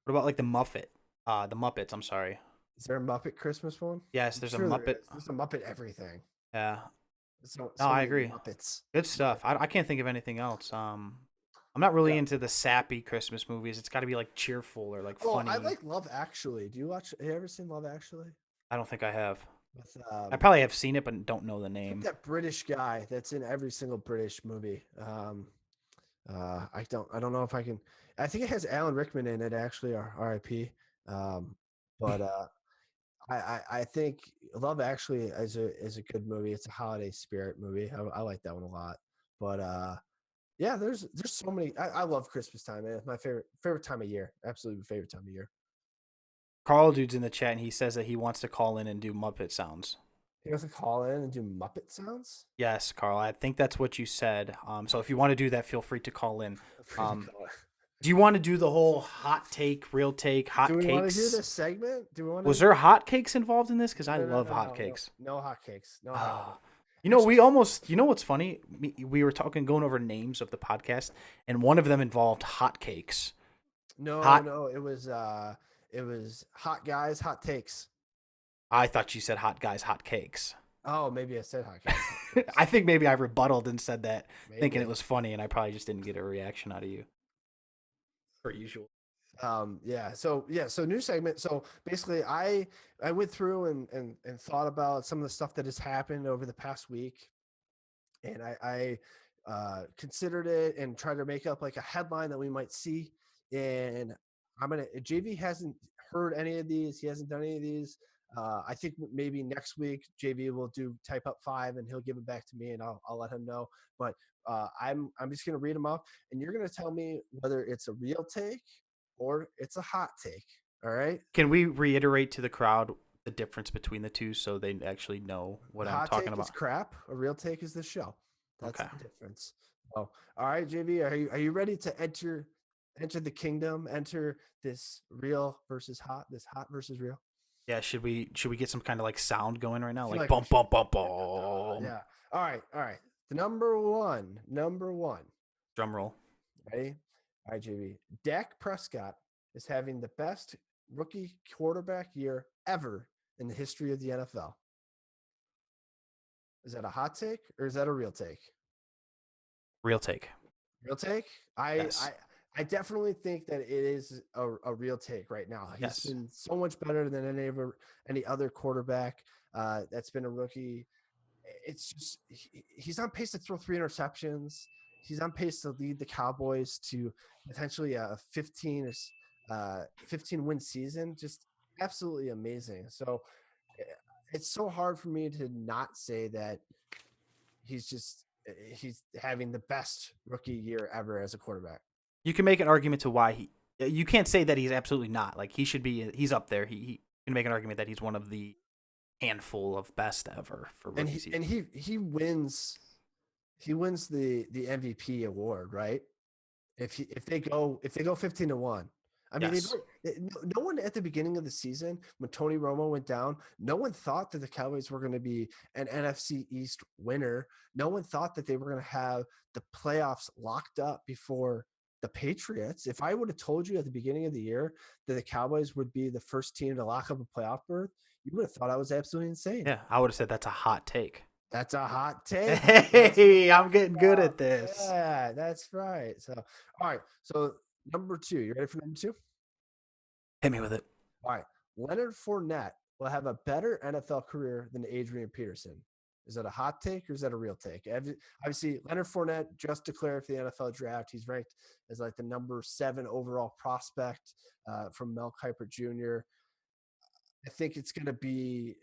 like the Muppets, I'm sorry. Is there a Muppet Christmas one? Yes, I'm there's a sure there Muppet. is. There's a Muppet everything. Yeah. There's so No, so I many agree. Muppets. Good But stuff. I can't think of anything else. I'm not really yeah. into the sappy Christmas movies. It's got to be like cheerful or like Oh, I funny. like Love Actually. Do you watch? Have you ever seen Love Actually? I don't think I have. With I probably have seen it but don't know the I think name. that British guy that's in every single British movie. I don't know if I can. I think it has Alan Rickman in it actually, or R.I.P. Um, but I think Love Actually is a good movie. It's a holiday spirit movie. I like that one a lot. But yeah, there's so many. I love Christmas time, man. It's my favorite time of year. Absolutely favorite time of year. Carl dude's in the chat and he says that he wants to call in and do Muppet sounds. He wants to call in and do Muppet sounds. Yes, Carl. I think that's what you said. So if you want to do that, feel free to call in. Free to Um, call in. do you want to do the whole hot take, real take, Do hot we want to do cakes? this segment? Do we want Was to? there hot cakes involved in this? Because I No, no, love no, hot no, no, cakes. no hotcakes. No hot Ah. cakes. We Actually, almost, what's funny? We were going over names of the podcast, and one of them involved hot cakes. no, Hot, no. It was hot guys, hot takes. I thought you said hot guys, hot cakes. Oh, maybe I said hot guys, hot cakes. I think maybe I rebutted and said that, thinking it Maybe. was funny, and I probably just didn't get a reaction out of you. Per usual. So new segment. So basically I went through and thought about some of the stuff that has happened over the past week, and I considered it and tried to make up like a headline that we might see. And JV hasn't heard any of these. He hasn't done any of these. I think maybe next week JV will do type up 5 and he'll give it back to me and I'll let him know. But I'm just gonna read them off and you're gonna tell me whether it's a real take or it's a hot take. All right. Can we reiterate to the crowd the difference between the two so they actually know A what I'm hot talking take is about? crap. A real take is the show. That's Okay. the difference. Oh, all right, JV. Are you ready to enter the kingdom? Enter this real versus hot. This hot versus real. Yeah, should we get some kind of like sound going right I now? feel Like like we bump should. bump bump bump. Yeah. All right. All right. The number one. Drum roll. Ready? All right, JV. Dak Prescott is having the best rookie quarterback year ever in the history of the NFL. Is that a hot take or is that a real take? Real take. Real take? I Yes. I I definitely think that it is a real take right now. He's Yes. been so much better than any other quarterback that's been a rookie. It's just he's on pace to throw 3 interceptions. He's on pace to lead the Cowboys to potentially a 15 win season. Just absolutely amazing. So eh, it's so hard for me to not say that he's having the best rookie year ever as a quarterback. You can make an argument to why he. You can't say that he's absolutely not. Like he should be. He's up there. He can make an argument that he's one of the handful of best ever for And rookie he season. and he wins the MVP award, right? If they go 15-1. I mean, Yes. no one at the beginning of the season when Tony Romo went down, no one thought that the Cowboys were going to be an NFC East winner. No one thought that they were going to have the playoffs locked up before the Patriots. If I would have told you at the beginning of the year that the Cowboys would be the first team to lock up a playoff berth, you would have thought I was absolutely insane. Yeah, I would have said that's a hot take. That's a hot take. Hey, I'm getting good at this. Yeah, that's right. So, all right. So, number 2, you ready for number 2? Hit me with it. All right. Leonard Fournette will have a better NFL career than Adrian Peterson. Is that a hot take or is that a real take? Obviously, Leonard Fournette just declared for the NFL draft. He's ranked as like the number 7 overall prospect from Mel Kiper Jr. I think it's going to be.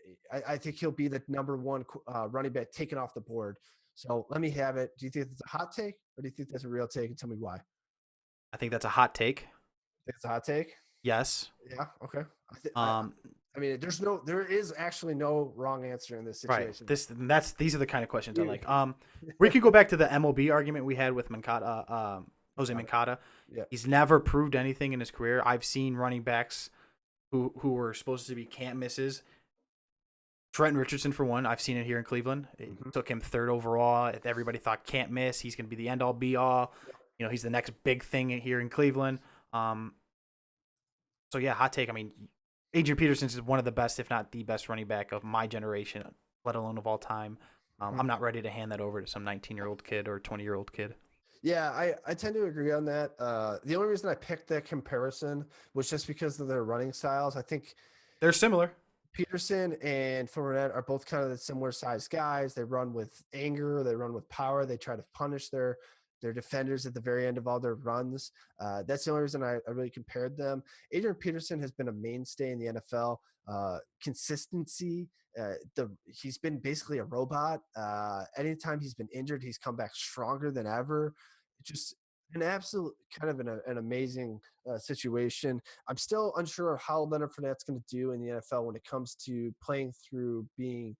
I think he'll be the number 1 running back taken off the board. So let me have it. Do you think it's a hot take or do you think that's a real take? And tell me why. I think that's a hot take. Think it's a hot take. Yes. Yeah. Okay. Um. I mean, there is actually no wrong answer in this situation. Right. These are the kind of questions I like. We could go back to the MLB argument we had with Mancada, Jose Mancada. Yeah. He's never proved anything in his career. I've seen running backs who were supposed to be can't misses. Trent Richardson, for one, I've seen it here in Cleveland. It took him 3rd overall. Everybody thought can't miss. He's going to be the end all be all. You know, he's the next big thing here in Cleveland. So yeah, hot take. I mean, Adrian Peterson is one of the best, if not the best, running back of my generation, let alone of all time. I'm not ready to hand that over to some 19-year-old kid or 20-year-old kid. Yeah, I tend to agree on that. The only reason I picked that comparison was just because of their running styles. I think They're similar. Peterson and Fournette are both kind of the similar sized guys. They run with anger, they run with power, they try to punish their defenders at the very end of all their runs. That's the only reason I really compared them. Adrian Peterson has been a mainstay in the NFL. Consistency. He's been basically a robot. Anytime he's been injured, he's come back stronger than ever. Just an absolute kind of an amazing situation. I'm still unsure of how Leonard Fournette's going to do in the NFL when it comes to playing through being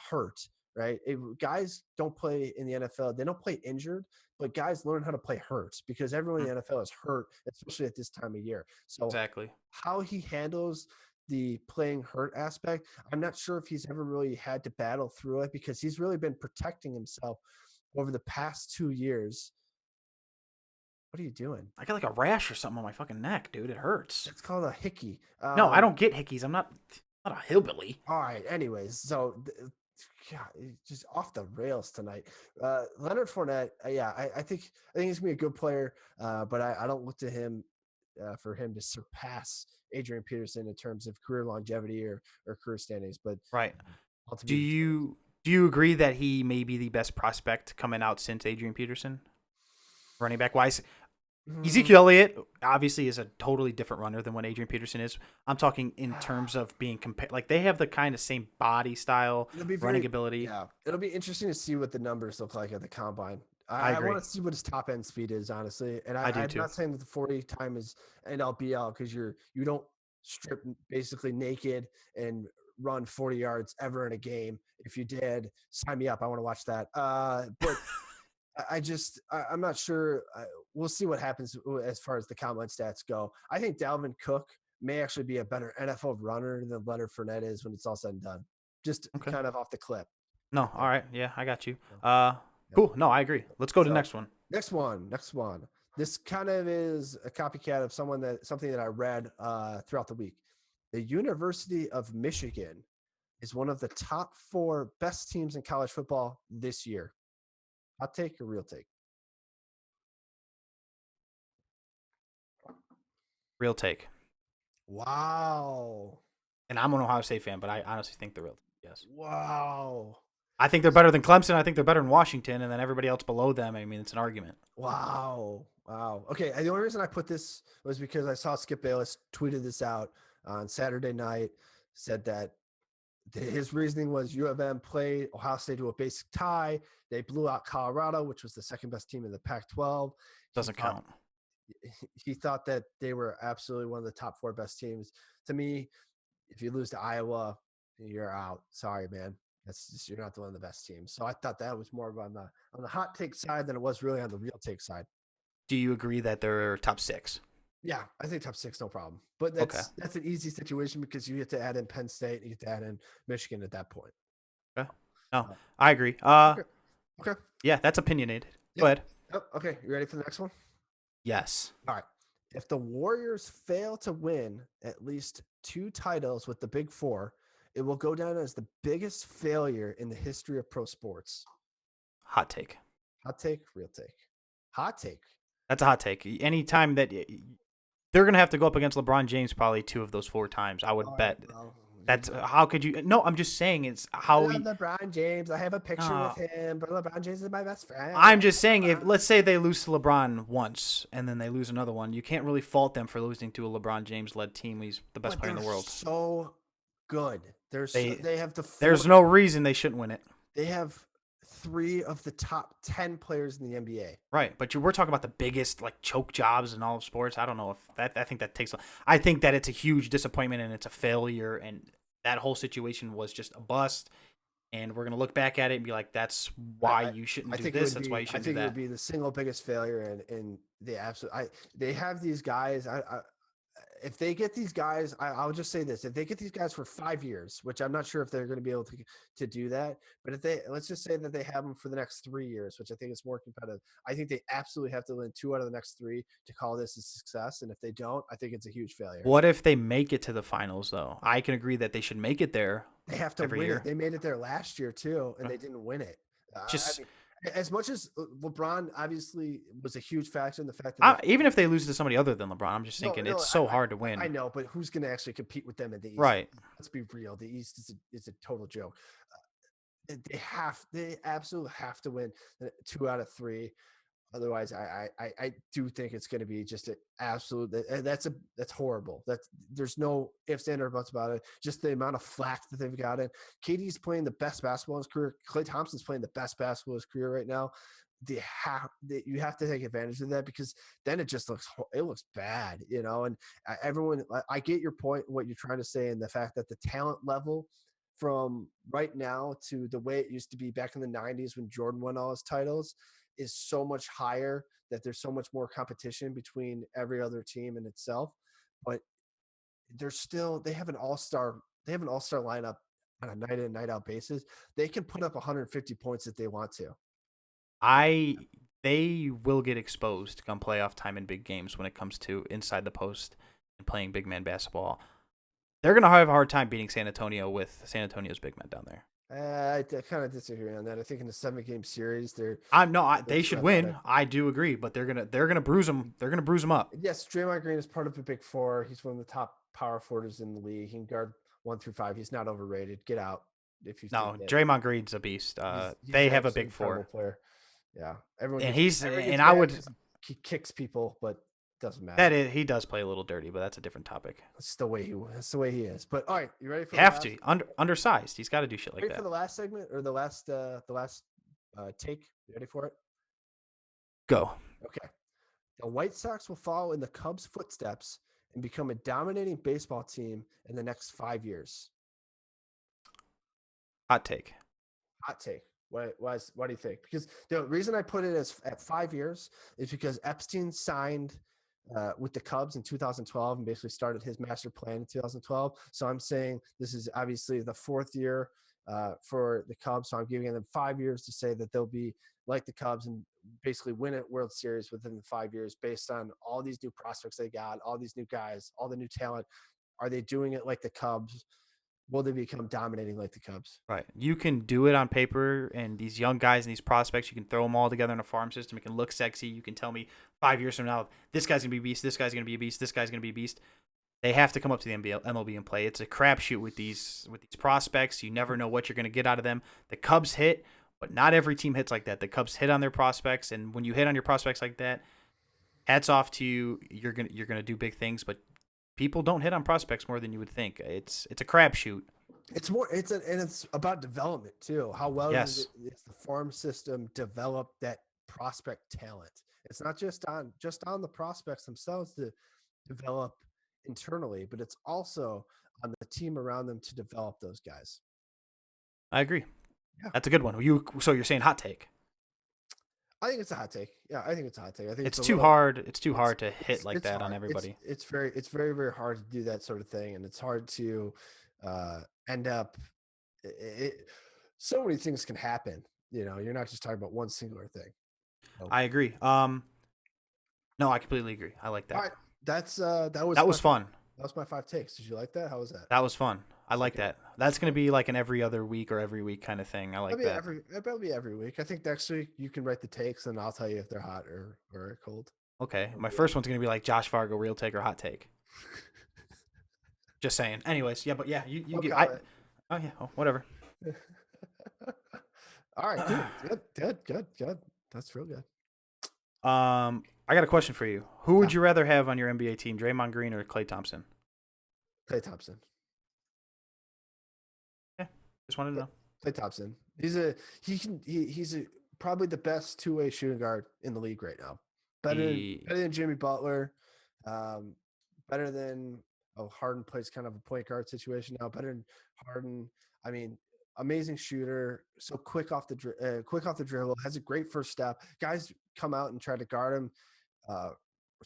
hurt. Right, guys don't play in the NFL. They don't play injured, but guys learn how to play hurt because everyone in the NFL is hurt, especially at this time of year. So Exactly. how he handles the playing hurt aspect, I'm not sure if he's ever really had to battle through it because he's really been protecting himself over the past 2 years. What are you doing? I got like a rash or something on my fucking neck, dude. It hurts. It's called a hickey. No, I don't get hickeys. I'm not a hillbilly. All right. Anyways, so God, just off the rails tonight. Leonard Fournette, I think he's gonna be a good player, but I don't look to him for him to surpass Adrian Peterson in terms of career longevity or career standings. But Right. all to Do be determined. you agree that he may be the best prospect coming out since Adrian Peterson? Running back wise, Ezekiel Elliott obviously is a totally different runner than what Adrian Peterson is. I'm talking in terms of being compared. Like they have the kind of same body style, running ability. Yeah, it'll be interesting to see what the numbers look like at the combine. I I agree. want to see what his top end speed is, honestly. And I do I'm too. not saying that the 40 time is end all be all because you don't strip basically naked and run 40 yards ever in a game. If you did, sign me up. I want to watch that. But I'm not sure. We'll see what happens as far as the combine stats go. I think Dalvin Cook may actually be a better NFL runner than Leonard Fournette is when it's all said and done. Just Okay. kind of off the clip. No, all right. Yeah, I got you. Cool. No, I agree. Let's go to the next one. Next one. This kind of is a copycat of something that I read throughout the week. The University of Michigan is one of the top 4 best teams in college football this year. Hot take or real take? Real take. Wow. And I'm an Ohio State fan, but I honestly think the real take, yes. Wow. I think they're better than Clemson. I think they're better than Washington, and then everybody else below them. I mean, it's an argument. Wow. Okay. The only reason I put this was because I saw Skip Bayless tweeted this out on Saturday night, said that his reasoning was U of M played Ohio State to a basic tie. They blew out Colorado, which was the second best team in the Pac-12. Doesn't count. he thought that they were absolutely one of the top 4 best teams. To me, if you lose to Iowa, you're out. Sorry, man. That's just, you're not one of the best teams. So I thought that was more of on the hot take side than it was really on the real take side. Do you agree that they're top 6? Yeah, I think top 6, no problem. But Okay. that's an easy situation because you get to add in Penn State, you get to add in Michigan at that point. Okay. No, Uh, I agree. okay. Okay. Yeah, that's opinionated. Go Yep. ahead. Yep. Okay. You ready for the next one? Yes. All right. If the Warriors fail to win at least 2 titles with the Big Four, it will go down as the biggest failure in the history of pro sports. Hot take. Hot take, real take. Hot take. That's a hot take. Anytime that they're going to have to go up against LeBron James probably 2 of those 4 times, I would All right, bet. well, That's how could you? No, I'm just saying it's I how love LeBron James. I have a picture with him, but LeBron James is my best friend. I'm just saying, if let's say they lose to LeBron once and then they lose another one, you can't really fault them for losing to a LeBron James led team. He's the best But player in the they're world. so good. They They have the 4, there's no reason they shouldn't win it, they have 3 of the top 10 players in the NBA. right? But we're talking about the biggest like choke jobs in all of sports. I don't know if that. I think that takes. I think that it's a huge disappointment and it's a failure, and that whole situation was just a bust. And we're gonna look back at it and be like, "That's why I, you shouldn't I do think this. That's why you I shouldn't do think it would that." be the single biggest failure in the absolute. They have these guys. If they get these guys, I'll just say this: if they get these guys for 5 years, which I'm not sure if they're going to be able to do that, but if they let's just say that they have them for the next 3 years, which I think is more competitive, I think they absolutely have to win 2 out of the next 3 to call this a success. And if they don't, I think it's a huge failure. What if they make it to the finals, though? I can agree that they should make it there They have to every win year. it. They made it there last year too, and Okay. they didn't win it. I Just mean, as much as LeBron obviously was a huge factor in the fact that even if they lose to somebody other than LeBron, I'm just no, thinking no, it's so hard to win. I know, but who's going to actually compete with them in the East? Right. Let's be real. The East is a total joke. They absolutely have to win 2 out of 3. Otherwise, I do think it's going to be just an absolute. That's horrible. There's no ifs and or buts about it. Just the amount of flack that they've gotten. KD's playing the best basketball in his career. Klay Thompson's playing the best basketball in his career right now. You have to take advantage of that because then it looks bad, you know. And everyone, I get your point, what you're trying to say, and the fact that the talent level from right now to the way it used to be back in the 90s when Jordan won all his titles is so much higher that there's so much more competition between every other team in itself. But they have an all-star lineup on a night in, night out basis. They can put up 150 points if they want to. They will get exposed come playoff time in big games when it comes to inside the post and playing big man basketball. They're gonna have a hard time beating San Antonio with San Antonio's big men down there. I kind of disagree on that. I think in a 7-game series, They should win. I do agree, but they're gonna bruise them. They're gonna bruise them up. Yes, Draymond Green is part of the Big Four. He's one of the top power forwards in the league. He can guard 1 through 5. He's not overrated. Get out if you No, think that. Draymond Green's a beast. He's They an have a absolutely big four, incredible player. Yeah, everyone. and Gets, he's everyone gets and I mad would 'cause he kicks people, but doesn't matter. that is he does play a little dirty, but that's a different topic. That's the way he is. But all right, you ready for Have to undersized. He's got to do shit like ready for that. the last segment or the last take? You ready for it? Go. Okay. The White Sox will follow in the Cubs' footsteps and become a dominating baseball team in the next 5 years. Hot take. Hot take. What do you think? Because the reason I put it as at 5 years is because Epstein signed with the Cubs in 2012 and basically started his master plan in 2012. So I'm saying this is obviously the 4th year for the Cubs. So I'm giving them 5 years to say that they'll be like the Cubs and basically win a World Series within the 5 years based on all these new prospects they got, all these new guys, all the new talent. Are they doing it like the Cubs? Will they become dominating like the Cubs? Right. You can do it on paper, and these young guys and these prospects, you can throw them all together in a farm system. It can look sexy. You can tell me 5 years from now, this guy's going to be a beast, this guy's going to be a beast, this guy's going to be a beast. They have to come up to the MLB and play. It's a crapshoot with these prospects. You never know what you're going to get out of them. The Cubs hit, but not every team hits like that. The Cubs hit on their prospects, and when you hit on your prospects like that, hats off to you. You're gonna do big things, but people don't hit on prospects more than you would think. It's a crapshoot. It's about development too. How well Yes. does the farm system develop that prospect talent? It's not just on the prospects themselves to develop internally, but it's also on the team around them to develop those guys. I agree. Yeah. That's a good one. So you're saying hot take? I think it's a hot take. Yeah, I think it's a hot take. I think It's a too little. hard. It's too It's hard to hit like it's that on hard. everybody. It's very very hard to do that sort of thing, and it's hard to end up. So many things can happen. You're not just talking about one singular thing. So, I agree. No, I completely agree. I like all that. right, that That was fun. That was my 5 takes. Did you like that? How was that? That was fun. I It's like like that. That's gonna be like an every other week or every week kind of thing. I like that. It'll be every week. I think next week you can write the takes, and I'll tell you if they're hot or cold. Okay. That'll My be first one's gonna be like Josh Fargo, real take or hot take. Just saying. Anyways, yeah, but yeah, you No get. comment. Oh yeah. Oh, whatever. All right, cool. Good. That's real good. I got a question for you. Who would Yeah. you rather have on your NBA team, Draymond Green or Klay Thompson? Klay Thompson. Yeah, just wanted to know. Klay Thompson. He's probably the best two-way shooting guard in the league right now. Better than Jimmy Butler. Um, better than Harden plays kind of a point guard situation now. Better than Harden. I mean, amazing shooter. So quick off the dribble. Has a great first step. Guys come out and try to guard him uh,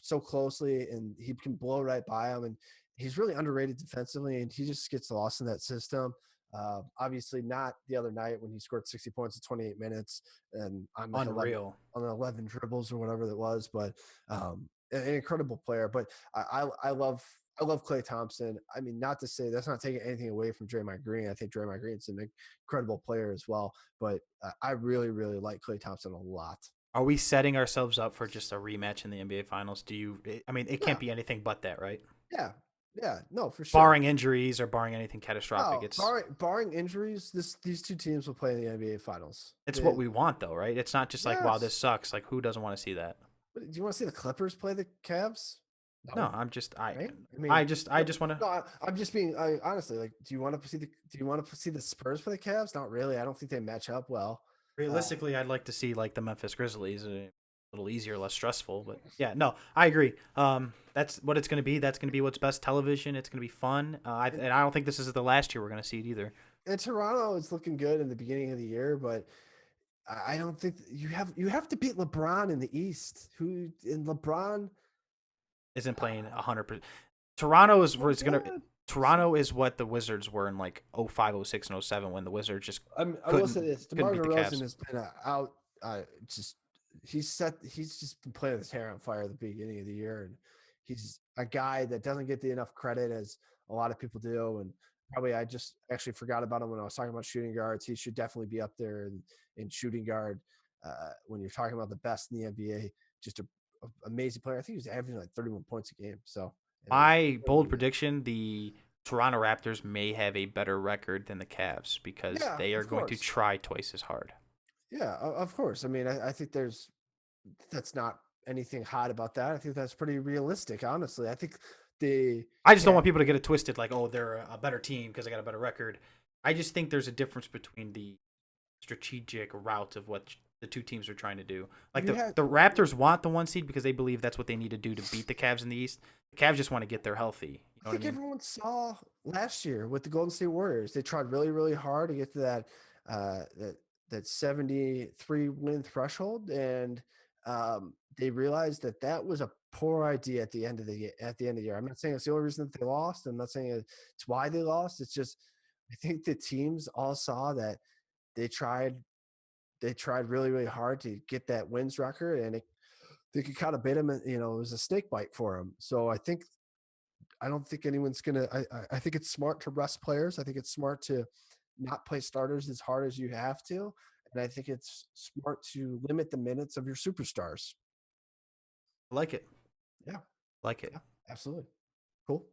so closely, and he can blow right by him. And he's really underrated defensively, and he just gets lost in that system. Obviously, not the other night when he scored 60 points in 28 minutes and on like 11, Unreal. on 11 dribbles or whatever that was. But an incredible player. But I love Klay Thompson. I mean, not to say that's not taking anything away from Draymond Green. I think Draymond Green's an incredible player as well. But I really, really like Klay Thompson a lot. Are we setting ourselves up for just a rematch in the NBA Finals? I mean, it can't Yeah, be anything but that, right? yeah, no, for sure. Barring injuries or barring anything catastrophic, No, barring injuries, these two teams will play in the NBA Finals. it's what we want, though, right? It's not just like, wow, this Yes. sucks. Like, who doesn't want to see that? Do you want to see the Clippers play the Cavs? No, No, I right? I mean, just want to. no, I'm just being honestly like. Do you want to see the Spurs play the Cavs? Not really. I don't think they match up well. Realistically, I'd like to see like the Memphis Grizzlies, a little easier, less stressful. But yeah, no, I agree. That's what it's going to be. That's going to be what's best television. It's going to be fun. And I don't think this is the last year we're going to see it either. And Toronto is looking good in the beginning of the year, but I don't think you have to beat LeBron in the East. Who in LeBron Isn't playing 100%. Toronto is where it's going to. good. Toronto is what the Wizards were in like 05, 06, and 07 when the Wizards just I will say this: couldn't DeMar beat the DeRozan Cavs. has been out. Just he's just been playing with his hair on fire at the beginning of the year, and he's a guy that doesn't get the enough credit as a lot of people do. And probably I just actually forgot about him when I was talking about shooting guards. He should definitely be up there in shooting guard when you're talking about the best in the NBA. Just a amazing player. I think he was averaging like 31 points a game. So I mean, My bold prediction: the Toronto Raptors may have a better record than the Cavs because yeah, they are of going to course. try twice as hard. Yeah, of course. I mean, I think that's not anything hot about that. I think that's pretty realistic, honestly. I think the I just don't Cavs, want people to get it twisted, like, oh, they're a better team because they got a better record. I just think there's a difference between the strategic route of what the two teams are trying to do. Like you had the Raptors want the one seed because they believe that's what they need to do to beat the Cavs in the East. The Cavs just want to get there healthy. You I know what I think mean? everyone saw last year with the Golden State Warriors. They tried really, really hard to get to that 73 win threshold, and they realized that was a poor idea at the end of the year. I'm not saying it's the only reason that they lost. I'm not saying it's why they lost. It's just I think the teams all saw that they tried really, really hard to get that wins record, and they could kind of bait them. It was a snake bite for them. So I don't think anyone's gonna. I think it's smart to rest players. I think it's smart to not play starters as hard as you have to, and I think it's smart to limit the minutes of your superstars. I like it. Yeah, Like it. yeah, absolutely. Cool.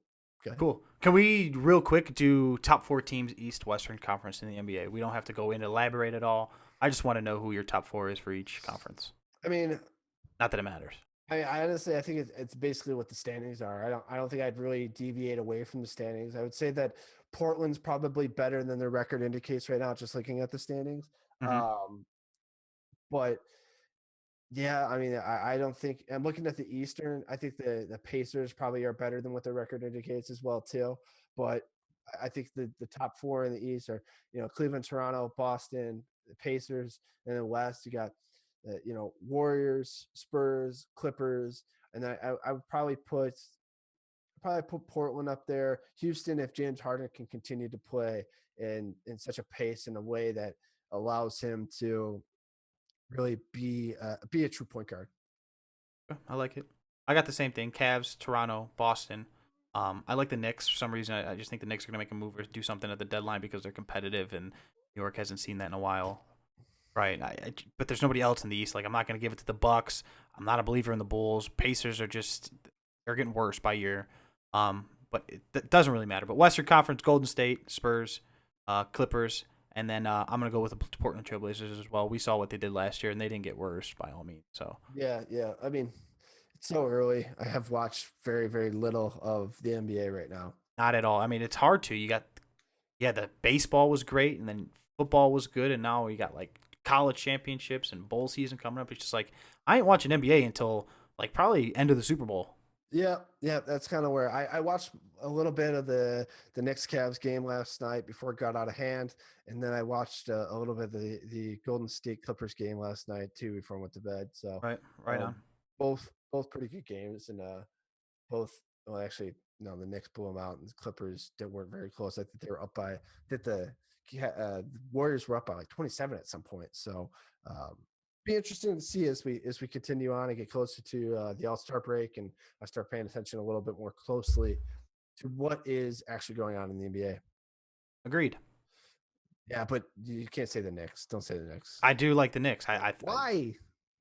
Go ahead. Cool. Can we real quick do top 4 teams East Western Conference in the NBA? We don't have to go in and elaborate at all. I just want to know who your top 4 is for each conference. I mean, Not that it matters. I honestly, I think it's basically what the standings are. I don't think I'd really deviate away from the standings. I would say that Portland's probably better than their record indicates right now, just looking at the standings. Mm-hmm. Um, but Yeah, I mean, I don't think I'm looking at the Eastern. I think the Pacers probably are better than what their record indicates as well too. But I think the top four in the East are Cleveland, Toronto, Boston, the Pacers, and then West you got Warriors, Spurs, Clippers, and then I would probably put Portland up there. Houston, if James Harden can continue to play in such a pace in a way that allows him to really be a true point guard. I like it. I got the same thing. Cavs, Toronto, Boston. I like the Knicks for some reason. I just think the Knicks are gonna make a move or do something at the deadline because they're competitive, and New York hasn't seen that in a while. Right. But there's nobody else in the East. Like I'm not gonna give it to the Bucks. I'm not a believer in the Bulls. Pacers are just they're getting worse by year. But it doesn't really matter. But Western Conference, Golden State, Spurs, Clippers, and then I'm gonna go with the Portland Trailblazers as well. We saw what they did last year, and they didn't get worse by all means. So Yeah, yeah. I mean, it's so early. I have watched very, very little of the NBA right now. not at all. I mean, it's hard to. You got the baseball was great, and then football was good, and now you got like college championships and bowl season coming up. It's just like I ain't watching NBA until like probably end of the Super Bowl. Yeah, yeah, that's kind of where I watched a little bit of the Knicks Cavs game last night before it got out of hand, and then I watched a little bit of the Golden State Clippers game last night too before I went to bed. So, Right, right um, on. both pretty good games, and both well actually no the Knicks blew them out, and the Clippers weren't very close. I think they were up by that the Warriors were up by like 27 at some point. So, um, be interesting to see as we continue on and get closer to the All-Star break, and I start paying attention a little bit more closely to what is actually going on in the NBA. Agreed. Yeah, but you can't say the Knicks. Don't say the Knicks. I do like the Knicks. Why?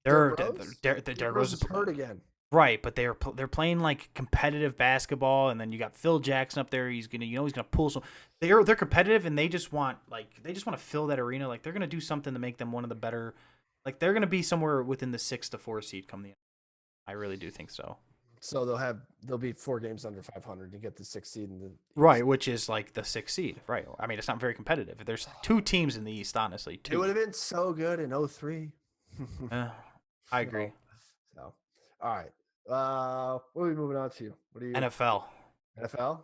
They're Derrick Rose? Derrick Derrick Rose Rose is is hurt again. right, but they're playing like competitive basketball, and then you got Phil Jackson up there. He's gonna pull some. They're competitive, and they just want to fill that arena. Like they're gonna do something to make them one of the better. Like they're gonna be somewhere within the 6 to 4 seed come the end. I really do think so. So they'll be 4 games under 500 to get the 6th seed in the East. Right, which is like the 6th seed. Right. I mean, it's not very competitive. There's two teams in the East, honestly. It would Two. have been so good in '03. Uh, I agree. so, so, all right. What are we moving on to? What do you NFL. NFL?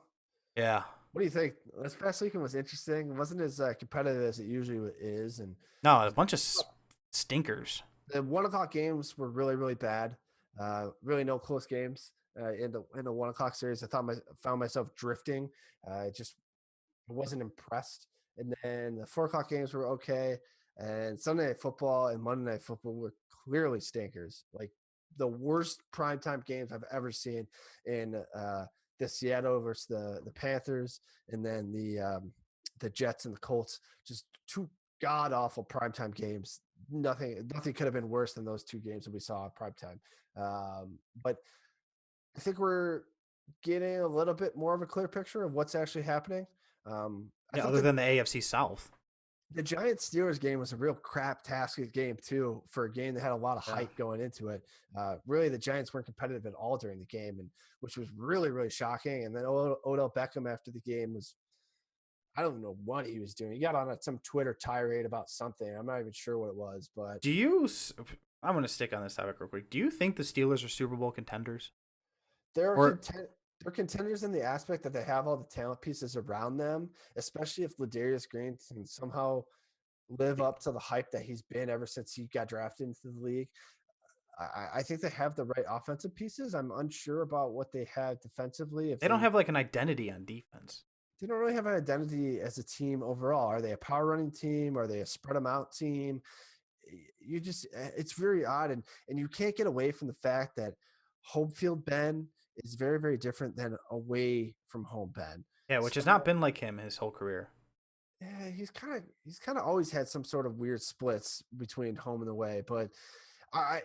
Yeah. What do you think? This past weekend was interesting. It wasn't as competitive as it usually is, and No, a bunch of stinkers. the 1 o'clock games were really really bad. Really no close games in the 1 o'clock series. Found myself drifting. Just I wasn't impressed. And then the 4 o'clock games were okay. And Sunday Night Football and Monday Night Football were clearly stinkers. Like the worst primetime games I've ever seen in the Seattle versus the Panthers, and then the Jets and the Colts. Just two god awful primetime games. Nothing could have been worse than those two games that we saw at primetime. But I think we're getting a little bit more of a clear picture of what's actually happening. I Yeah, thought other than the AFC South. the Giants Steelers game was a real crap tastic game too for a game that had a lot of Yeah. hype going into it. Really, the Giants weren't competitive at all during the game, and which was really really shocking. And then Odell Beckham after the game was I don't know what he was doing. He got on some Twitter tirade about something. I'm not even sure what it was, but Do you? I'm going to stick on this topic real quick. Do you think the Steelers are Super Bowl contenders? they're Or they're contenders in the aspect that they have all the talent pieces around them, especially if Ladarius Green can somehow live up to the hype that he's been ever since he got drafted into the league. I think they have the right offensive pieces. I'm unsure about what they have defensively. If they don't have like an identity on defense. they don't really have an identity as a team overall. Are they a power running team? Are they a spread them out team? It's very odd, and you can't get away from the fact that home field Ben is very very different than away from home Ben. Yeah, which has not So been like him his whole career. yeah, he's kind of always had some sort of weird splits between home and away, but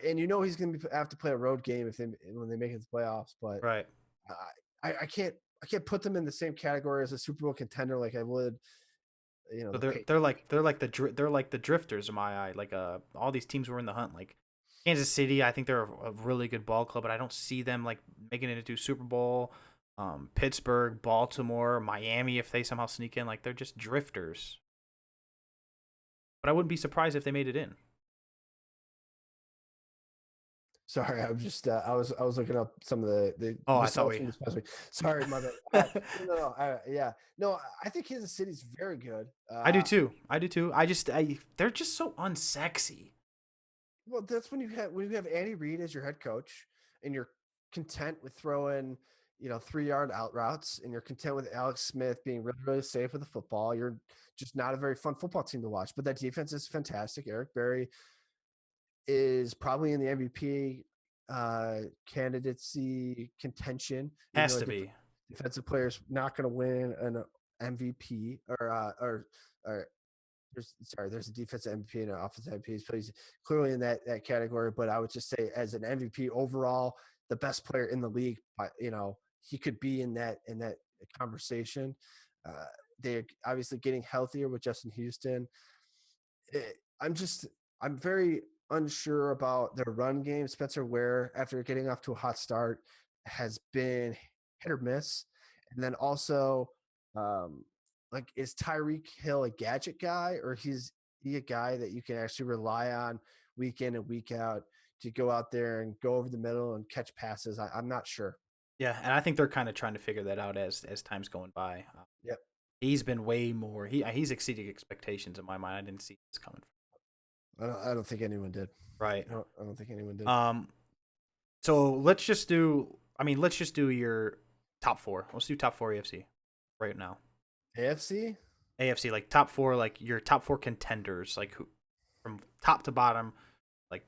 and he's going to have to play a road game when they make it to the playoffs, but Right. I can't put them in the same category as a Super Bowl contender like I would, So the they're like the drifters in my eye. Like all these teams were in the hunt. Like Kansas City, I think they're a really good ball club, but I don't see them like making it into Super Bowl. Pittsburgh, Baltimore, Miami, if they somehow sneak in, like they're just drifters. But I wouldn't be surprised if they made it in. Sorry, I'm just I was looking up some of the Oh, I thought results we. from this past week. Sorry, my bad. No. Yeah, no. I think Kansas City's very good. I do too. I do too. They're just so unsexy. Well, that's when you have Andy Reid as your head coach, and you're content with throwing 3-yard out routes, and you're content with Alex Smith being really really safe with the football. You're just not a very fun football team to watch. But that defense is fantastic. Eric Berry is probably in the MVP candidacy contention, even Has though to be. defensive players not going to win an MVP or there's a defensive MVP and an offensive MVP. So he's clearly in that category. But I would just say as an MVP overall, the best player in the league, he could be in that conversation. They're obviously getting healthier with Justin Houston. it, I'm just I'm very unsure about their run game. Spencer Ware, after getting off to a hot start, has been hit or miss, and then also, like, is Tyreek Hill a gadget guy, or he a guy that you can actually rely on week in and week out to go out there and go over the middle and catch passes? I'm not sure. Yeah, and I think they're kind of trying to figure that out as time's going by. Yep. He's been way more. He's exceeding expectations in my mind. I didn't see this coming. I don't think anyone did. Right. I don't think anyone did. Um. So let's just do. I mean, let's just do your top four. Let's do top four AFC right now. AFC. AFC like top four, like your top four contenders, like who from top to bottom, like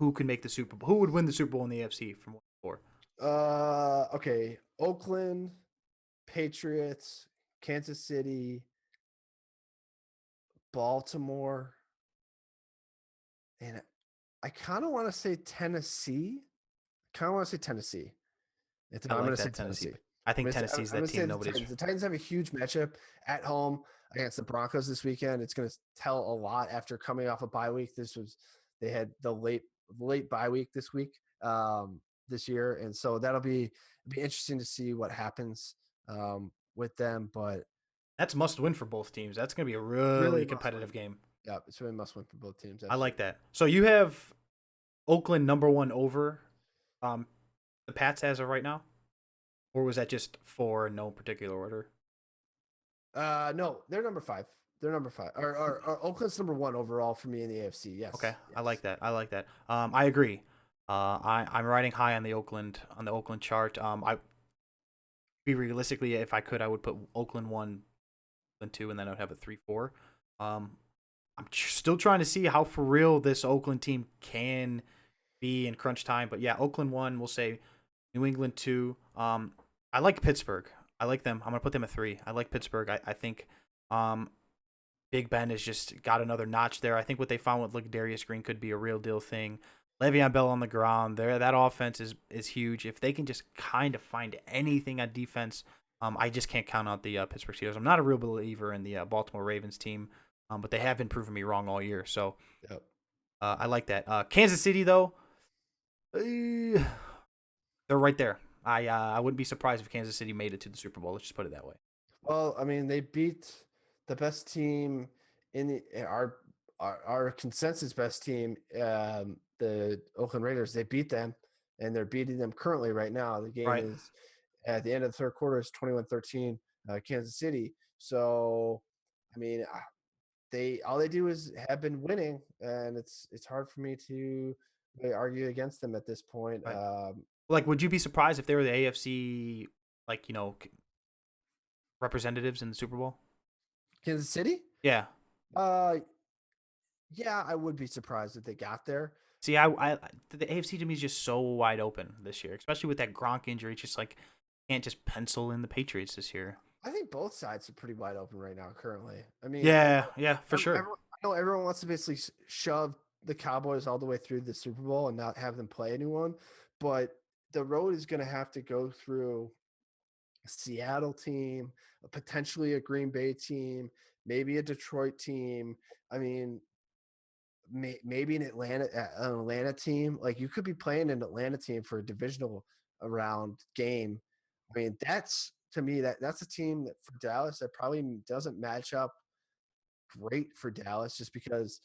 who could make the Super Bowl? Who would win the Super Bowl in the AFC from 1 to 4? Okay. Oakland, Patriots, Kansas City, Baltimore, and I kind of want to say Tennessee. Kind of want to say Tennessee. I I'm going like to say that Tennessee. Tennessee. I I'm think going to say, Tennessee's I'm that going to say team the nobody's. Titans. The Titans have a huge matchup at home against the Broncos this weekend. It's going to tell a lot after coming off a bye week. They had the late bye week this year, and so it'll be interesting to see what happens with them. But That's must win for both teams. That's gonna be a really really must win. competitive game. Yeah, it's really must win for both teams. I like Absolutely. that. So you have Oakland number one over um the Pats as of right now, or was that just for no particular order? No, they're number five. They're number five. Or Oakland's number one overall for me in the AFC. Okay, Yes, I yes. like that. I like that. I agree. I'm riding high on the Oakland chart. I be realistically, if I could, I would put Oakland one, Oakland two, and then I'd have a 3-4. Um, still trying to see how for real this Oakland team can be in crunch time. But yeah, Oakland one, we'll say New England two. I like Pittsburgh. I like them. I'm gonna put them at 3. I like Pittsburgh. I think um, Big Ben has just got another notch there. I think what they found with like Darius Green could be a real deal thing. Le'Veon Bell on the ground, there that offense is huge. If they can just kind of find anything on defense, I just can't count out the Pittsburgh Steelers. I'm not a real believer in the Baltimore Ravens team, but they have been proving me wrong all year. So Yep. I like that. Kansas City though, they're right there. I wouldn't be surprised if Kansas City made it to the Super Bowl. Let's just put it that way. Well, I mean, they beat the best team in our consensus best team, the Oakland Raiders. They beat them, and they're beating them currently right now. The game Right. is at the end of the third quarter is 21-13, Kansas City. So, I mean, they all they do is have been winning, and it's hard for me to really argue against them at this point. Right. Like, would you be surprised if they were the AFC, like, representatives in the Super Bowl? Kansas City? Yeah. Uh, yeah, I would be surprised if they got there. See, the AFC to me is just so wide open this year, especially with that Gronk injury. It's just like can't just pencil in the Patriots this year. I think both sides are pretty wide open right now currently. I mean, Yeah, yeah, for sure. I know everyone wants to basically shove the Cowboys all the way through the Super Bowl and not have them play anyone, but the road is going to have to go through a Seattle team, potentially a Green Bay team, maybe a Detroit team. I mean, maybe an Atlanta team. Like, you could be playing an Atlanta team for a divisional round game. I mean, that's to me that's a team that for Dallas that probably doesn't match up great for Dallas, just because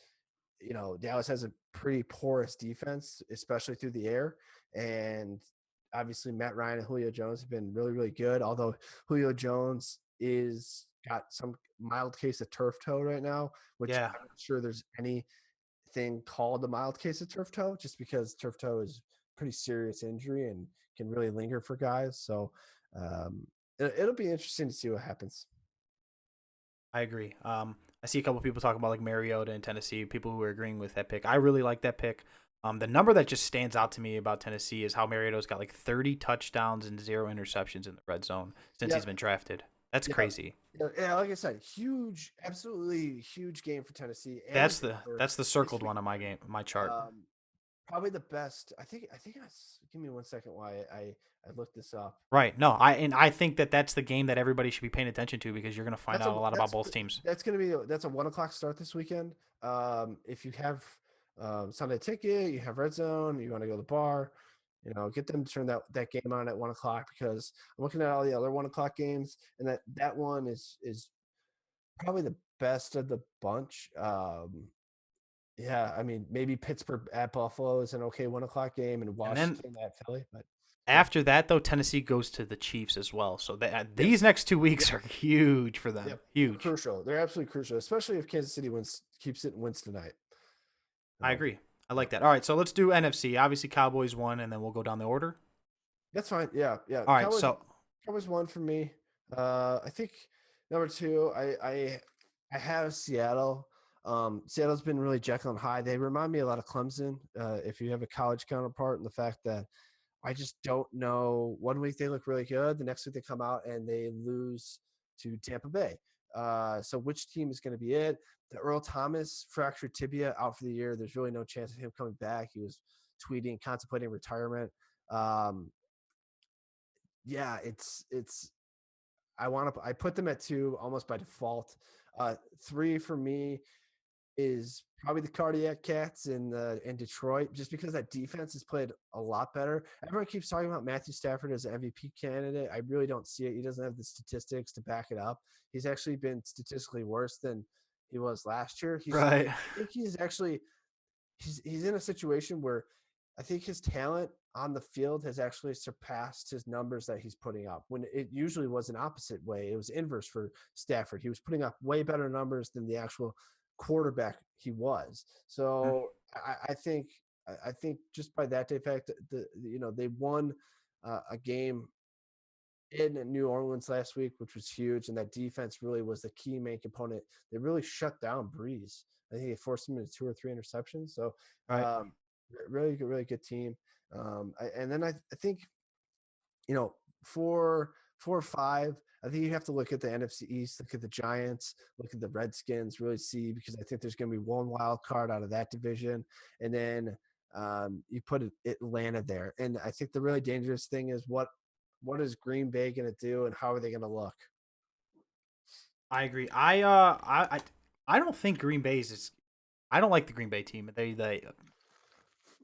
Dallas has a pretty porous defense, especially through the air. And obviously, Matt Ryan and Julio Jones have been really, really good. Although Julio Jones is got some mild case of turf toe right now, which Yeah, I'm not sure there's anything called a mild case of turf toe, just because turf toe is a pretty serious injury and can really linger for guys. So it'll be interesting to see what happens. I agree. I see a couple people talking about like Mariota in Tennessee. People who are agreeing with that pick. I really like that pick. The number that just stands out to me about Tennessee is how Mariota's got like 30 touchdowns and 0 interceptions in the red zone since he's Yep. been drafted. That's Yeah. crazy. Yeah, like I said, huge, absolutely huge game for Tennessee That's and the Denver that's the this circled week. one on my chart. Probably the best. Give me 1 second while I look this up. Right. No, I think that that's the game that everybody should be paying attention to because you're going to find That's a out a lot about that's both teams. that's gonna be that's a 1 o'clock start this weekend. If you have Sunday ticket, you have Red Zone, you want to go to the bar, get them to turn that game on at 1 o'clock, because I'm looking at all the other 1 o'clock games, and that one is probably the best of the bunch. Yeah, I mean, maybe Pittsburgh at Buffalo is an okay 1 o'clock game, and And then Washington at Philly, but yeah, after that, though, Tennessee goes to the Chiefs as well. So these yes, next 2 weeks yep, are huge for them. yep, they're Huge. crucial. They're absolutely crucial, especially if Kansas City keeps it and wins tonight. I Um, agree. I yeah, like that. All right, so let's do NFC. Obviously, Cowboys won, and then we'll go down the order. that's fine. Yeah, yeah. All right, Cowboys, so Cowboys won for me. I think number two, I have Seattle. Seattle's been really Jekyll and Hyde. They remind me a lot of Clemson. If you have a college counterpart, and the fact that I just don't know. One week they look really good. The next week they come out and they lose to Tampa Bay. So which team is going to be it? The Earl Thomas fractured tibia out for the year. There's really no chance of him coming back. He was tweeting, contemplating retirement. Um, yeah, it's. I put them at two almost by default. Three for me is probably the Cardiac Cats in Detroit, just because that defense has played a lot better. Everyone keeps talking about Matthew Stafford as an MVP candidate. I really don't see it. He doesn't have the statistics to back it up. He's actually been statistically worse than he was last year. right, I think he's actually he's in a situation where I think his talent on the field has actually surpassed his numbers that he's putting up. When it usually was an opposite way, it was inverse for Stafford. He was putting up way better numbers than the actual quarterback he was. So I think just by that fact, they won a game in New Orleans last week, which was huge, and that defense really was the key main component. They really shut down Breeze. I think they forced him into 2 or 3 interceptions. So, right. really good team. And then I think you know, four or five. I think you have to look at the NFC East, look at the Giants, look at the Redskins, really see, because I think there's going to be one wild card out of that division, and then you put Atlanta there. And I think the really dangerous thing is what is Green Bay going to do, and how are they going to look? I agree. I don't think Green Bay's is. I don't like the Green Bay team. They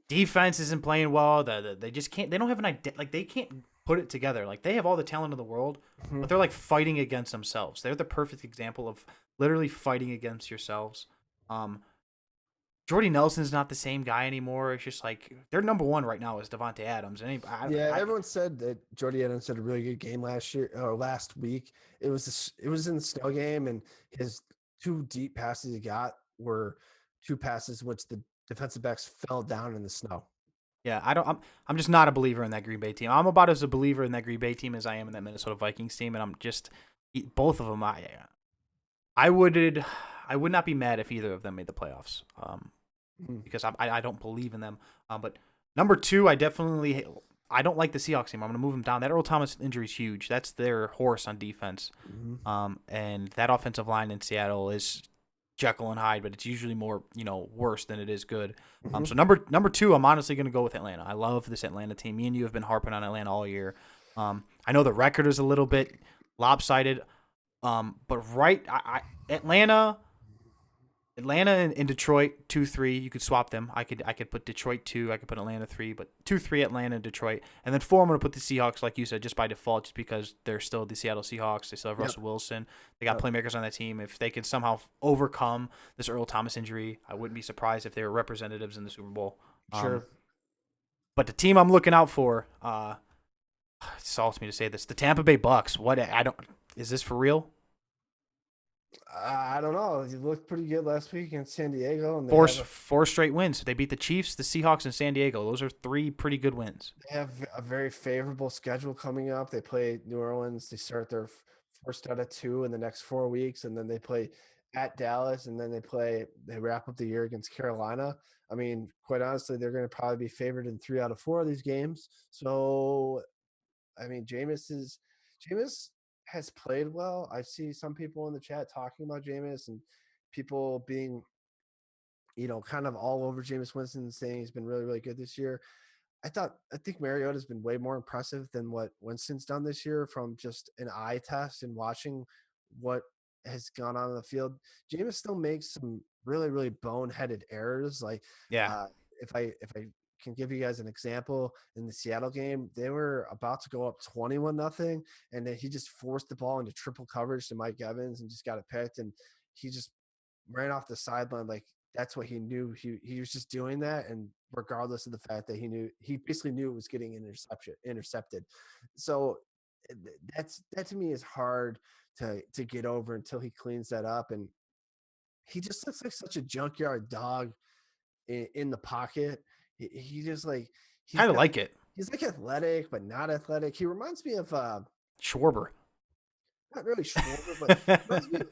defense isn't playing well. They just can't. They don't have an idea. Like they can't put it together. Like they have all the talent in the world, but Mhm. they're like fighting against themselves. They're the perfect example of literally fighting against yourselves. Um, Jordy Nelson's not the same guy anymore. It's just like their number one right now is Devontae Adams. And Yeah, everyone said that Jordy Adams had a really good game last year or last week. It was in the snow game, and his two deep passes he got were two passes which the defensive backs fell down in the snow. yeah, I don't. I'm just not a believer in that Green Bay team. I'm about as a believer in that Green Bay team as I am in that Minnesota Vikings team, and I'm just both of them. I would not be mad if either of them made the playoffs. Mhm. Because I don't believe in them. But number two, I don't like the Seahawks team. I'm going to move them down. That Earl Thomas injury is huge. That's their horse on defense. Mhm. And that offensive line in Seattle is Jekyll and Hyde, but it's usually more worse than it is good. Mhm. So number two, I'm honestly going to go with Atlanta. I love this Atlanta team. Me and you have been harping on Atlanta all year. I know the record is a little bit lopsided, but Atlanta Atlanta and Detroit 2-3. You could swap them. I could put Detroit 2. I could put Atlanta 3, but 2-3 Atlanta and Detroit, and then 4. I'm gonna put the Seahawks, like you said, just by default, just because they're still the Seattle Seahawks. They still have Yep. Russell Wilson. They got Yep. playmakers on that team. If they can somehow overcome this Earl Thomas injury, I wouldn't be surprised if they were representatives in the Super Bowl. Sure. But the team I'm looking out for, it salts me to say this, the Tampa Bay Bucks. What I don't is this for real? I don't know. He looked pretty good last week in San Diego, and Four straight wins. They beat the Chiefs, the Seahawks, and San Diego. Those are 3 pretty good wins. they have a very favorable schedule coming up. They play New Orleans. They start their first out of 2 in the next 4 weeks, and then they play at Dallas, and then they wrap up the year against Carolina. I mean, quite honestly, they're going to probably be favored in 3 out of 4 of these games. So, I mean, Jameis has played well. I see some people in the chat talking about Jameis and people being, kind of all over Jameis Winston, saying he's been really, really good this year. I think Mariota's been way more impressive than what Winston's done this year from just an eye test and watching what has gone on in the field. Jameis still makes some really, really boneheaded errors. Like, Yeah. if I can give you guys an example, in the Seattle game, they were about to go up 21-0, and then he just forced the ball into triple coverage to Mike Evans and just got it picked, and he just ran off the sideline like that's what he knew. He was just doing that, and regardless of the fact that he basically knew it was getting intercepted. So that to me is hard to get over until he cleans that up. And he just looks like such a junkyard dog in the pocket. He just like Kind of like it. he's like athletic but not athletic. He reminds me of Schwarber. not really Schwarber, but he reminds me of,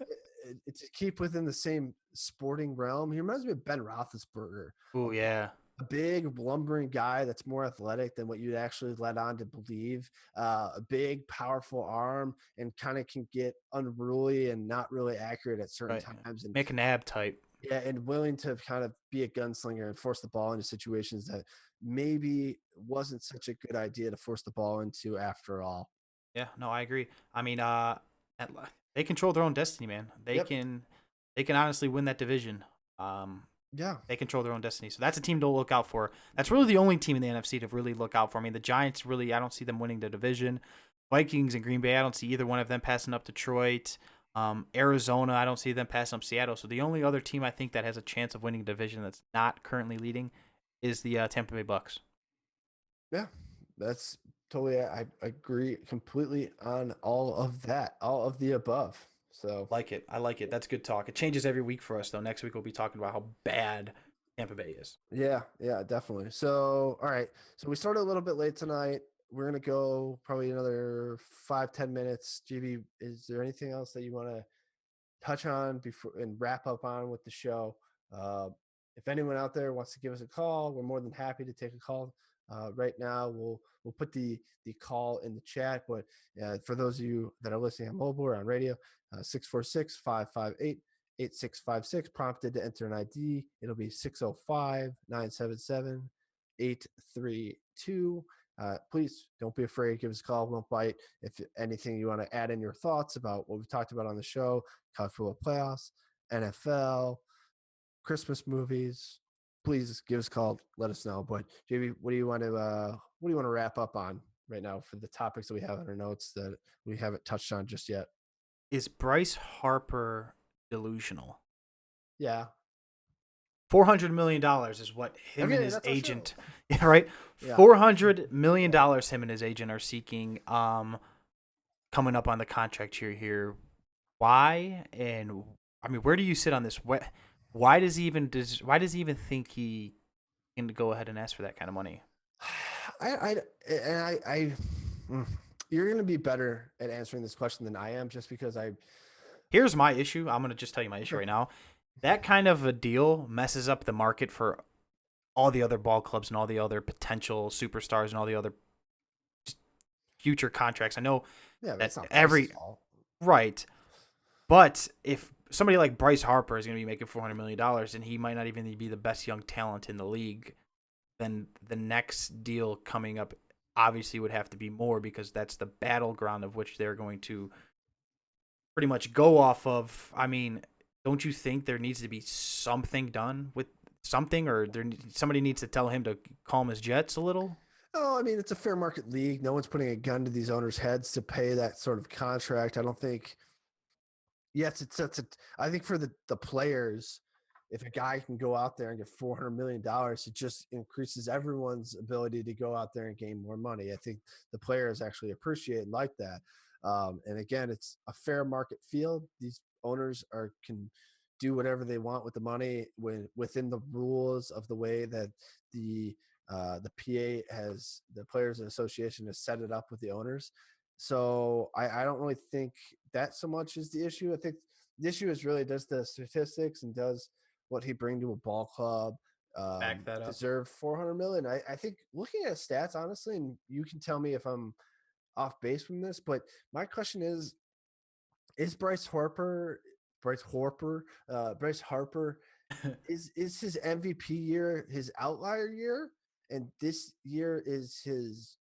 to keep within the same sporting realm. He reminds me of Ben Roethlisberger. Oh, yeah. A big lumbering guy that's more athletic than what you'd actually let on to believe. A big, powerful arm, and kind of can get unruly and not really accurate at certain times. And McNabb type. yeah, and willing to kind of be a gunslinger and force the ball into situations that maybe wasn't such a good idea to force the ball into after all. Yeah, no, I agree. I mean, they control their own destiny, man. They Yep. can honestly win that division. Yeah. They control their own destiny. So that's a team to look out for. That's really the only team in the NFC to really look out for. I mean, the Giants, really, I don't see them winning the division. Vikings and Green Bay, I don't see either one of them passing up Detroit. Arizona, I don't see them passing up Seattle. So the only other team I think that has a chance of winning a division that's not currently leading is the Tampa Bay Bucks. Yeah, that's totally. I agree completely on all of that, all of the above. So I like it. That's good talk. It changes every week for us, though. Next week we'll be talking about how bad Tampa Bay is. yeah, definitely. So all right, so we started a little bit late tonight. We're gonna go probably another 5-10 minutes. GB, is there anything else that you want to touch on before and wrap up on with the show? Uh, if anyone out there wants to give us a call, we're more than happy to take a call. Right now, we'll put the call in the chat. But for those of you that are listening on mobile or on radio, 646-558-8656, prompted to enter an ID. It'll be 605-977-832. Please don't be afraid. Give us a call. Won't bite. If anything you want to add in your thoughts about what we've talked about on the show, college football playoffs, NFL, Christmas movies, please give us a call. Let us know. But JB, what do you want to wrap up on right now for the topics that we have in our notes that we haven't touched on just yet? Is Bryce Harper delusional? Yeah. $400 million is what him and his that's our show. agent, yeah, right? Yeah. $400 million him and his agent are seeking coming up on the contract year here. Why? And I mean, where do you sit on this? Why does he even think he can go ahead and ask for that kind of money? You're going to be better at answering this question than I am, just because Here's my issue. I'm going to just tell you my issue right now. That kind of a deal messes up the market for all the other ball clubs and all the other potential superstars and all the other future contracts. I know that right, but if somebody like Bryce Harper is going to be making $400 million and he might not even be the best young talent in the league, then the next deal coming up obviously would have to be more, because that's the battleground of which they're going to pretty much go off of. I mean, don't you think there needs to be something done with something, or somebody needs to tell him to calm his jets a little? Oh, I mean, it's a fair market league. No one's putting a gun to these owners' heads to pay that sort of contract. I don't think. Yes, it's I think for the players, if a guy can go out there and get $400 million, it just increases everyone's ability to go out there and gain more money. I think the players actually appreciate and like that. And again, it's a fair market field. These owners can do whatever they want with the money within the rules of the way that the PA has the Players Association has set it up with the owners. So I don't really think that so much is the issue. I think the issue is really does the statistics and does what he bring to a ball club Back that up. deserve 400 million. I think looking at stats, honestly, and you can tell me if I'm off base from this, but my question is Bryce Harper is his MVP year his outlier year, and this year is his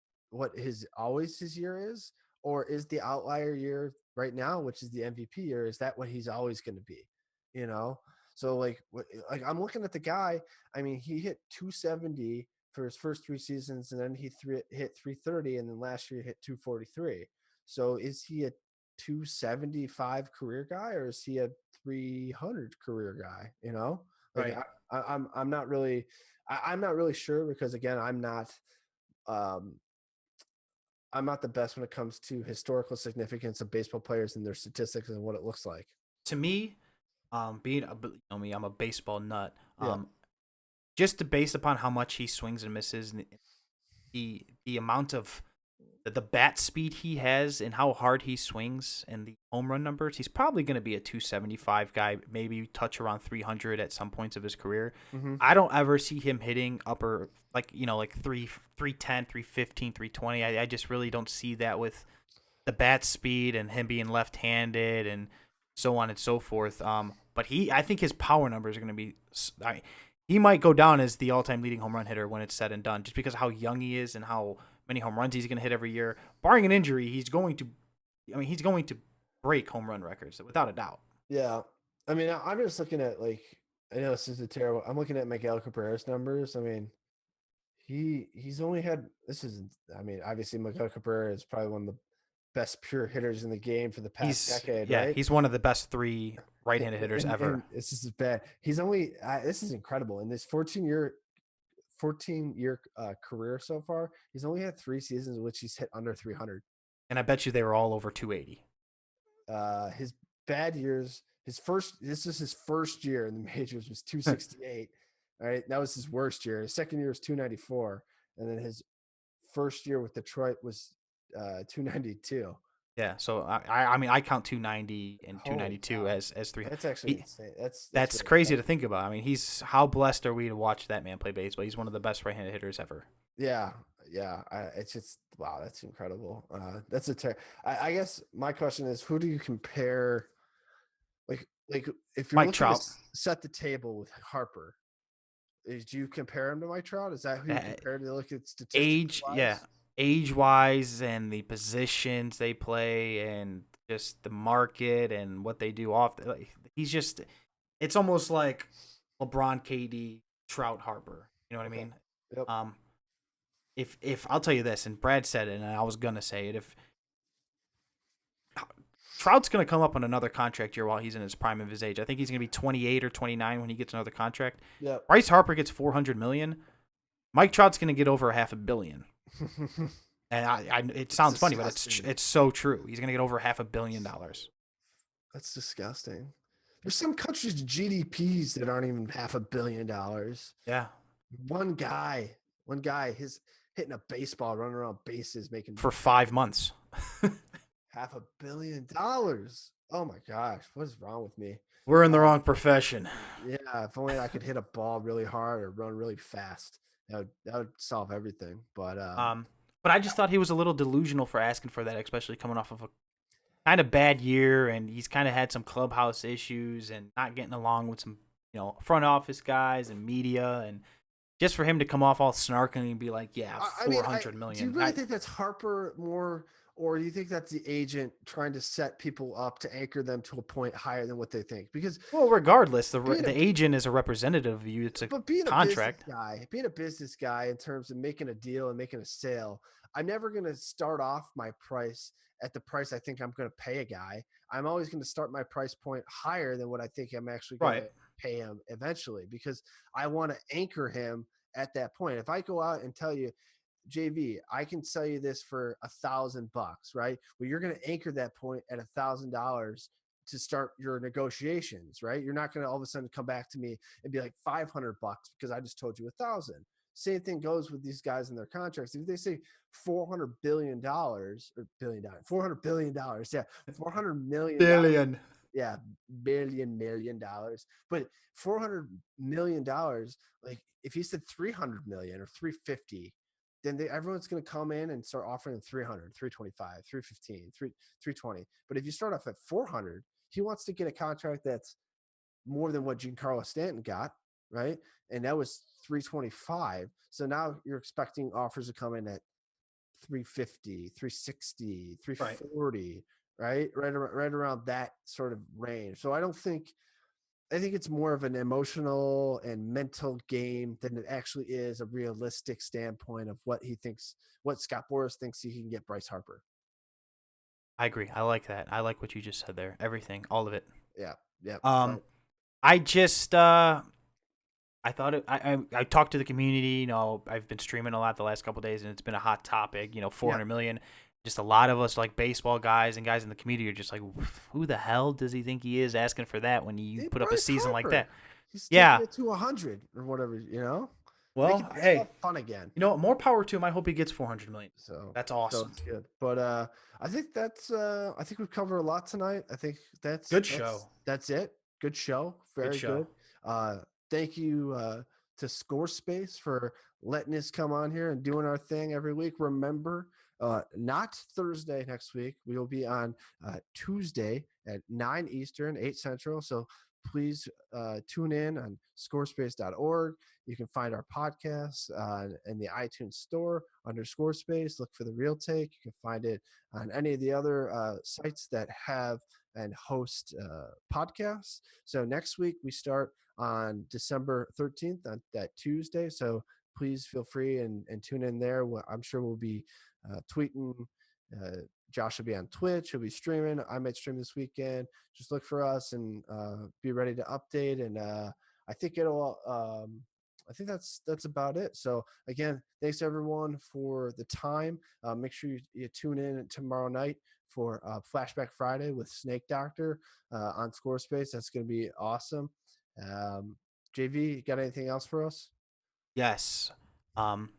always his year is, or is the outlier year right now, which is the MVP year, is that what he's always going to be? You know, so like I'm looking at the guy. I mean, he hit 270 for his first 3 seasons, and then hit 330, and then last year he hit 243. So is he a 275 career guy, or is he a 300 career guy? You know, like Right. I'm not really I'm not really sure, because again um I'm not the best when it comes to historical significance of baseball players and their statistics and what it looks like. To me, being me, I'm a baseball nut. Yeah. Just based upon how much he swings and misses, and the amount of the bat speed he has and how hard he swings and the home run numbers, he's probably going to be a 275 guy, maybe touch around 300 at some points of his career. Mm-hmm. I don't ever see him hitting upper like 310, 315, 320. I just really don't see that with the bat speed and him being left-handed and so on and so forth. But I think his power numbers are going to be. He might go down as the all-time leading home run hitter when it's said and done, just because of how young he is and how many home runs he's going to hit every year. Barring an injury, he's going to. I mean, he's going to break home run records without a doubt. Yeah. I mean, I'm just looking at I know this is a terrible. I'm looking at Miguel Cabrera's numbers. I mean, he's only had this isn't. I mean, obviously Miguel Cabrera is probably one of the best pure hitters in the game for the past decade, right? He's one of the best 3 right-handed hitters and, ever. And this is bad. He's only this is incredible in this 14-year career so far. He's only had 3 seasons in which he's hit under 300. And I bet you they were all over 280. His bad years, this is his first year in the majors was 268. All right, that was his worst year. His second year was 294, and then his first year with Detroit was 292. Yeah, so I mean I count 290 and Holy 292 cow. as 3. That's actually insane. That's really crazy to tough. think about. I mean, how blessed are we to watch that man play baseball? He's one of the best right-handed hitters ever. Yeah, yeah. It's just wow, that's incredible. That's I guess my question is, who do you compare? Like if you're Mike looking to Trout. set the table with Harper, do you compare him to Mike Trout? Is that who you Uh, compare to look at statistics Age, yeah, wise? age-wise and the positions they play and just the market and what they do off. He's just, it's almost like LeBron, KD, Trout, Harper. You know what I Okay. mean? Yep. If I'll tell you this, and Brad said it, and I was gonna say it, if Trout's going to come up on another contract year while he's in his prime of his age. I think he's going to be 28 or 29 when he gets another contract. Yep. Bryce Harper gets $400 million. Mike Trout's going to get over $500 million. And it sounds funny, but it's so true. He's going to get over $500 million. That's disgusting. There's some countries' GDPs that aren't even $500 million. Yeah. One guy, his hitting a baseball, running around bases, making For 5 months. $500 million. Oh my gosh, what is wrong with me? We're in the wrong profession. Yeah, if only I could hit a ball really hard or run really fast. That would solve everything. But I just thought he was a little delusional for asking for that, especially coming off of a kind of bad year, and he's kind of had some clubhouse issues and not getting along with some, front office guys and media, and just for him to come off all snarky and be like, yeah, 400 million. Do you really think that's Harper more, or do you think that's the agent trying to set people up to anchor them to a point higher than what they think? Because Well, regardless, being a the agent is a representative of you. It's a but contract. being a business guy in terms of making a deal and making a sale, I'm never going to start off my price at the price I think I'm going to pay a guy. I'm always going to start my price point higher than what I think I'm actually going Right. to pay him eventually, because I want to anchor him at that point. If I go out and tell you, JV, I can sell you this for $1,000, right? Well, you're going to anchor that point at $1,000 to start your negotiations, right? You're not going to all of a sudden come back to me and be like $500 because I just told you 1,000. Same thing goes with these guys in their contracts. If they say $400 billion or $400 billion, yeah, $400 million, Billion. yeah, million dollars, but $400 million, like if he said 300 million or 350, then everyone's going to come in and start offering them 300, 325, 315, 320. But if you start off at 400, he wants to get a contract that's more than what Giancarlo Stanton got, right? And that was 325. So now you're expecting offers to come in at 350, 360, Right. 340, right? Right around that sort of range. So I think it's more of an emotional and mental game than it actually is a realistic standpoint of what Scott Boras thinks he can get Bryce Harper. I agree. I like that. I like what you just said there. Everything, all of it. Yeah, yeah. Um, But I just I thought I talked to the community. You know, I've been streaming a lot the last couple of days, and it's been a hot topic. You know, 400 million. Just a lot of us, like baseball guys and guys in the community, are just like, who the hell does he think he is asking for that when you put up a Bryce season like Harper, that? he's taking Yeah. it to 100 or whatever, making Well, baseball hey, fun again. you know what? More power to him. I hope he gets 400 million. That's So awesome. it's good. But I think we've covered a lot tonight. I think Good show. that's it. Good show. Good Very show. good. Thank you to Score Space for letting us come on here and doing our thing every week. Remember, not Thursday next week. We will be on Tuesday at 9 Eastern, 8 Central. So please tune in on scorespace.org. You can find our podcasts in the iTunes store under Scorespace. Look for The Real Take. You can find it on any of the other sites that have and host podcasts. So next week we start on December 13th on that Tuesday. So please feel free and tune in there. I'm sure we'll be tweeting. Josh will be on Twitch. He'll be streaming. I might stream this weekend. Just look for us and be ready to update. And I think it'll. I think that's about it. So again, thanks everyone for the time. Make sure you tune in tomorrow night for Flashback Friday with Snake Doctor on Scorespace. That's going to be awesome. JV, got anything else for us? Yes. Um,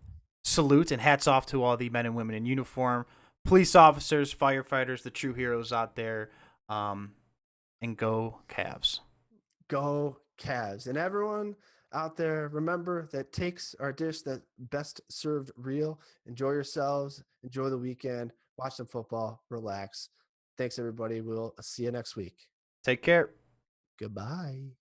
salute and hats off to all the men and women in uniform, police officers, firefighters, the true heroes out there. And go Cavs. Go Cavs. And everyone out there, remember that takes our dish that best served real. Enjoy yourselves. Enjoy the weekend. Watch some football. Relax. Thanks, everybody. We'll see you next week. Take care. Goodbye.